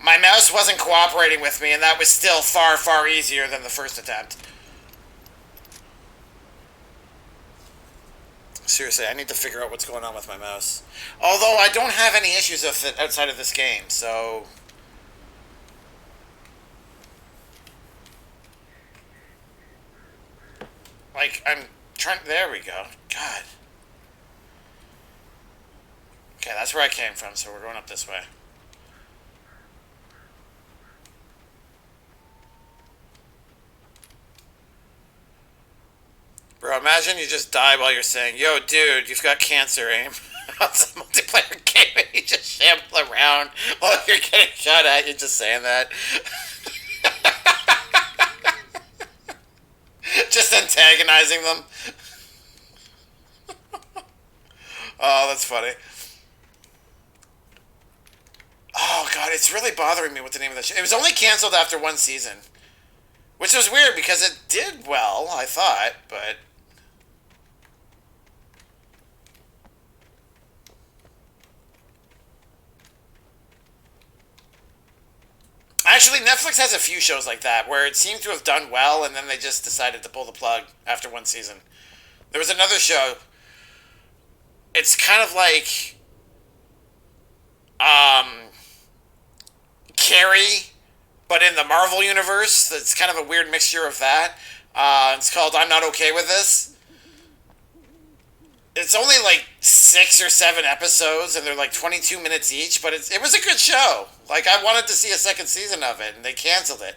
My mouse wasn't cooperating with me, and that was still far, far easier than the first attempt. Seriously, I need to figure out what's going on with my mouse. Although I don't have any issues with it outside of this game, so... Like, I'm trying... There we go. God. Okay, that's where I came from, so we're going up this way. Bro, imagine you just die while you're saying, yo, dude, you've got cancer, aim. It's a multiplayer game and you just shamble around while you're getting shot at. You're just saying that. Just antagonizing them. Oh, that's funny. Oh, God, it's really bothering me with the name of the show. It was only canceled after one season. Which was weird because it did well, I thought, but... Actually, Netflix has a few shows like that where it seemed to have done well and then they just decided to pull the plug after one season. There was another show. It's kind of like Carrie, but in the Marvel universe. It's kind of a weird mixture of that. It's called I'm Not Okay With This. It's only like 6 or 7 episodes, and they're like 22 minutes each, but it was a good show. Like, I wanted to see a second season of it, and they canceled it.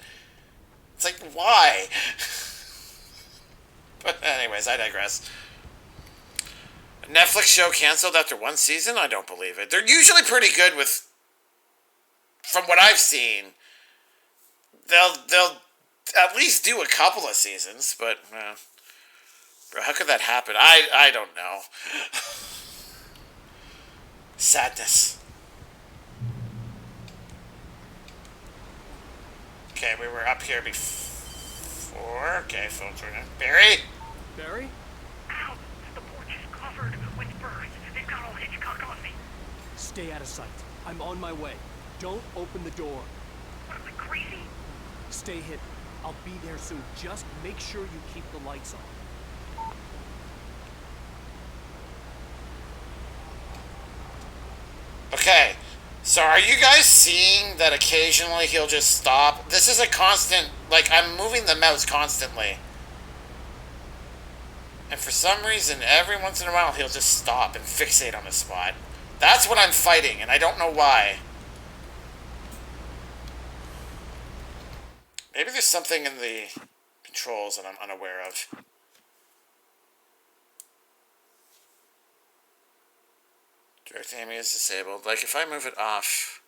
It's like, why? But anyways, I digress. A Netflix show canceled after one season? I don't believe it. They're usually pretty good with, from what I've seen, they'll at least do a couple of seasons, but bro, how could that happen? I don't know. Sadness. Okay, we were up here before. Okay, phone's ringing. Barry? Barry? Ow! The porch is covered with birds. They've got all Hitchcock on me. Stay out of sight. I'm on my way. Don't open the door. What am I, crazy? Stay hidden. I'll be there soon. Just make sure you keep the lights on. Okay, so are you guys seeing that occasionally he'll just stop? This is a constant, like, I'm moving the mouse constantly. And for some reason, every once in a while, he'll just stop and fixate on a spot. That's what I'm fighting, and I don't know why. Maybe there's something in the controls that I'm unaware of. Direct aiming is disabled. Like, if I move it off...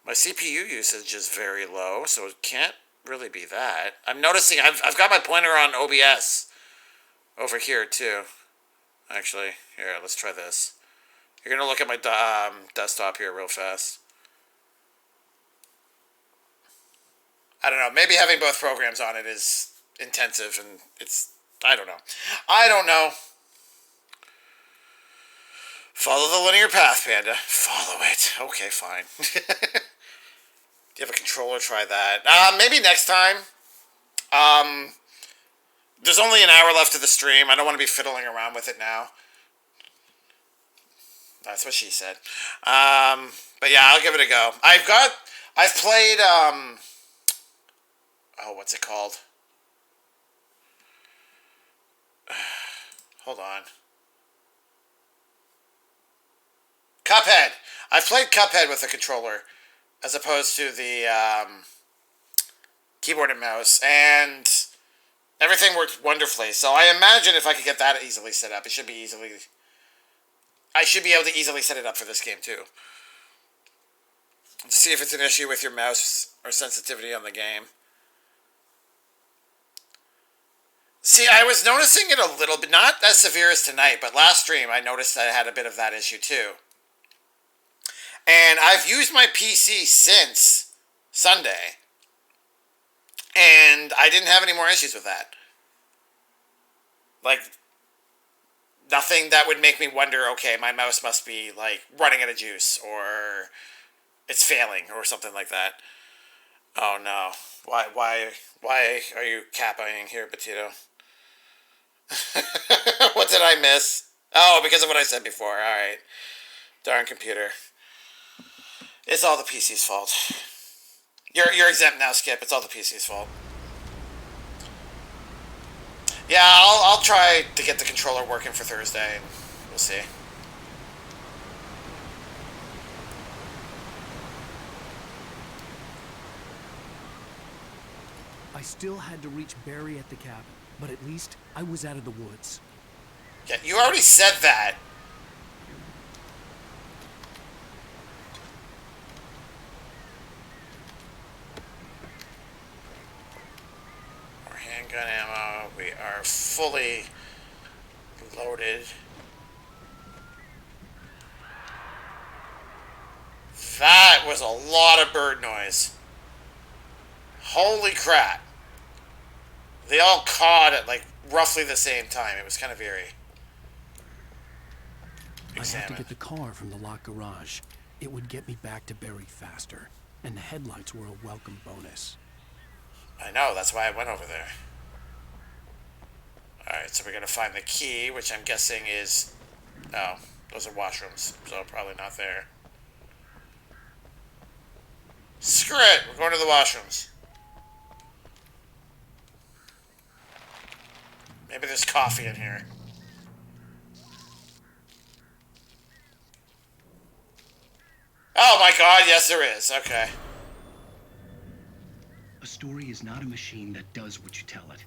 My CPU usage is very low, so it can't really be that. I'm noticing I've got my pointer on OBS over here, too. Actually, here, let's try this. You're going to look at my desktop here real fast. I don't know. Maybe having both programs on it is intensive, and it's... I don't know. I don't know. Follow the linear path, Panda. Follow it. Okay, fine. Do you have a controller? Try that. Maybe next time. There's only an hour left of the stream. I don't want to be fiddling around with it now. That's what she said. But yeah, I'll give it a go. I've played, oh, what's it called? Hold on. Cuphead. I've played Cuphead with a controller, as opposed to the keyboard and mouse, and everything worked wonderfully. So I imagine if I could get that easily set up, I should be able to easily set it up for this game too. To see if it's an issue with your mouse or sensitivity on the game. See, I was noticing it a little bit, not as severe as tonight, but last stream I noticed that I had a bit of that issue too. And I've used my PC since Sunday, and I didn't have any more issues with that. Like, nothing that would make me wonder, okay, my mouse must be, like, running out of juice, or it's failing, or something like that. Oh, no. Why are you capping here, Petito? What did I miss? Oh, because of what I said before. Alright. Darn computer. It's all the PC's fault. You're exempt now, Skip. It's all the PC's fault. Yeah, I'll try to get the controller working for Thursday, and we'll see. I still had to reach Barry at the cabin, but at least I was out of the woods. Yeah, you already said that. More handgun ammo. We are fully loaded. That was a lot of bird noise. Holy crap. They all cawed at like roughly the same time. It was kind of eerie. I had to get the car from the locked garage. It would get me back to Barry faster, and the headlights were a welcome bonus. I know, that's why I went over there. Alright, so we're gonna find the key, which I'm guessing is... Oh, those are washrooms, so probably not there. Screw it! We're going to the washrooms. Maybe there's coffee in here. Oh my god, yes there is. Okay. A story is not a machine that does what you tell it.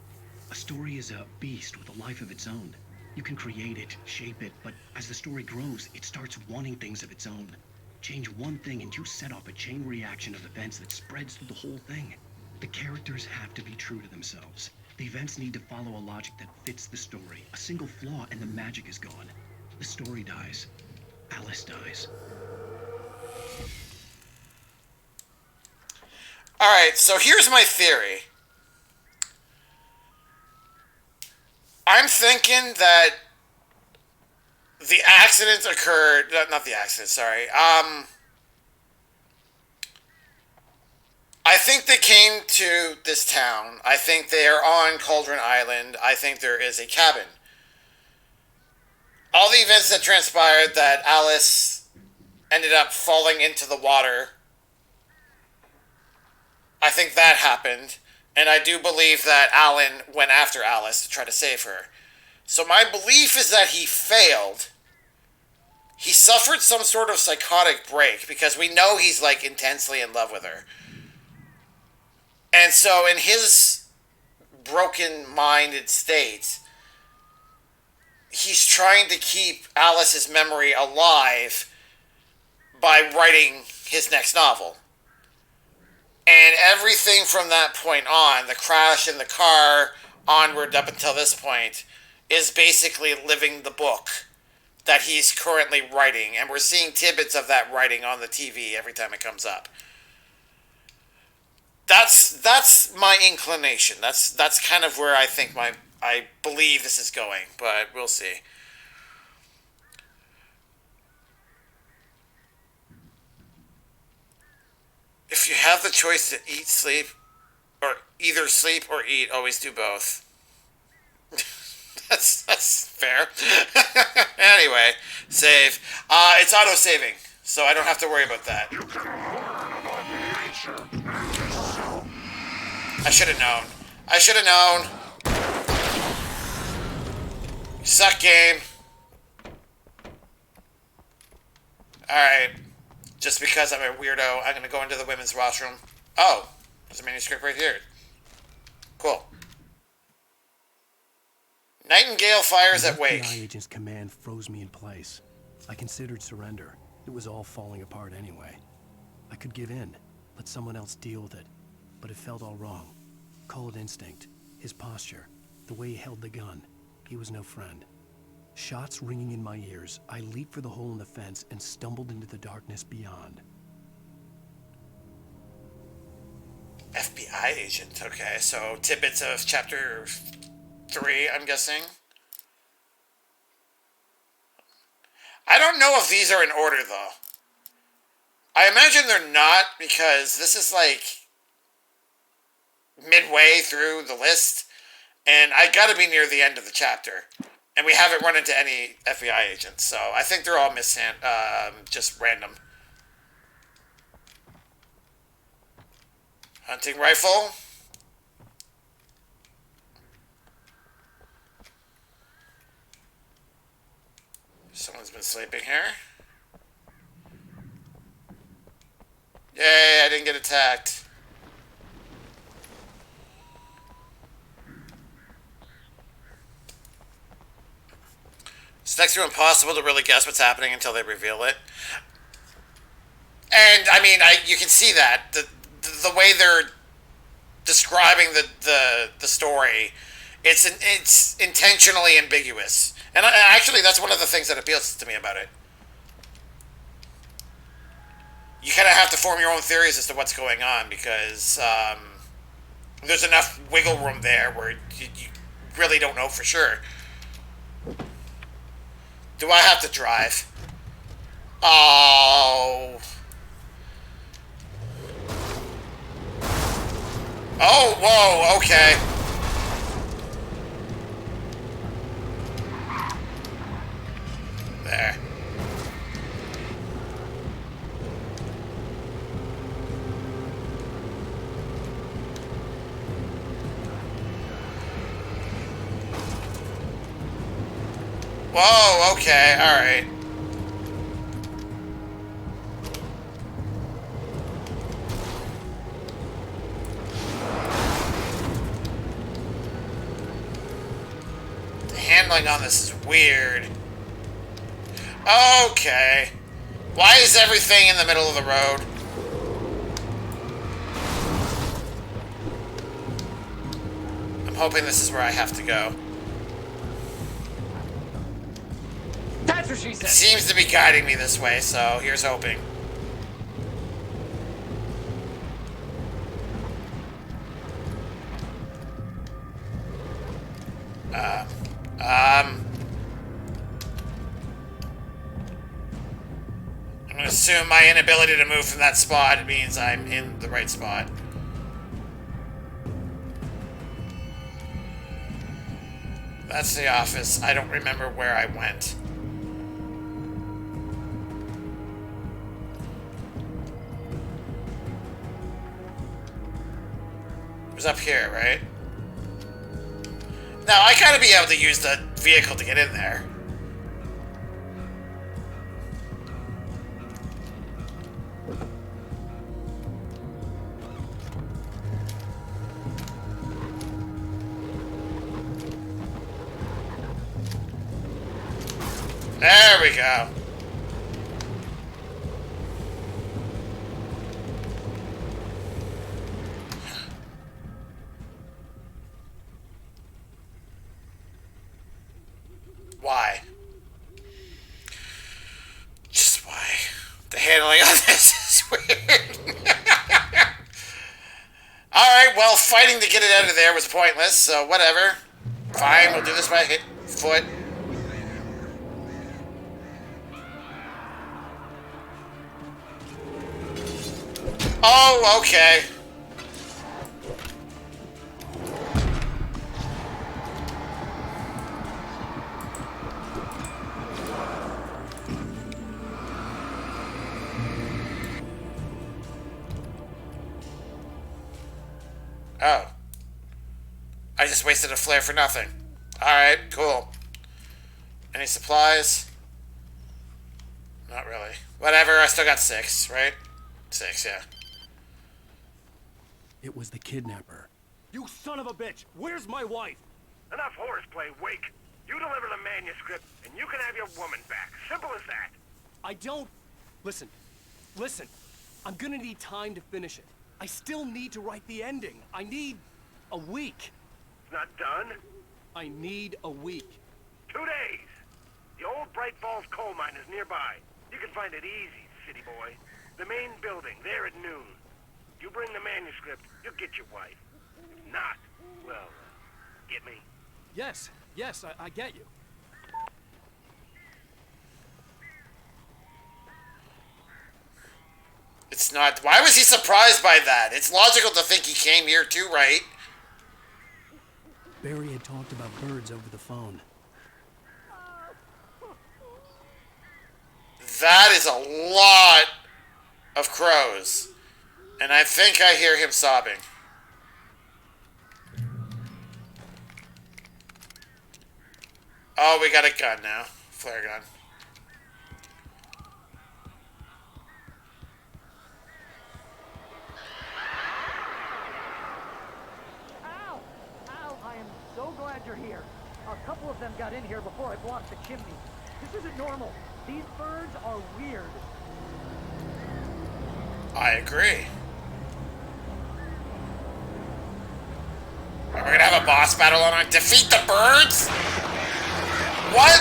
A story is a beast with a life of its own. You can create it, shape it, but as the story grows, it starts wanting things of its own. Change one thing and you set off a chain reaction of events that spreads through the whole thing. The characters have to be true to themselves. The events need to follow a logic that fits the story. A single flaw and the magic is gone. The story dies. Alice dies. Alright, so here's my theory. I'm thinking that the accident occurred... Not the accident, sorry. I think they came to this town. I think they are on Cauldron Island. I think there is a cabin. All the events that transpired, that Alice ended up falling into the water I think that happened, and I do believe that Alan went after Alice to try to save her. So my belief is that he failed. He suffered some sort of psychotic break because we know he's like intensely in love with her. And so in his broken-minded state, he's trying to keep Alice's memory alive by writing his next novel. And everything from that point on, the crash in the car onward up until this point, is basically living the book that he's currently writing. And we're seeing tidbits of that writing on the TV every time it comes up. That's my inclination. That's kind of where I think I believe this is going, but we'll see. If you have the choice to eat, sleep, or either sleep or eat, always do both. that's fair. Anyway, save. It's auto-saving, so I don't have to worry about that. I should have known. I should have known. Suck, game. Alright. Just because I'm a weirdo, I'm going to go into the women's washroom. Oh, there's a manuscript right here. Cool. Nightingale fires at Wake. The FBI agent's command froze me in place. I considered surrender. It was all falling apart anyway. I could give in, let someone else deal with it. But it felt all wrong. Call it instinct. His posture. The way he held the gun. He was no friend. Shots ringing in my ears, I leaped for the hole in the fence and stumbled into the darkness beyond. FBI agent. Okay, so tidbits of chapter 3, I'm guessing. I don't know if these are in order, though. I imagine they're not, because this is like midway through the list, and I gotta be near the end of the chapter. And we haven't run into any FBI agents, so I think they're all just random. Hunting rifle. Someone's been sleeping here. Yay, I didn't get attacked. It's next to impossible to really guess what's happening until they reveal it. And, I mean, you can see that. The way they're describing the story, it's intentionally ambiguous. And actually, that's one of the things that appeals to me about it. You kind of have to form your own theories as to what's going on, because there's enough wiggle room there where you really don't know for sure. Do I have to drive? Oh. Oh, whoa, okay. There. Whoa, okay, alright. The handling on this is weird. Okay. Why is everything in the middle of the road? I'm hoping this is where I have to go. That's what she said. It seems to be guiding me this way, so here's hoping. I'm gonna assume my inability to move from that spot means I'm in the right spot. That's the office. I don't remember where I went. was up here, right? Now, I gotta be able to use the vehicle to get in there. There we go. Why? Just why? The handling on this is weird. Alright, well, fighting to get it out of there was pointless, so whatever. Fine, we'll do this by foot. Oh, okay. Oh. I just wasted a flare for nothing. Alright, cool. Any supplies? Not really. Whatever, I still got 6, right? 6, yeah. It was the kidnapper. You son of a bitch! Where's my wife? Enough horseplay, Wake. You deliver the manuscript, and you can have your woman back. Simple as that. I don't... Listen. I'm gonna need time to finish it. I still need to write the ending. I need a week. It's not done? I need a week. 2 days. The old Bright Falls coal mine is nearby. You can find it easy, city boy. The main building, there at noon. You bring the manuscript, you'll get your wife. If not, well, get me? Yes, I get you. It's not... Why was he surprised by that? It's logical to think he came here too, right? Barry had talked about birds over the phone. That is a lot of crows. And I think I hear him sobbing. Oh, we got a gun now. Flare gun. Ow! Ow, I am so glad you're here. A couple of them got in here before I blocked the chimney. This isn't normal. These birds are weird. I agree. We're gonna have a boss battle on our defeat the birds? What?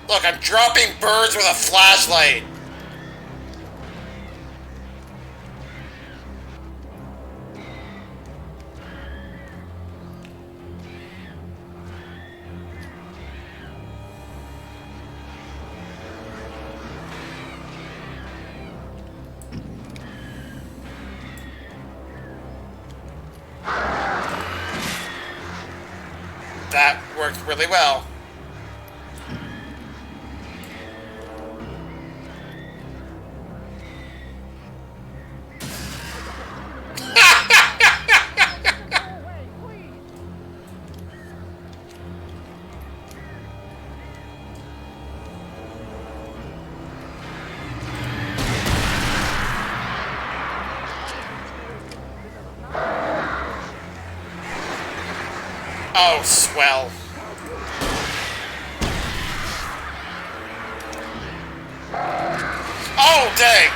Look, I'm dropping birds with a flashlight. That worked really well. Oh, swell. Oh, dang.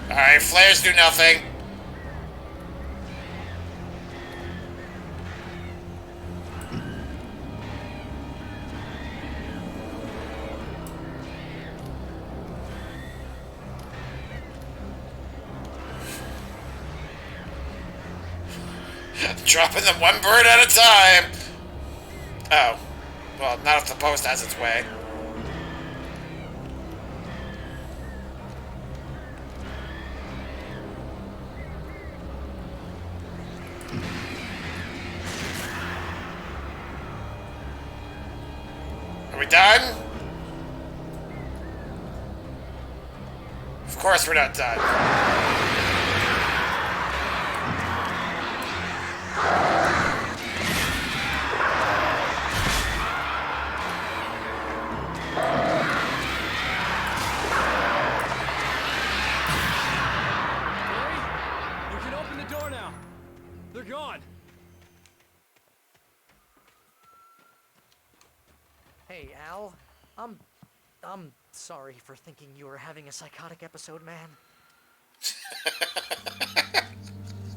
Alright, flares do nothing. Dropping them one bird at a time. Oh. Well, not if the post has its way. Are we done? Of course we're not done. You can open the door now. They're gone. Hey, Al. I'm sorry for thinking you were having a psychotic episode, man.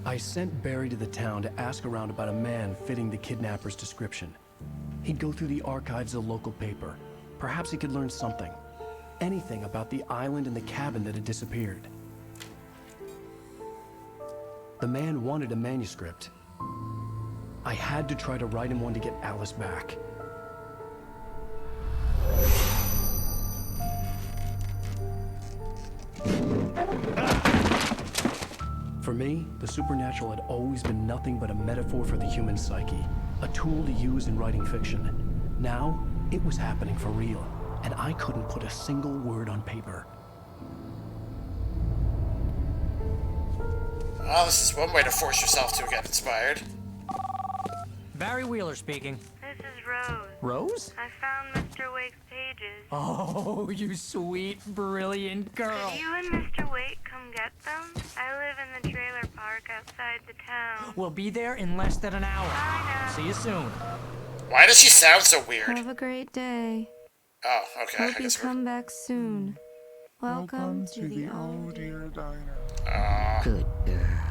I sent Barry to the town to ask around about a man fitting the kidnapper's description. He'd go through the archives of the local paper. Perhaps he could learn something. Anything about the island and the cabin that had disappeared. The man wanted a manuscript. I had to try to write him one to get Alice back. For me, the supernatural had always been nothing but a metaphor for the human psyche, a tool to use in writing fiction. Now, it was happening for real, and I couldn't put a single word on paper. Well, this is one way to force yourself to get inspired. Barry Wheeler speaking. This is Rose. Rose? I found Mr. Wake's pages. Oh, you sweet, brilliant girl. Could you and Mr. Wake come get them? I live in the trailer park outside the town. We'll be there in less than an hour. I know. See you soon. Why does she sound so weird? Have a great day. Oh, okay. Hope you come back soon. Welcome to the Oh Dear Diner. Good girl.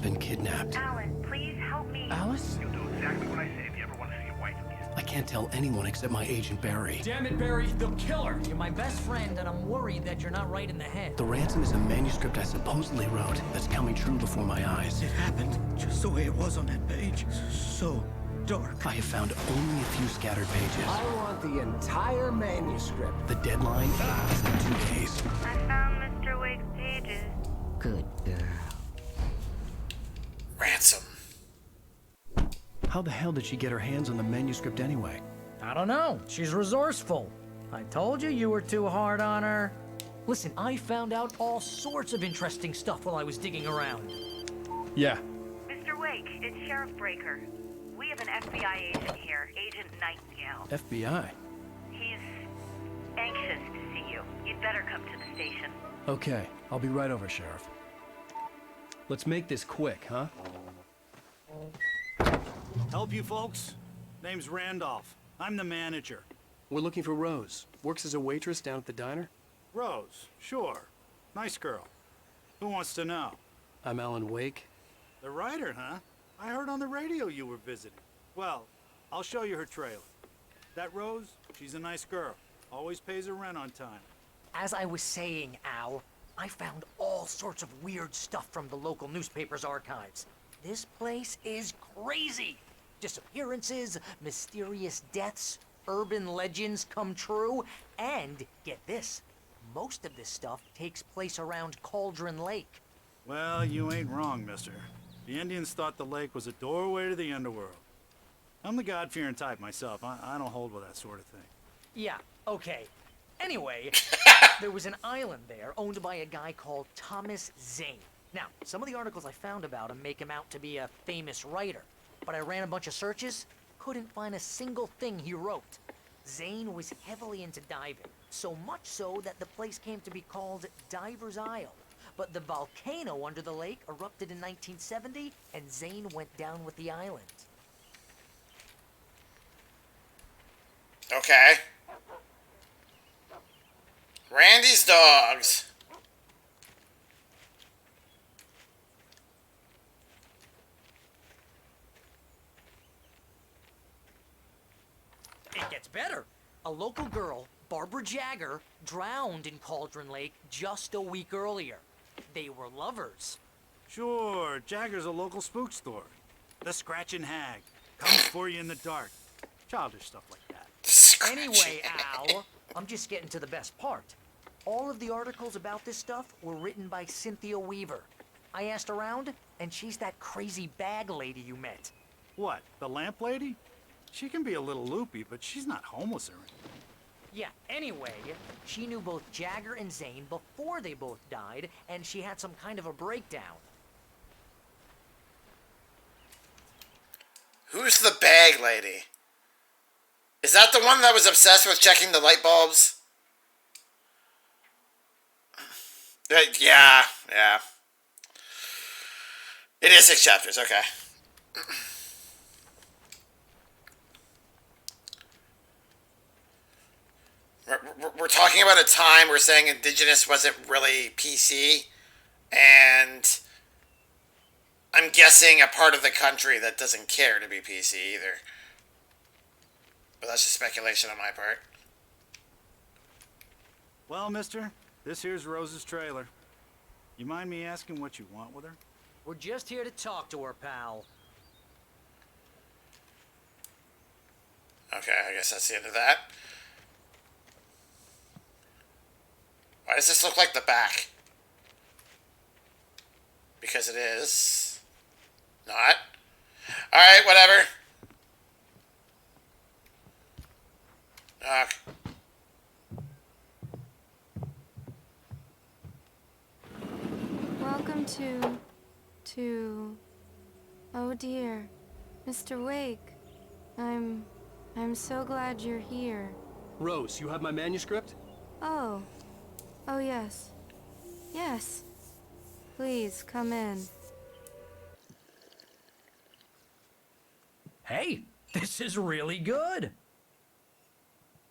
Been kidnapped. Alan, please help me. Alice? You'll do exactly what I say if you ever want to see your wife again. I can't tell anyone except my agent Barry. Damn it, Barry, they'll kill her. You're my best friend, and I'm worried that you're not right in the head. The ransom is a manuscript I supposedly wrote that's coming true before my eyes. It happened just the way it was on that page. So dark. I have found only a few scattered pages. I want the entire manuscript. The deadline is in 2 days. I found Mr. Wake's pages. Good girl. Ransom. How the hell did she get her hands on the manuscript anyway? I don't know. She's resourceful. I told you you were too hard on her. Listen, I found out all sorts of interesting stuff while I was digging around. Yeah. Mr. Wake, it's Sheriff Breaker. We have an FBI agent here, Agent Nightingale. FBI? He's anxious to see you. You'd better come to the station. Okay, I'll be right over, Sheriff. Let's make this quick, huh? Help you folks? Name's Randolph. I'm the manager. We're looking for Rose. Works as a waitress down at the diner. Rose, sure. Nice girl. Who wants to know? I'm Alan Wake. The writer, huh? I heard on the radio you were visiting. Well, I'll show you her trailer. That Rose, she's a nice girl. Always pays her rent on time. As I was saying, Al, I found all sorts of weird stuff from the local newspaper's archives. This place is crazy. Disappearances, mysterious deaths, urban legends come true, and get this, most of this stuff takes place around Cauldron Lake. Well, you ain't wrong, mister. The Indians thought the lake was a doorway to the underworld. I'm the God-fearing type myself. I don't hold with that sort of thing. Yeah, okay. Anyway, there was an island there owned by a guy called Thomas Zane. Now, some of the articles I found about him make him out to be a famous writer, but I ran a bunch of searches, couldn't find a single thing he wrote. Zane was heavily into diving, so much so that the place came to be called Diver's Isle. But the volcano under the lake erupted in 1970, and Zane went down with the island. Okay. Randy's dogs. It gets better. A local girl, Barbara Jagger, drowned in Cauldron Lake just a week earlier. They were lovers. Sure, Jagger's a local spook store. The Scratching Hag. Comes for you in the dark. Childish stuff like that. Anyway, Al, I'm just getting to the best part. All of the articles about this stuff were written by Cynthia Weaver. I asked around, and she's that crazy bag lady you met. What, the lamp lady? She can be a little loopy, but she's not homeless or anything. Yeah, anyway, she knew both Jagger and Zane before they both died, and she had some kind of a breakdown. Who's the bag lady? Is that the one that was obsessed with checking the light bulbs? Yeah. It is 6 chapters, okay. We're talking about a time we're saying Indigenous wasn't really PC, and I'm guessing a part of the country that doesn't care to be PC either. But that's just speculation on my part. Well, mister, this here's Rose's trailer. You mind me asking what you want with her? We're just here to talk to her, pal. Okay, I guess that's the end of that. Why does this look like the back? Because it is not. Alright, whatever. Welcome to... Oh dear. Mr. Wake. I'm so glad you're here. Rose, you have my manuscript? Oh. Oh, yes. Yes. Please, come in. Hey, this is really good.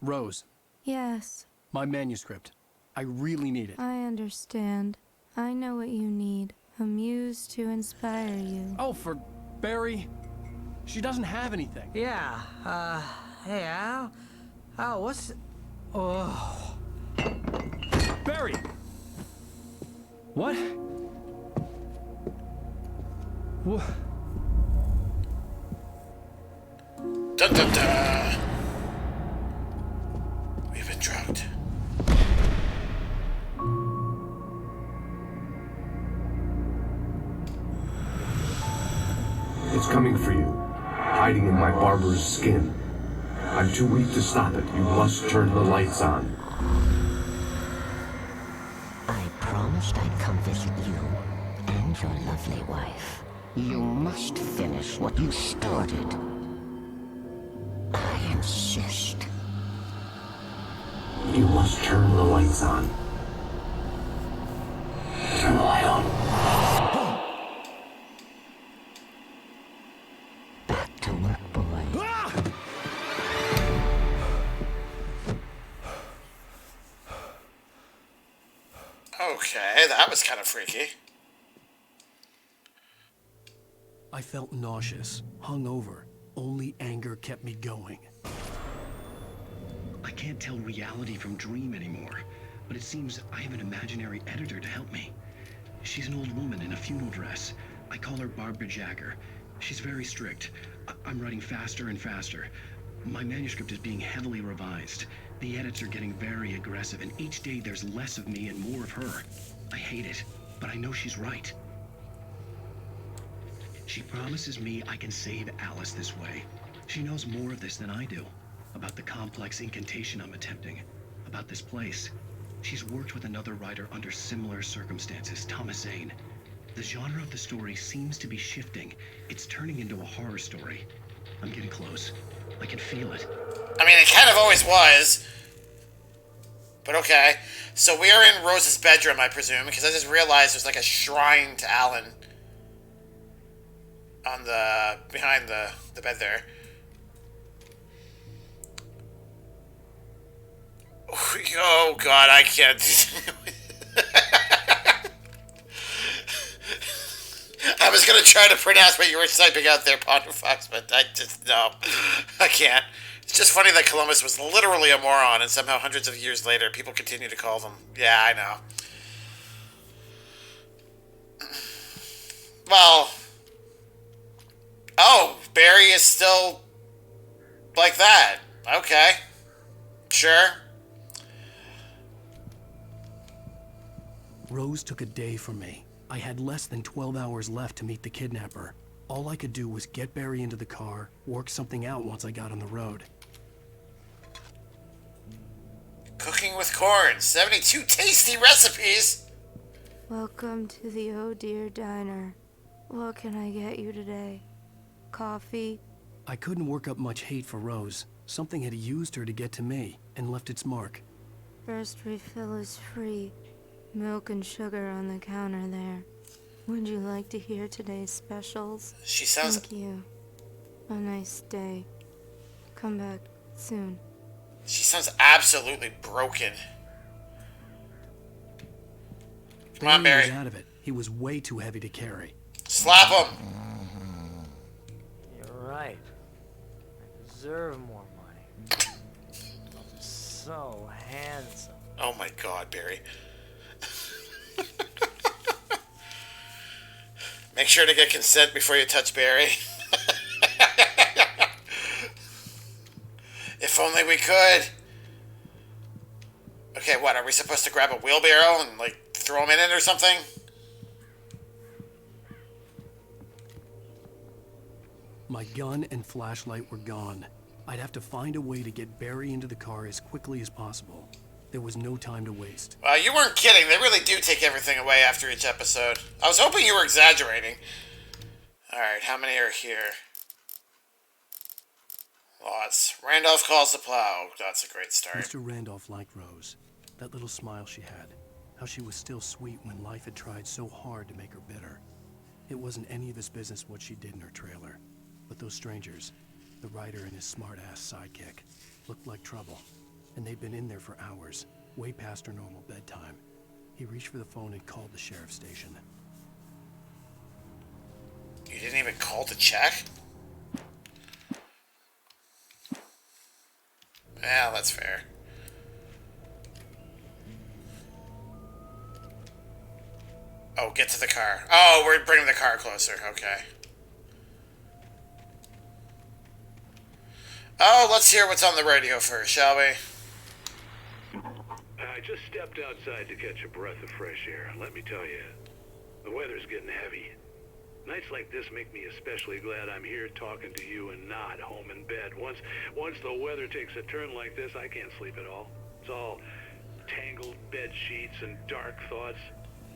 Rose, Yes, my manuscript. I really need it. I understand. I know what you need. A muse to inspire you. Oh, for Barry. She doesn't have anything. Yeah, hey, Al? Oh, what's... Oh... Barry! What? What? Dun dun dun! We've been drugged. It's coming for you, hiding in my barber's skin. I'm too weak to stop it. You must turn the lights on. I promised I'd come visit you and your lovely wife. You must finish what you started. I insist. You must turn the lights on. Turn the light on. Back to work, boy. Okay, that was kind of freaky. I felt nauseous, hungover, Only anger kept me going. I can't tell reality from dream anymore, but it seems I have an imaginary editor to help me. She's an old woman in a funeral dress. I call her Barbara Jagger. She's very strict. I'm writing faster and faster. My manuscript is being heavily revised. The edits are getting very aggressive, and each day there's less of me and more of her. I hate it, but I know she's right. She promises me I can save Alice this way. She knows more of this than I do. About the complex incantation I'm attempting. About this place. She's worked with another writer under similar circumstances, Thomas Zane. The genre of the story seems to be shifting. It's turning into a horror story. I'm getting close. I can feel it. I mean, it kind of always was. But okay. So we are in Rose's bedroom, I presume, because I just realized there's like a shrine to Alan on the behind the bed there. Oh God, I can't. I was gonna try to pronounce what you were typing out there, Ponderfox, but I just no, I can't. It's just funny that Columbus was literally a moron, and somehow hundreds of years later, people continue to call them. Yeah, I know. Well, oh, Barry is still like that. Okay, sure. Rose took a day from me. I had less than 12 hours left to meet the kidnapper. All I could do was get Barry into the car, work something out once I got on the road. Cooking with corn. 72 tasty recipes. Welcome to the Oh Dear Diner. What can I get you today? Coffee? I couldn't work up much hate for Rose. Something had used her to get to me and left its mark. First refill is free. Milk and sugar on the counter there. Would you like to hear today's specials? She sounds... Thank you. A nice day. Come back soon. She sounds absolutely broken. Come on, Barry. Was out of it. He was way too heavy to carry. Slap him. You're right. I deserve more money. I'm so handsome. Oh my God, Barry. Make sure to get consent before you touch Barry. If only we could. Okay, what? Are we supposed to grab a wheelbarrow and, like, throw him in it or something? My gun and flashlight were gone. I'd have to find a way to get Barry into the car as quickly as possible. There was no time to waste. Well, you weren't kidding. They really do take everything away after each episode. I was hoping you were exaggerating. Alright, how many are here? Lots. Randolph calls the plow. That's a great start. Mr. Randolph liked Rose. That little smile she had. How she was still sweet when life had tried so hard to make her bitter. It wasn't any of his business what she did in her trailer. But those strangers, the writer and his smart-ass sidekick, looked like trouble. And they'd been in there for hours, way past her normal bedtime. He reached for the phone and called the sheriff's station. You didn't even call to check? Yeah, that's fair. Oh, get to the car. Oh, we're bringing the car closer. Okay. Oh, let's hear what's on the radio first, shall we? I just stepped outside to catch a breath of fresh air. Let me tell you, the weather's getting heavy. Nights like this make me especially glad I'm here talking to you and not home in bed. Once the weather takes a turn like this, I can't sleep at all. It's all tangled bed sheets and dark thoughts,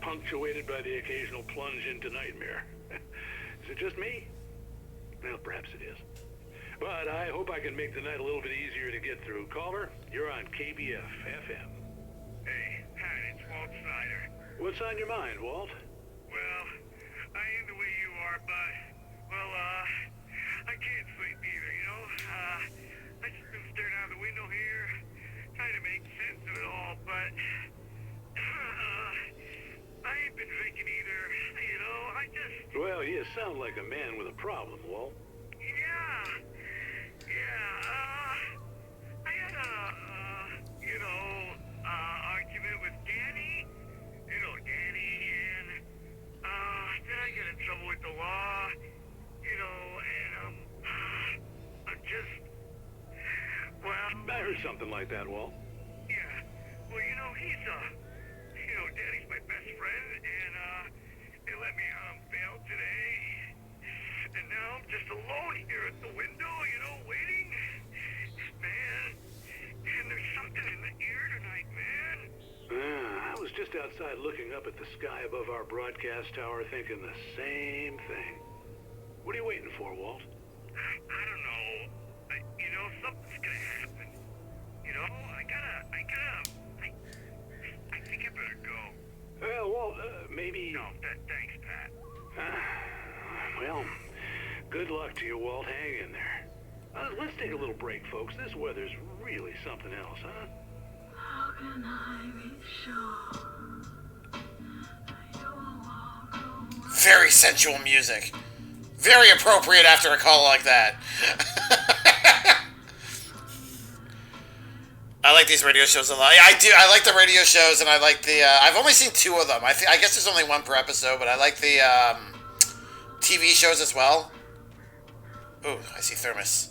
punctuated by the occasional plunge into nightmare. Is it just me? Well, perhaps it is. But I hope I can make the night a little bit easier to get through. Caller, you're on KBF FM. Hey, hi, it's Walt Snyder. What's on your mind, Walt? Well, I ain't the way you are, but, well, I can't sleep either, you know? I just been staring out the window here, trying to make sense of it all, but, I ain't been drinking either, you know? I just... Well, you sound like a man with a problem, Walt. Yeah, something like that, Walt. Yeah. Well, you know, he's, Daddy's my best friend, and, they let me bail today. And now I'm just alone here at the window, waiting. Man, and there's something in the air tonight, man. I was just outside looking up at the sky above our broadcast tower thinking the same thing. What are you waiting for, Walt? I don't know. Something's gonna happen. I think I better go. Walt, maybe... No, thanks, Pat. Well, good luck to you, Walt. Hang in there. Let's take a little break, folks. This weather's really something else, huh? How can I be sure? Very sensual music. Very appropriate after a call like that. I like these radio shows a lot. Yeah, I do. I like the radio shows, and I like the... I've only seen 2 of them. I guess there's only 1 per episode, but I like the TV shows as well. Ooh, I see Thermos.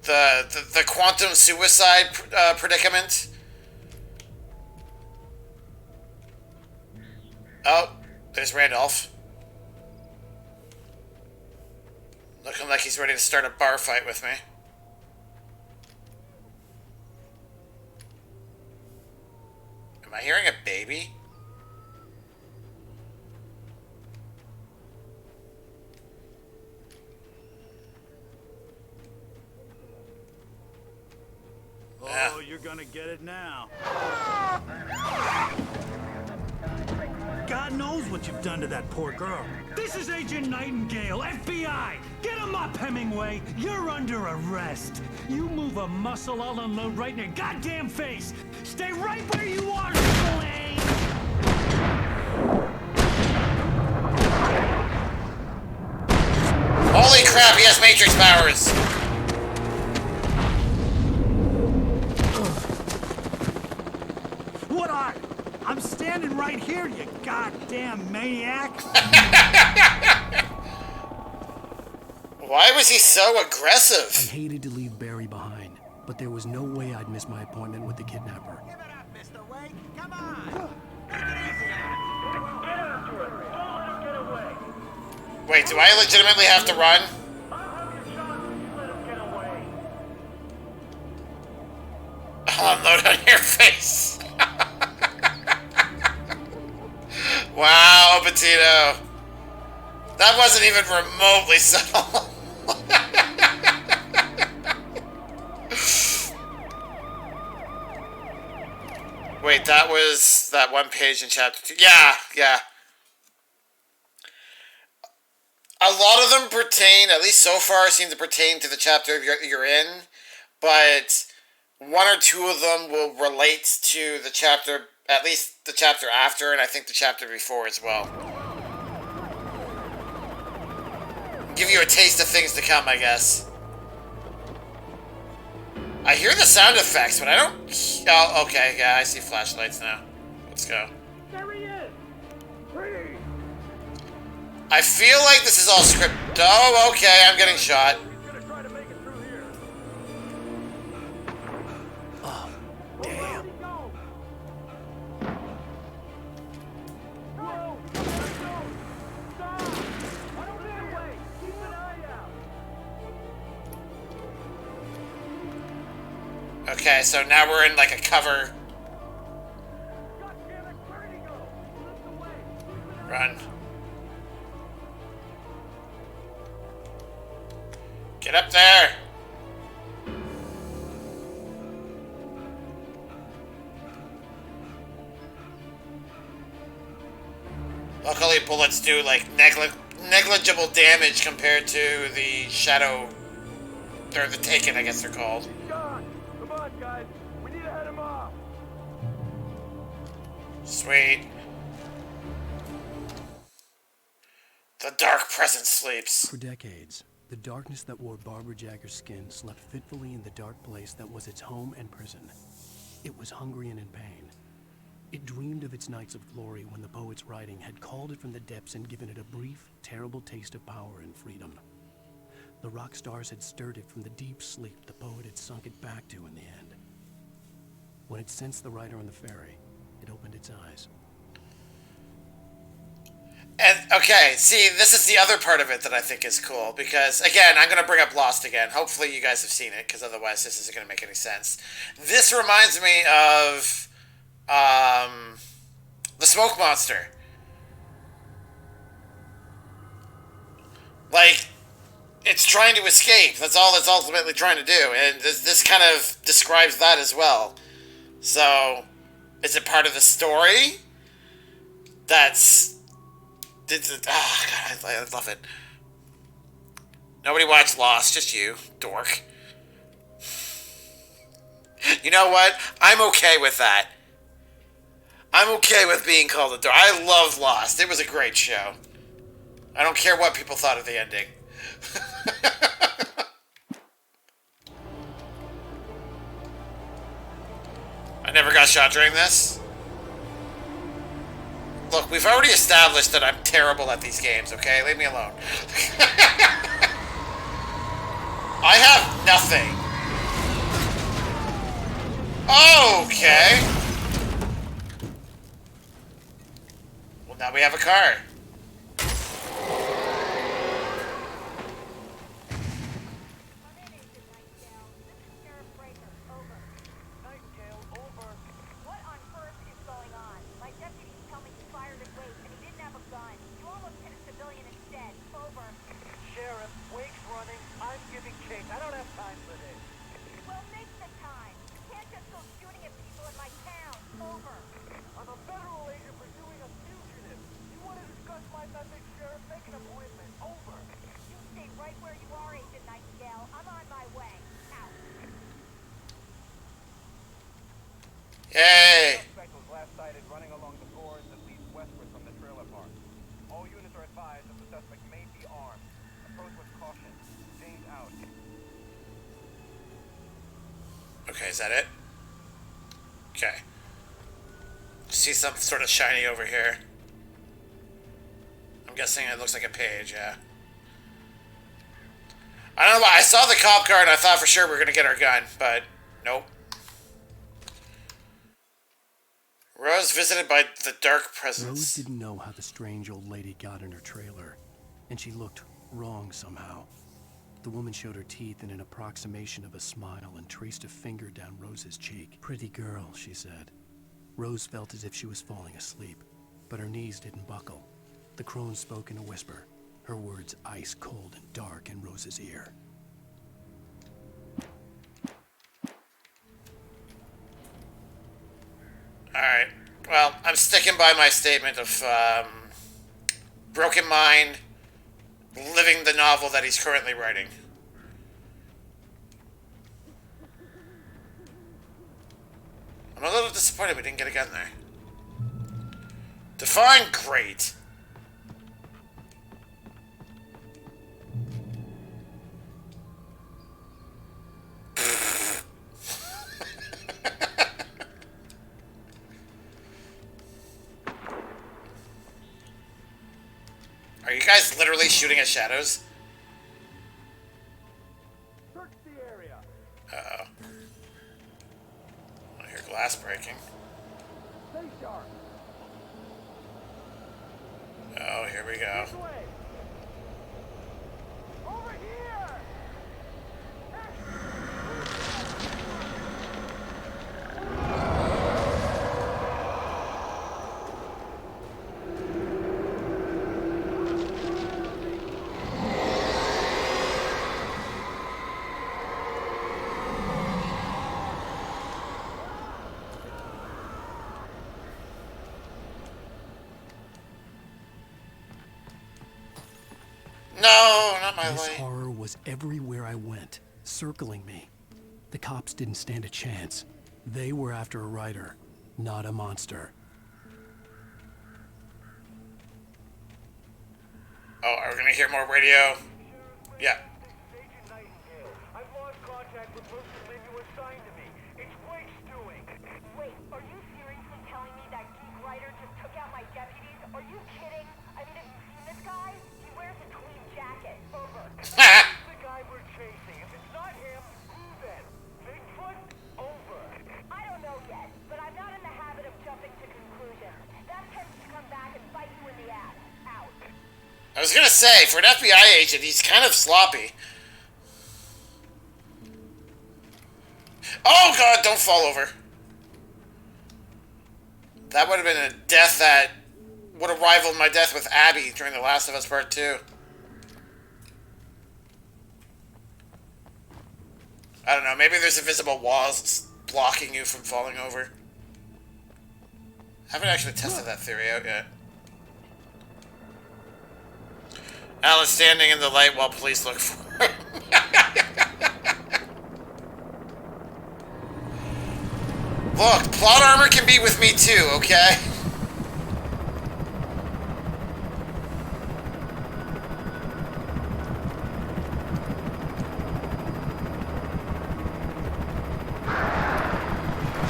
The quantum suicide predicament. Oh, there's Randolph. Looking like he's ready to start a bar fight with me. Am I hearing a baby? Oh, you're gonna get it now. God knows what you've done to that poor girl. This is Agent Nightingale, FBI! Get him up, Hemingway! You're under arrest! You move a muscle, I'll unload right in your goddamn face! Stay right where you are, Slane! Holy crap, he has Matrix powers! What are? I'm standing right here, you goddamn maniac! Why was he so aggressive? I hated to leave Barry behind, but there was no way I'd miss my appointment with the kidnapper. Give it up, Mr. Wake. Come on. Wait, do I legitimately have to run? I'll unload on your face. Wow, Petito. That wasn't even remotely subtle. Wait, that was that one page in chapter 2. Yeah. A lot of them pertain, at least so far, seem to pertain to the chapter you're in, but 1 or 2 of them will relate to the chapter, at least the chapter after, and I think the chapter before as well. Give you a taste of things to come, I guess. I hear the sound effects, but I don't... Oh, okay, yeah, I see flashlights now. Let's go. There he is! Freeze! I feel like this is all script. Oh, okay, I'm getting shot. Oh, damn. Okay, so now we're in like a cover. Run. Get up there! Luckily, bullets do like negligible damage compared to the Shadow, or the Taken, I guess they're called. Come on, guys. We need to head him off. Sweet. The dark presence sleeps. For decades, the darkness that wore Barbara Jagger's skin slept fitfully in the dark place that was its home and prison. It was hungry and in pain. It dreamed of its nights of glory when the poet's writing had called it from the depths and given it a brief, terrible taste of power and freedom. The rock stars had stirred it from the deep sleep the poet had sunk it back to in the end. When it sensed the rider on the ferry, it opened its eyes. And, okay, see, this is the other part of it that I think is cool, because, again, I'm going to bring up Lost again. Hopefully you guys have seen it, because otherwise this isn't going to make any sense. This reminds me of, the Smoke Monster. Like, it's trying to escape. That's all it's ultimately trying to do, and this kind of describes that as well. So, is it part of the story? Oh, God, I love it. Nobody watched Lost, just you, dork. You know what? I'm okay with that. I'm okay with being called a dork. I love Lost. It was a great show. I don't care what people thought of the ending. I never got shot during this. Look, we've already established that I'm terrible at these games, okay? Leave me alone. I have nothing. Okay. Well, now we have a car. Yay! Suspect was last sighted running along the gorge that leads westward from the trailer park. All units are advised that the suspect may be armed. Approach with caution. James out. Okay, is that it? Okay. See something sort of shiny over here. I'm guessing it looks like a page, yeah. I don't know why. I saw the cop car and I thought for sure we were going to get our gun, but nope. Rose visited by the dark presence. Rose didn't know how the strange old lady got in her trailer, and she looked wrong somehow. The woman showed her teeth in an approximation of a smile and traced a finger down Rose's cheek. Pretty girl, she said. Rose felt as if she was falling asleep, but her knees didn't buckle. The crone spoke in a whisper, her words ice cold and dark in Rose's ear. Alright. Well, I'm sticking by my statement of broken mind, living the novel that he's currently writing. I'm a little disappointed we didn't get a gun there. Define great. Are you guys literally shooting at shadows? Search the area. Uh-oh. I hear glass breaking. Stay sharp. Oh, here we go. This way. Over here. No, not my This light. horror was everywhere I went, circling me. The cops didn't stand a chance. They were after a writer, not a monster. Oh, are we gonna hear more radio? Yeah. I've lost contact with Luke and Lynn, who assigned to me. It's Wake's doing. Wait, are you seriously telling me that Are you kidding? I mean, have you seen this guy? He wears a tweed jacket. Over. The guy we're chasing. If it's not him, who then? Bigfoot? Over. I don't know yet, but I'm not in the habit of jumping to conclusions. That tends to come back and bite you in the ass. Out. I was gonna say, for an FBI agent, he's kind of sloppy. Oh god, don't fall over. That would have been a death that would have rivaled my death with Abby during The Last of Us Part 2. I don't know, maybe there's invisible walls blocking you from falling over. I haven't actually tested that theory out yet. Alice standing in the light while police look for her. Look, plot armor can be with me too, okay?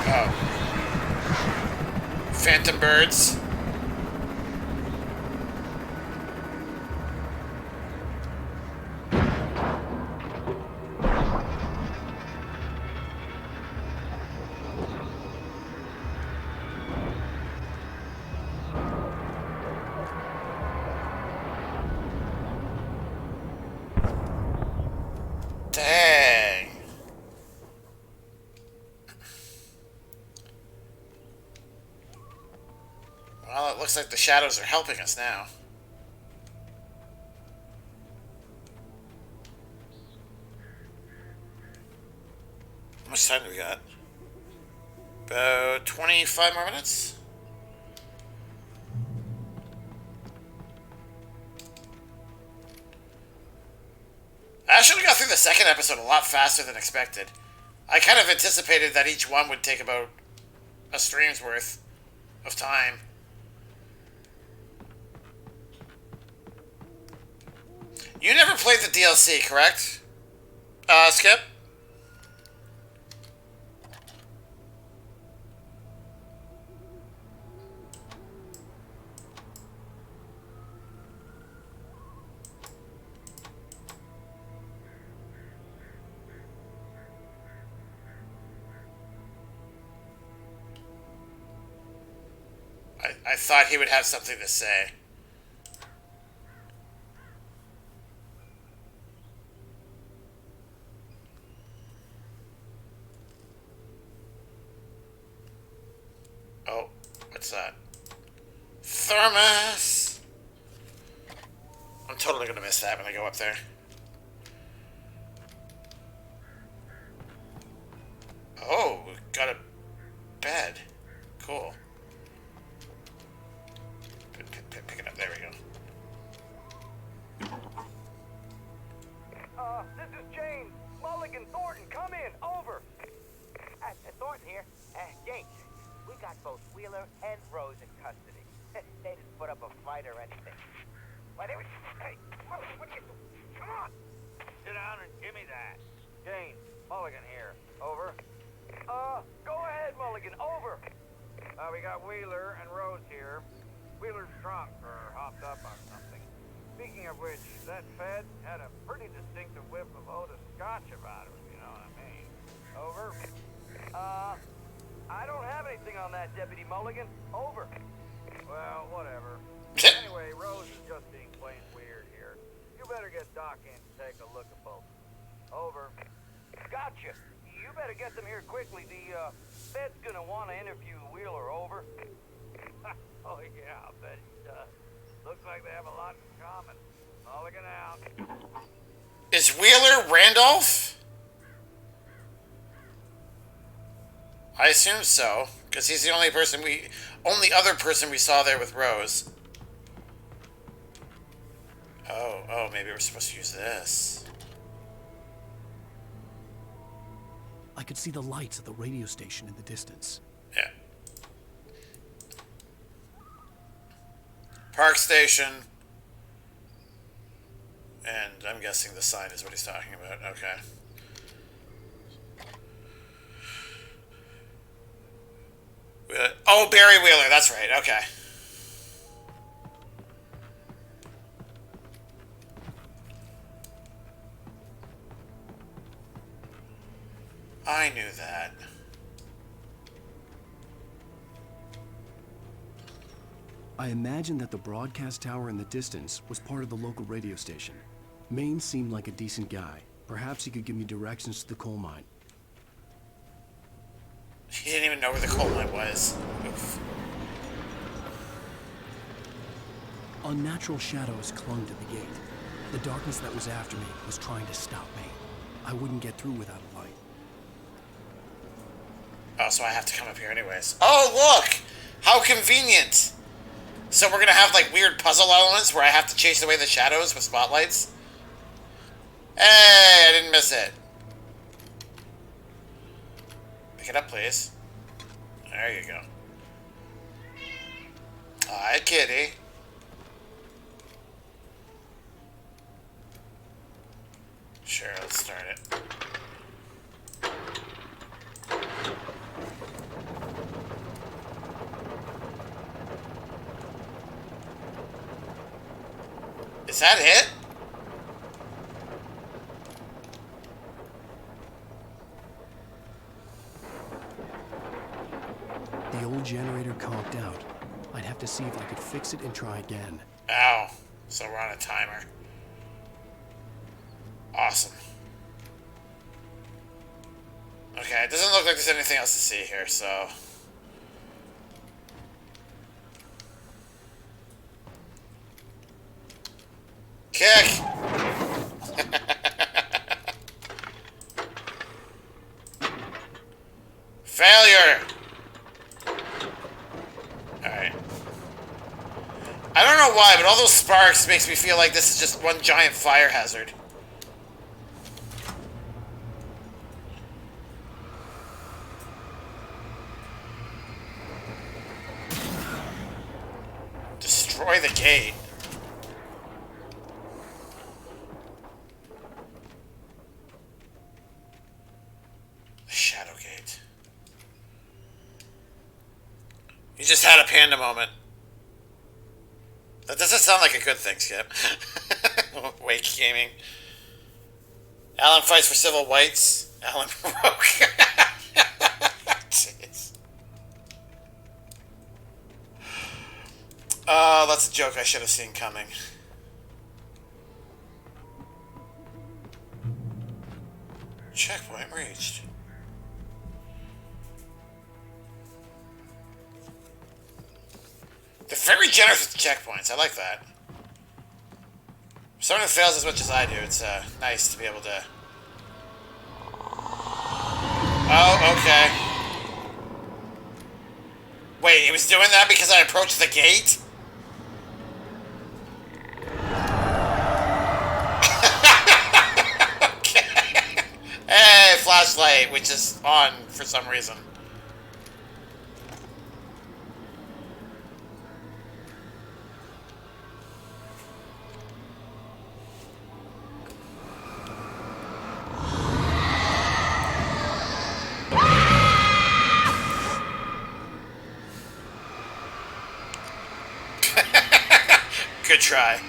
Oh. Phantom birds. Dang. Well, it looks like the shadows are helping us now. How much time do we got? About 25 more minutes? I actually got through the second episode a lot faster than expected. I kind of anticipated that each one would take about a stream's worth of time. You never played the DLC, correct? Skip? I thought he would have something to say. Oh, what's that? Thermos! I'm totally gonna miss that when I go up there. Oh, we got a bed. Cool. Pick it up. There we go. This is James. Mulligan Thornton, come in. Over. Thornton here. James, we got both Wheeler and Rose in custody. They didn't put up a fight or anything. Why, they were... Hey, what you... Come on. Sit down and give me that. James, Mulligan here. Over. Go ahead, Mulligan. Over. We got Wheeler and Rose here. Wheeler's drunk or hopped up on something. Speaking of which, that Fed had a pretty distinctive whiff of Otis Scotch about him, if you know what I mean. Over. I don't have anything on that, Deputy Mulligan. Over. Well, whatever. Anyway, Rose is just being plain weird here. You better get Doc in to take a look at both. Over. Gotcha. You better get them here quickly. The Fed's gonna want to interview Wheeler. Over. Oh, yeah, I bet he does. Looks like they have a lot in common. Mulligan out. Is Wheeler Randolph? I assume so, because he's the only other person we saw there with Rose. Oh, maybe we're supposed to use this. I could see the lights of the radio station in the distance. Yeah. Park station. And I'm guessing the sign is what he's talking about. Okay. Oh, Barry Wheeler. That's right. Okay. I knew that. I imagined that the broadcast tower in the distance was part of the local radio station. Maine seemed like a decent guy. Perhaps he could give me directions to the coal mine. He didn't even know where the coal mine was. Oof. Unnatural shadows clung to the gate. The darkness that was after me was trying to stop me. I wouldn't get through without a light. Oh, so I have to come up here anyways. Oh, look! How convenient! So we're gonna have, like, weird puzzle elements where I have to chase away the shadows with spotlights? Hey, I didn't miss it. Pick it up, please. There you go. Hi, kitty. Sure, let's start it. Is that it? The old generator conked out. I'd have to see if I could fix it and try again. Ow. So we're on a timer. Awesome. Okay, it doesn't look like there's anything else to see here, so... Kick! Failure! Alright. I don't know why, but all those sparks makes me feel like this is just one giant fire hazard. Destroy the gate. The Shadow Gate. You just had a panda moment. That doesn't sound like a good thing, Skip. Wake Gaming. Alan fights for civil rights. Alan broke. Jeez. Oh, that's a joke I should have seen coming. Checkpoint reached. They're very generous with checkpoints. I like that. For someone who fails as much as I do, it's nice to be able to... Oh, okay. Wait, it was doing that because I approached the gate? Okay. Hey, flashlight, which is on for some reason. Good try.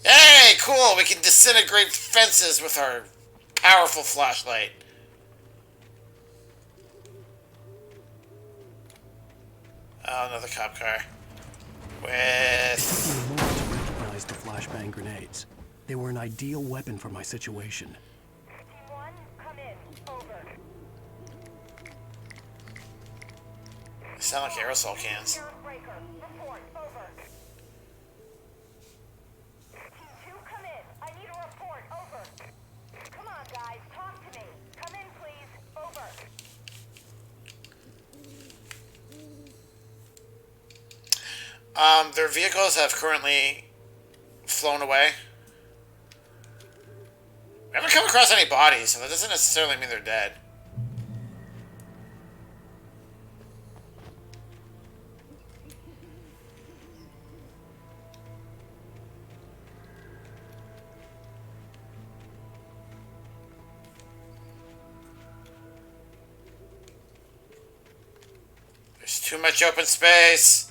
Hey, cool! We can disintegrate fences with our powerful flashlight. Oh, another cop car. With... It took me a moment to recognize the flashbang grenades. They were an ideal weapon for my situation. Team 1, come in. Over. They sound like aerosol cans. Breaker, report. Over. Team 2, come in. I need a report. Over. Come on, guys. Talk to me. Come in, please. Over. Their vehicles have currently flown away. We haven't come across any bodies, so that doesn't necessarily mean they're dead. There's too much open space.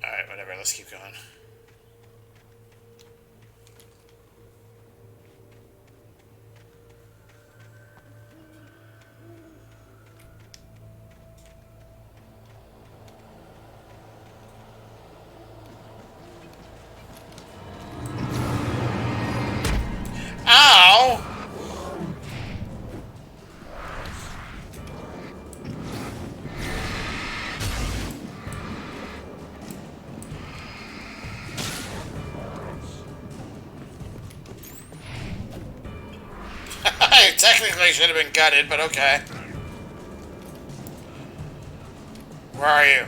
Alright, whatever. let's keep going. Ow! Technically should have been gutted, but okay. Where are you?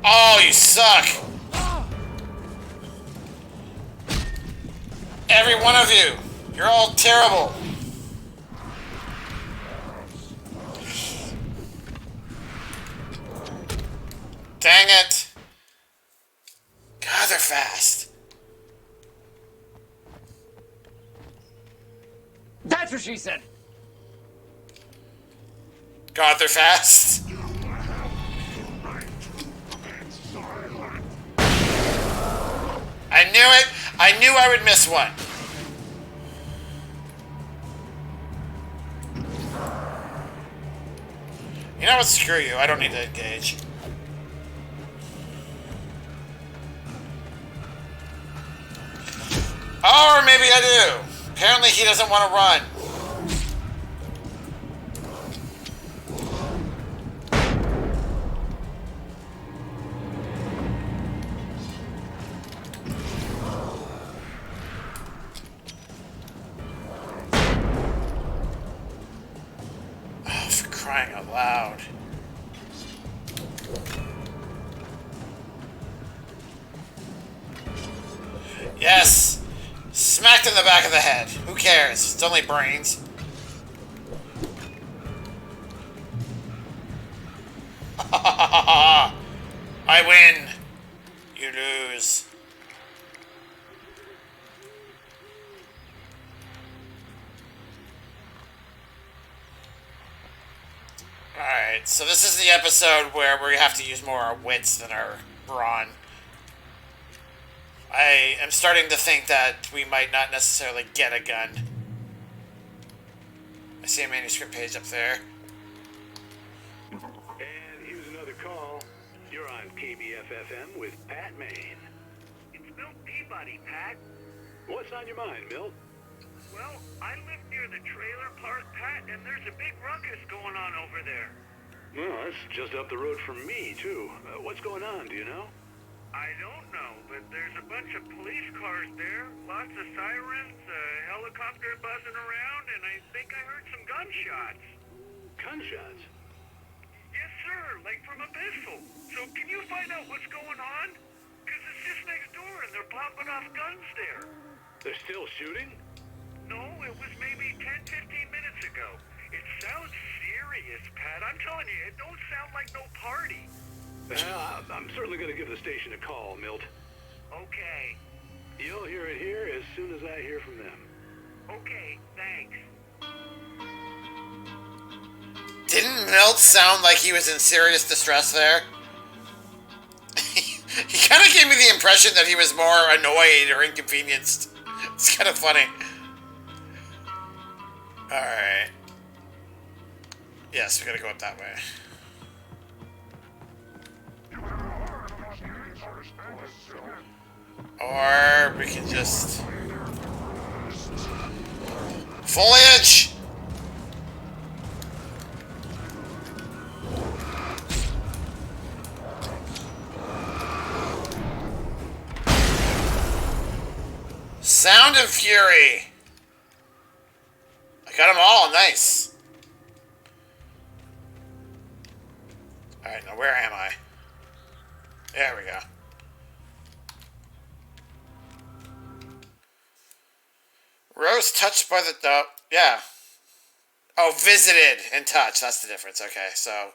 Oh, you suck! Every one of you! You're all terrible! Dang it! God, they're fast. That's what she said. God, they're fast. I knew it. I knew I would miss one. You know what? Screw you. I don't need to engage. Or maybe I do. Apparently he doesn't want to run. Oh, for crying out loud. Yes! Smacked in the back of the head. Who cares? It's only brains. I win. You lose. Alright, so this is the episode where we have to use more our wits than our brawn. I am starting to think that we might not necessarily get a gun. I see a manuscript page up there. And here's another call. You're on KBFFM with Pat Maine. It's Milt Peabody, Pat. What's on your mind, Milt? Well, I live near the trailer park, Pat, and there's a big ruckus going on over there. Well, that's just up the road from me, too. What's going on, do you know? I don't know, but there's a bunch of police cars there, lots of sirens, a helicopter buzzing around, and I think I heard some gunshots. Gunshots? Yes, sir, like from a pistol. So can you find out what's going on? Because it's just next door and they're popping off guns there. They're still shooting? No, it was maybe 10, 15 minutes ago. It sounds serious, Pat. I'm telling you, it don't sound like no party. I'm certainly going to give the station a call, Milt. Okay. You'll hear it here as soon as I hear from them. Okay, thanks. Didn't Milt sound like he was in serious distress there? He kind of gave me the impression that he was more annoyed or inconvenienced. It's kind of funny. Alright. Yes, we gotta go up that way. Or we can just... Foliage! Sound and Fury! I got them all, nice. Alright, now where am I? There we go. Rose touched by the... yeah. Oh, visited and touched. That's the difference. Okay, so...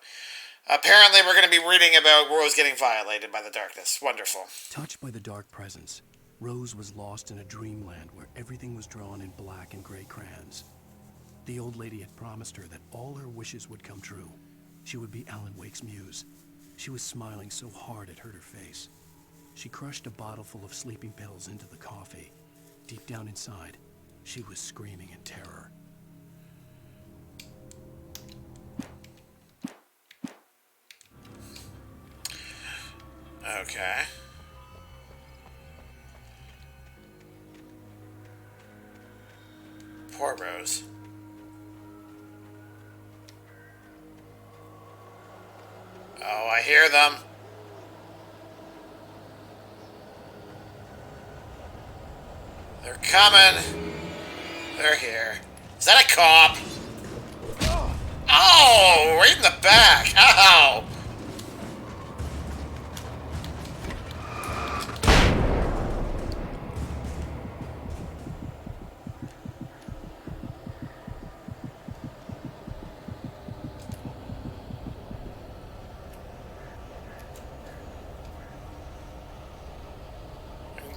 apparently we're going to be reading about Rose getting violated by the darkness. Wonderful. Touched by the dark presence, Rose was lost in a dreamland where everything was drawn in black and gray crayons. The old lady had promised her that all her wishes would come true. She would be Alan Wake's muse. She was smiling so hard it hurt her face. She crushed a bottle full of sleeping pills into the coffee. Deep down inside, she was screaming in terror. Okay. Poor Rose. Oh, I hear them. They're coming. They're here. Is that a cop? Oh, right in the back. Ow.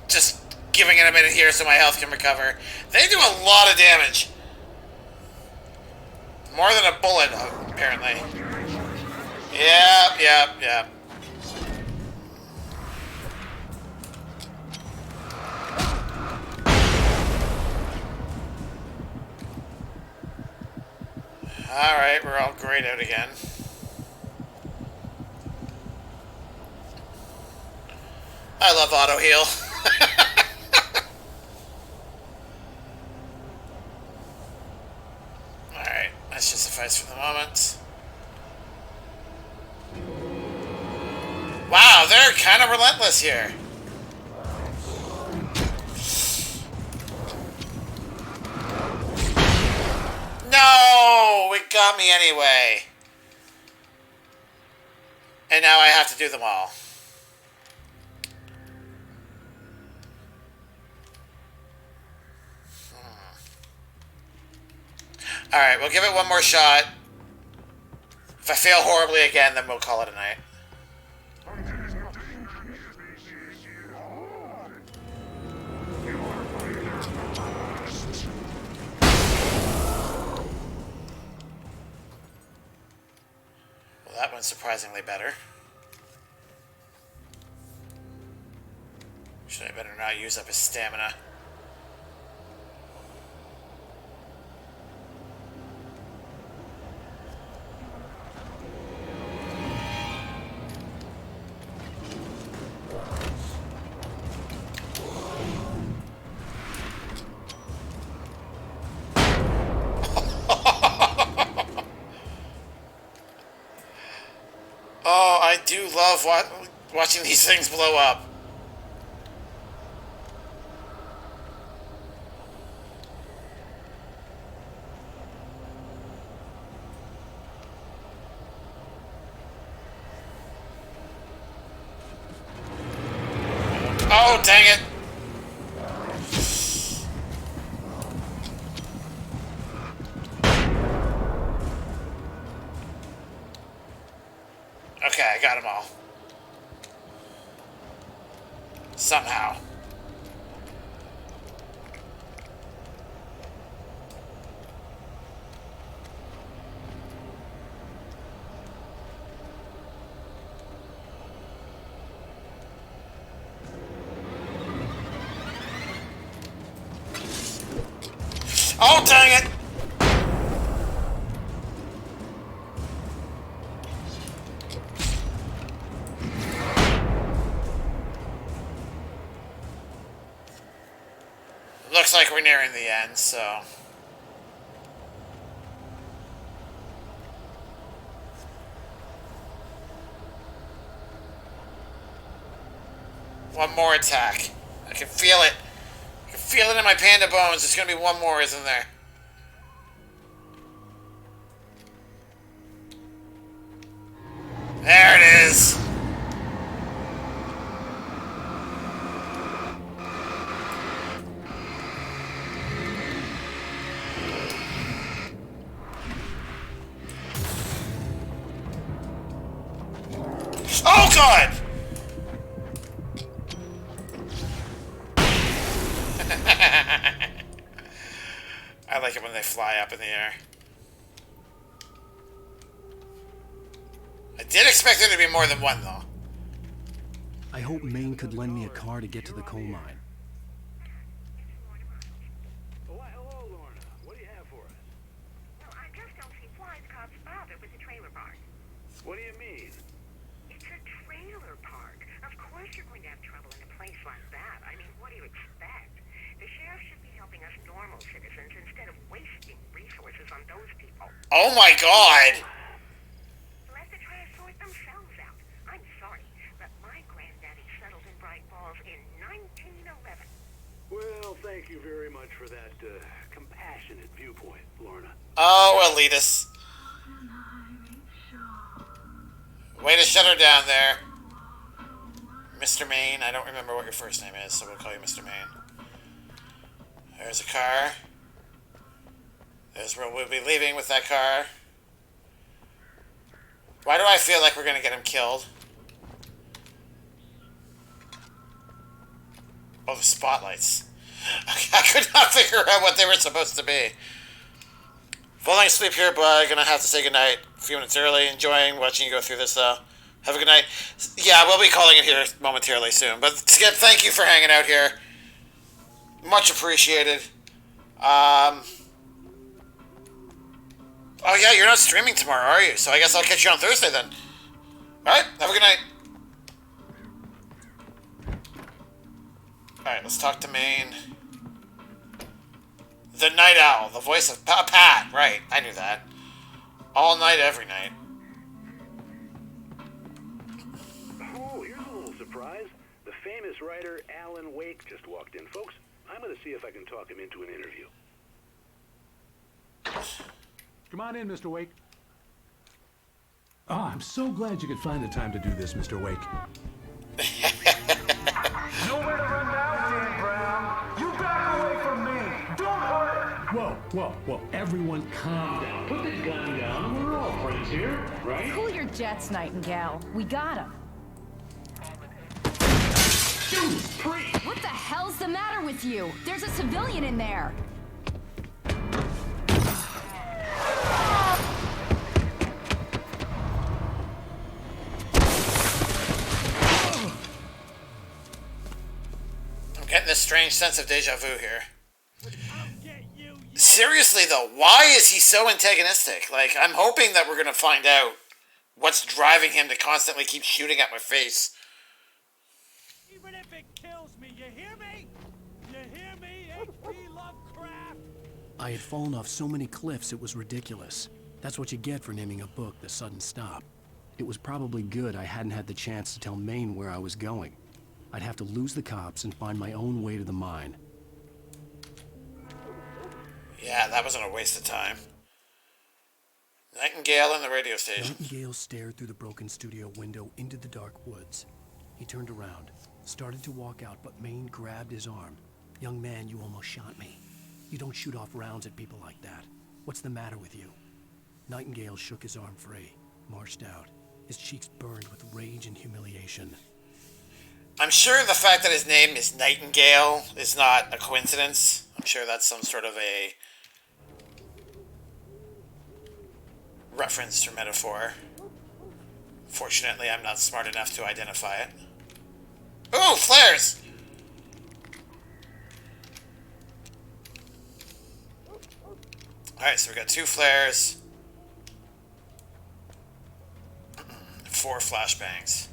Just giving it a minute here so my health can recover. They do a lot of damage. More than a bullet, apparently. Yep. Alright, we're all grayed out again. I love auto heal. Alright, that should suffice for the moment. Wow, they're kind of relentless here. No! It got me anyway. And now I have to do them all. Alright, we'll give it one more shot. If I fail horribly again, then we'll call it a night. Well, that went surprisingly better. Should I better not use up his stamina? Oh, I do love watching these things blow up. Oh, dang it. Okay, I got them all. Somehow. Oh, dang it! Looks like we're nearing the end, so... One more attack. I can feel it. I can feel it in my panda bones. There's gonna be one more, isn't there? There it is. Oh, God! I like it when they fly up in the air. I did expect there to be more than one, though. I hope Maine could lend me a car to get to the coal mine. Hello, Lorna. What do you have for us? Well, I just don't see why the cops bother with the trailer park. What do you mean? It's a trailer park. Of course you're going to have trouble in a place like that. I mean, what do you expect? The sheriff should be helping us normal citizens instead of wasting resources on those people. Oh my god! Let the trash sort themselves out. I'm sorry, but my granddaddy settled in Bright Falls in 1911. Well, thank you very much for that compassionate viewpoint, Lorna. Oh, elitist. Way to shut her down there. Mr. Maine, I don't remember what your first name is, so we'll call you Mr. Maine. There's a car. There's where we'll be leaving with that car. Why do I feel like we're gonna get him killed? Oh, the spotlights. I could not figure out what they were supposed to be. Falling asleep here, but gonna have to say goodnight a few minutes early. Enjoying watching you go through this, though. Have a good night. Yeah, we'll be calling it here momentarily soon. But Skip, thank you for hanging out here. Much appreciated. Oh yeah, you're not streaming tomorrow, are you? So I guess I'll catch you on Thursday then. Alright, have a good night. Alright, let's talk to Maine. The Night Owl, the voice of Pat. Right, I knew that. All night, every night. Oh, here's a little surprise. The famous writer Alan Wake just walked in. Folks, I'm going to see if I can talk him into an interview. Come on in, Mr. Wake. Oh, I'm so glad you could find the time to do this, Mr. Wake. Nowhere to run now, Dan Brown. You back away from me. Don't hurt her. Whoa. Everyone calm down. Put the gun down. We're all friends here, right? Cool your jets, Nightingale. We got him. What the hell's the matter with you? There's a civilian in there. I'm getting this strange sense of deja vu here. Seriously though, why is he so antagonistic? Like, I'm hoping that we're gonna find out what's driving him to constantly keep shooting at my face. Even if it kills me, you hear me? You hear me, H.P. Lovecraft? I had fallen off so many cliffs it was ridiculous. That's what you get for naming a book The Sudden Stop. It was probably good I hadn't had the chance to tell Maine where I was going. I'd have to lose the cops and find my own way to the mine. Yeah, that wasn't a waste of time. Nightingale in the radio station. Nightingale stared through the broken studio window into the dark woods. He turned around, started to walk out, but Maine grabbed his arm. "Young man, you almost shot me. You don't shoot off rounds at people like that. What's the matter with you?" Nightingale shook his arm free, marched out, his cheeks burned with rage and humiliation. I'm sure the fact that his name is Nightingale is not a coincidence. I'm sure that's some sort of a reference or metaphor. Fortunately, I'm not smart enough to identify it. Ooh, flares! Alright, so we got 2 flares. 4 flashbangs.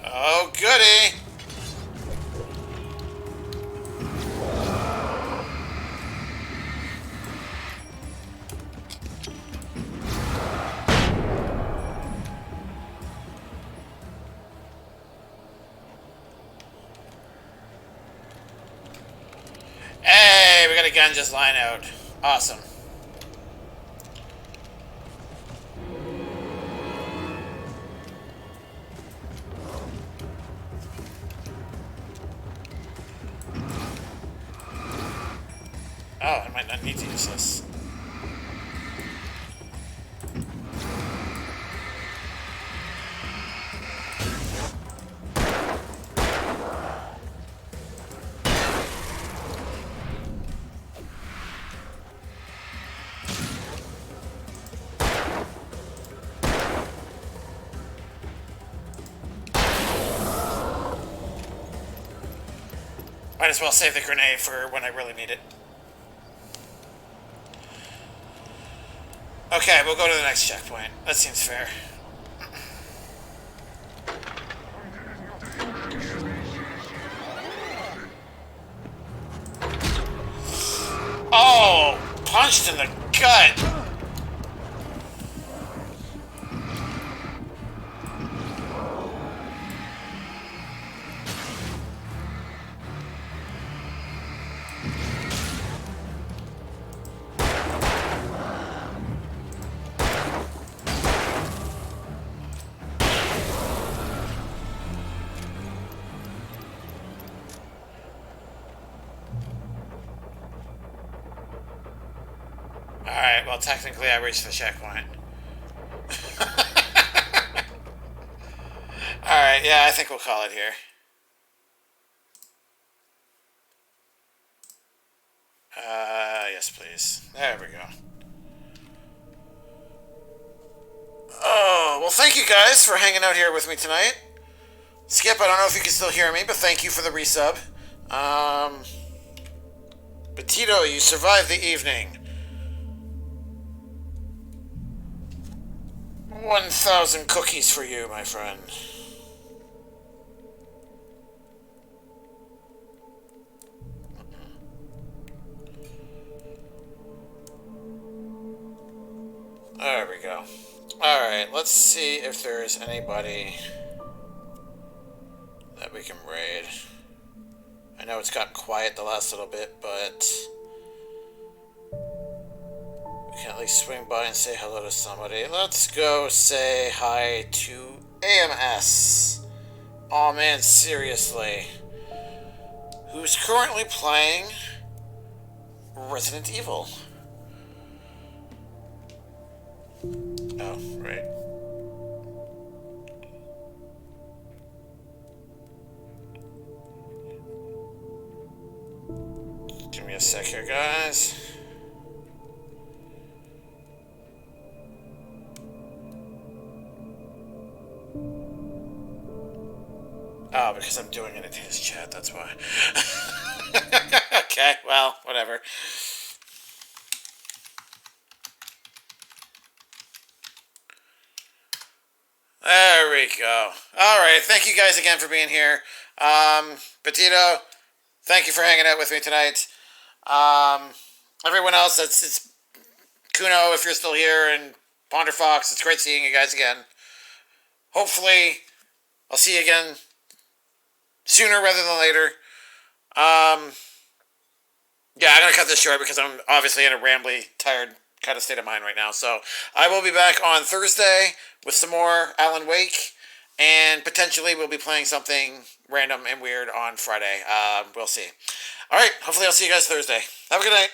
Oh, goody! Hey, we got a gun just lying out. Awesome. Oh, I might not need to use this. Might as well save the grenade for when I really need it. Okay, we'll go to the next checkpoint. That seems fair. Oh! Punched in the gut! Alright, well, technically I reached the checkpoint. Alright, yeah, I think we'll call it here. Yes, please. There we go. Oh, well, thank you guys for hanging out here with me tonight. Skip, I don't know if you can still hear me, but thank you for the resub. Petito, you survived the evening. 1,000 cookies for you, my friend. There we go. Alright, let's see if there's anybody that we can raid. I know it's gotten quiet the last little bit, but we can at least swing by and say hello to somebody. Let's go say hi to AMS. Oh man, seriously. Who's currently playing Resident Evil. Oh, right. Give me a sec here, guys. Oh, because I'm doing it in his chat, that's why. Okay, well, whatever. There we go. Alright, thank you guys again for being here. Petito, thank you for hanging out with me tonight. Everyone else, it's Kuno, if you're still here, and Ponder Fox, it's great seeing you guys again. Hopefully, I'll see you again sooner rather than later. Yeah, I'm going to cut this short because I'm obviously in a rambly, tired kind of state of mind right now. So I will be back on Thursday with some more Alan Wake, and potentially we'll be playing something random and weird on Friday. We'll see. All right, hopefully I'll see you guys Thursday. Have a good night.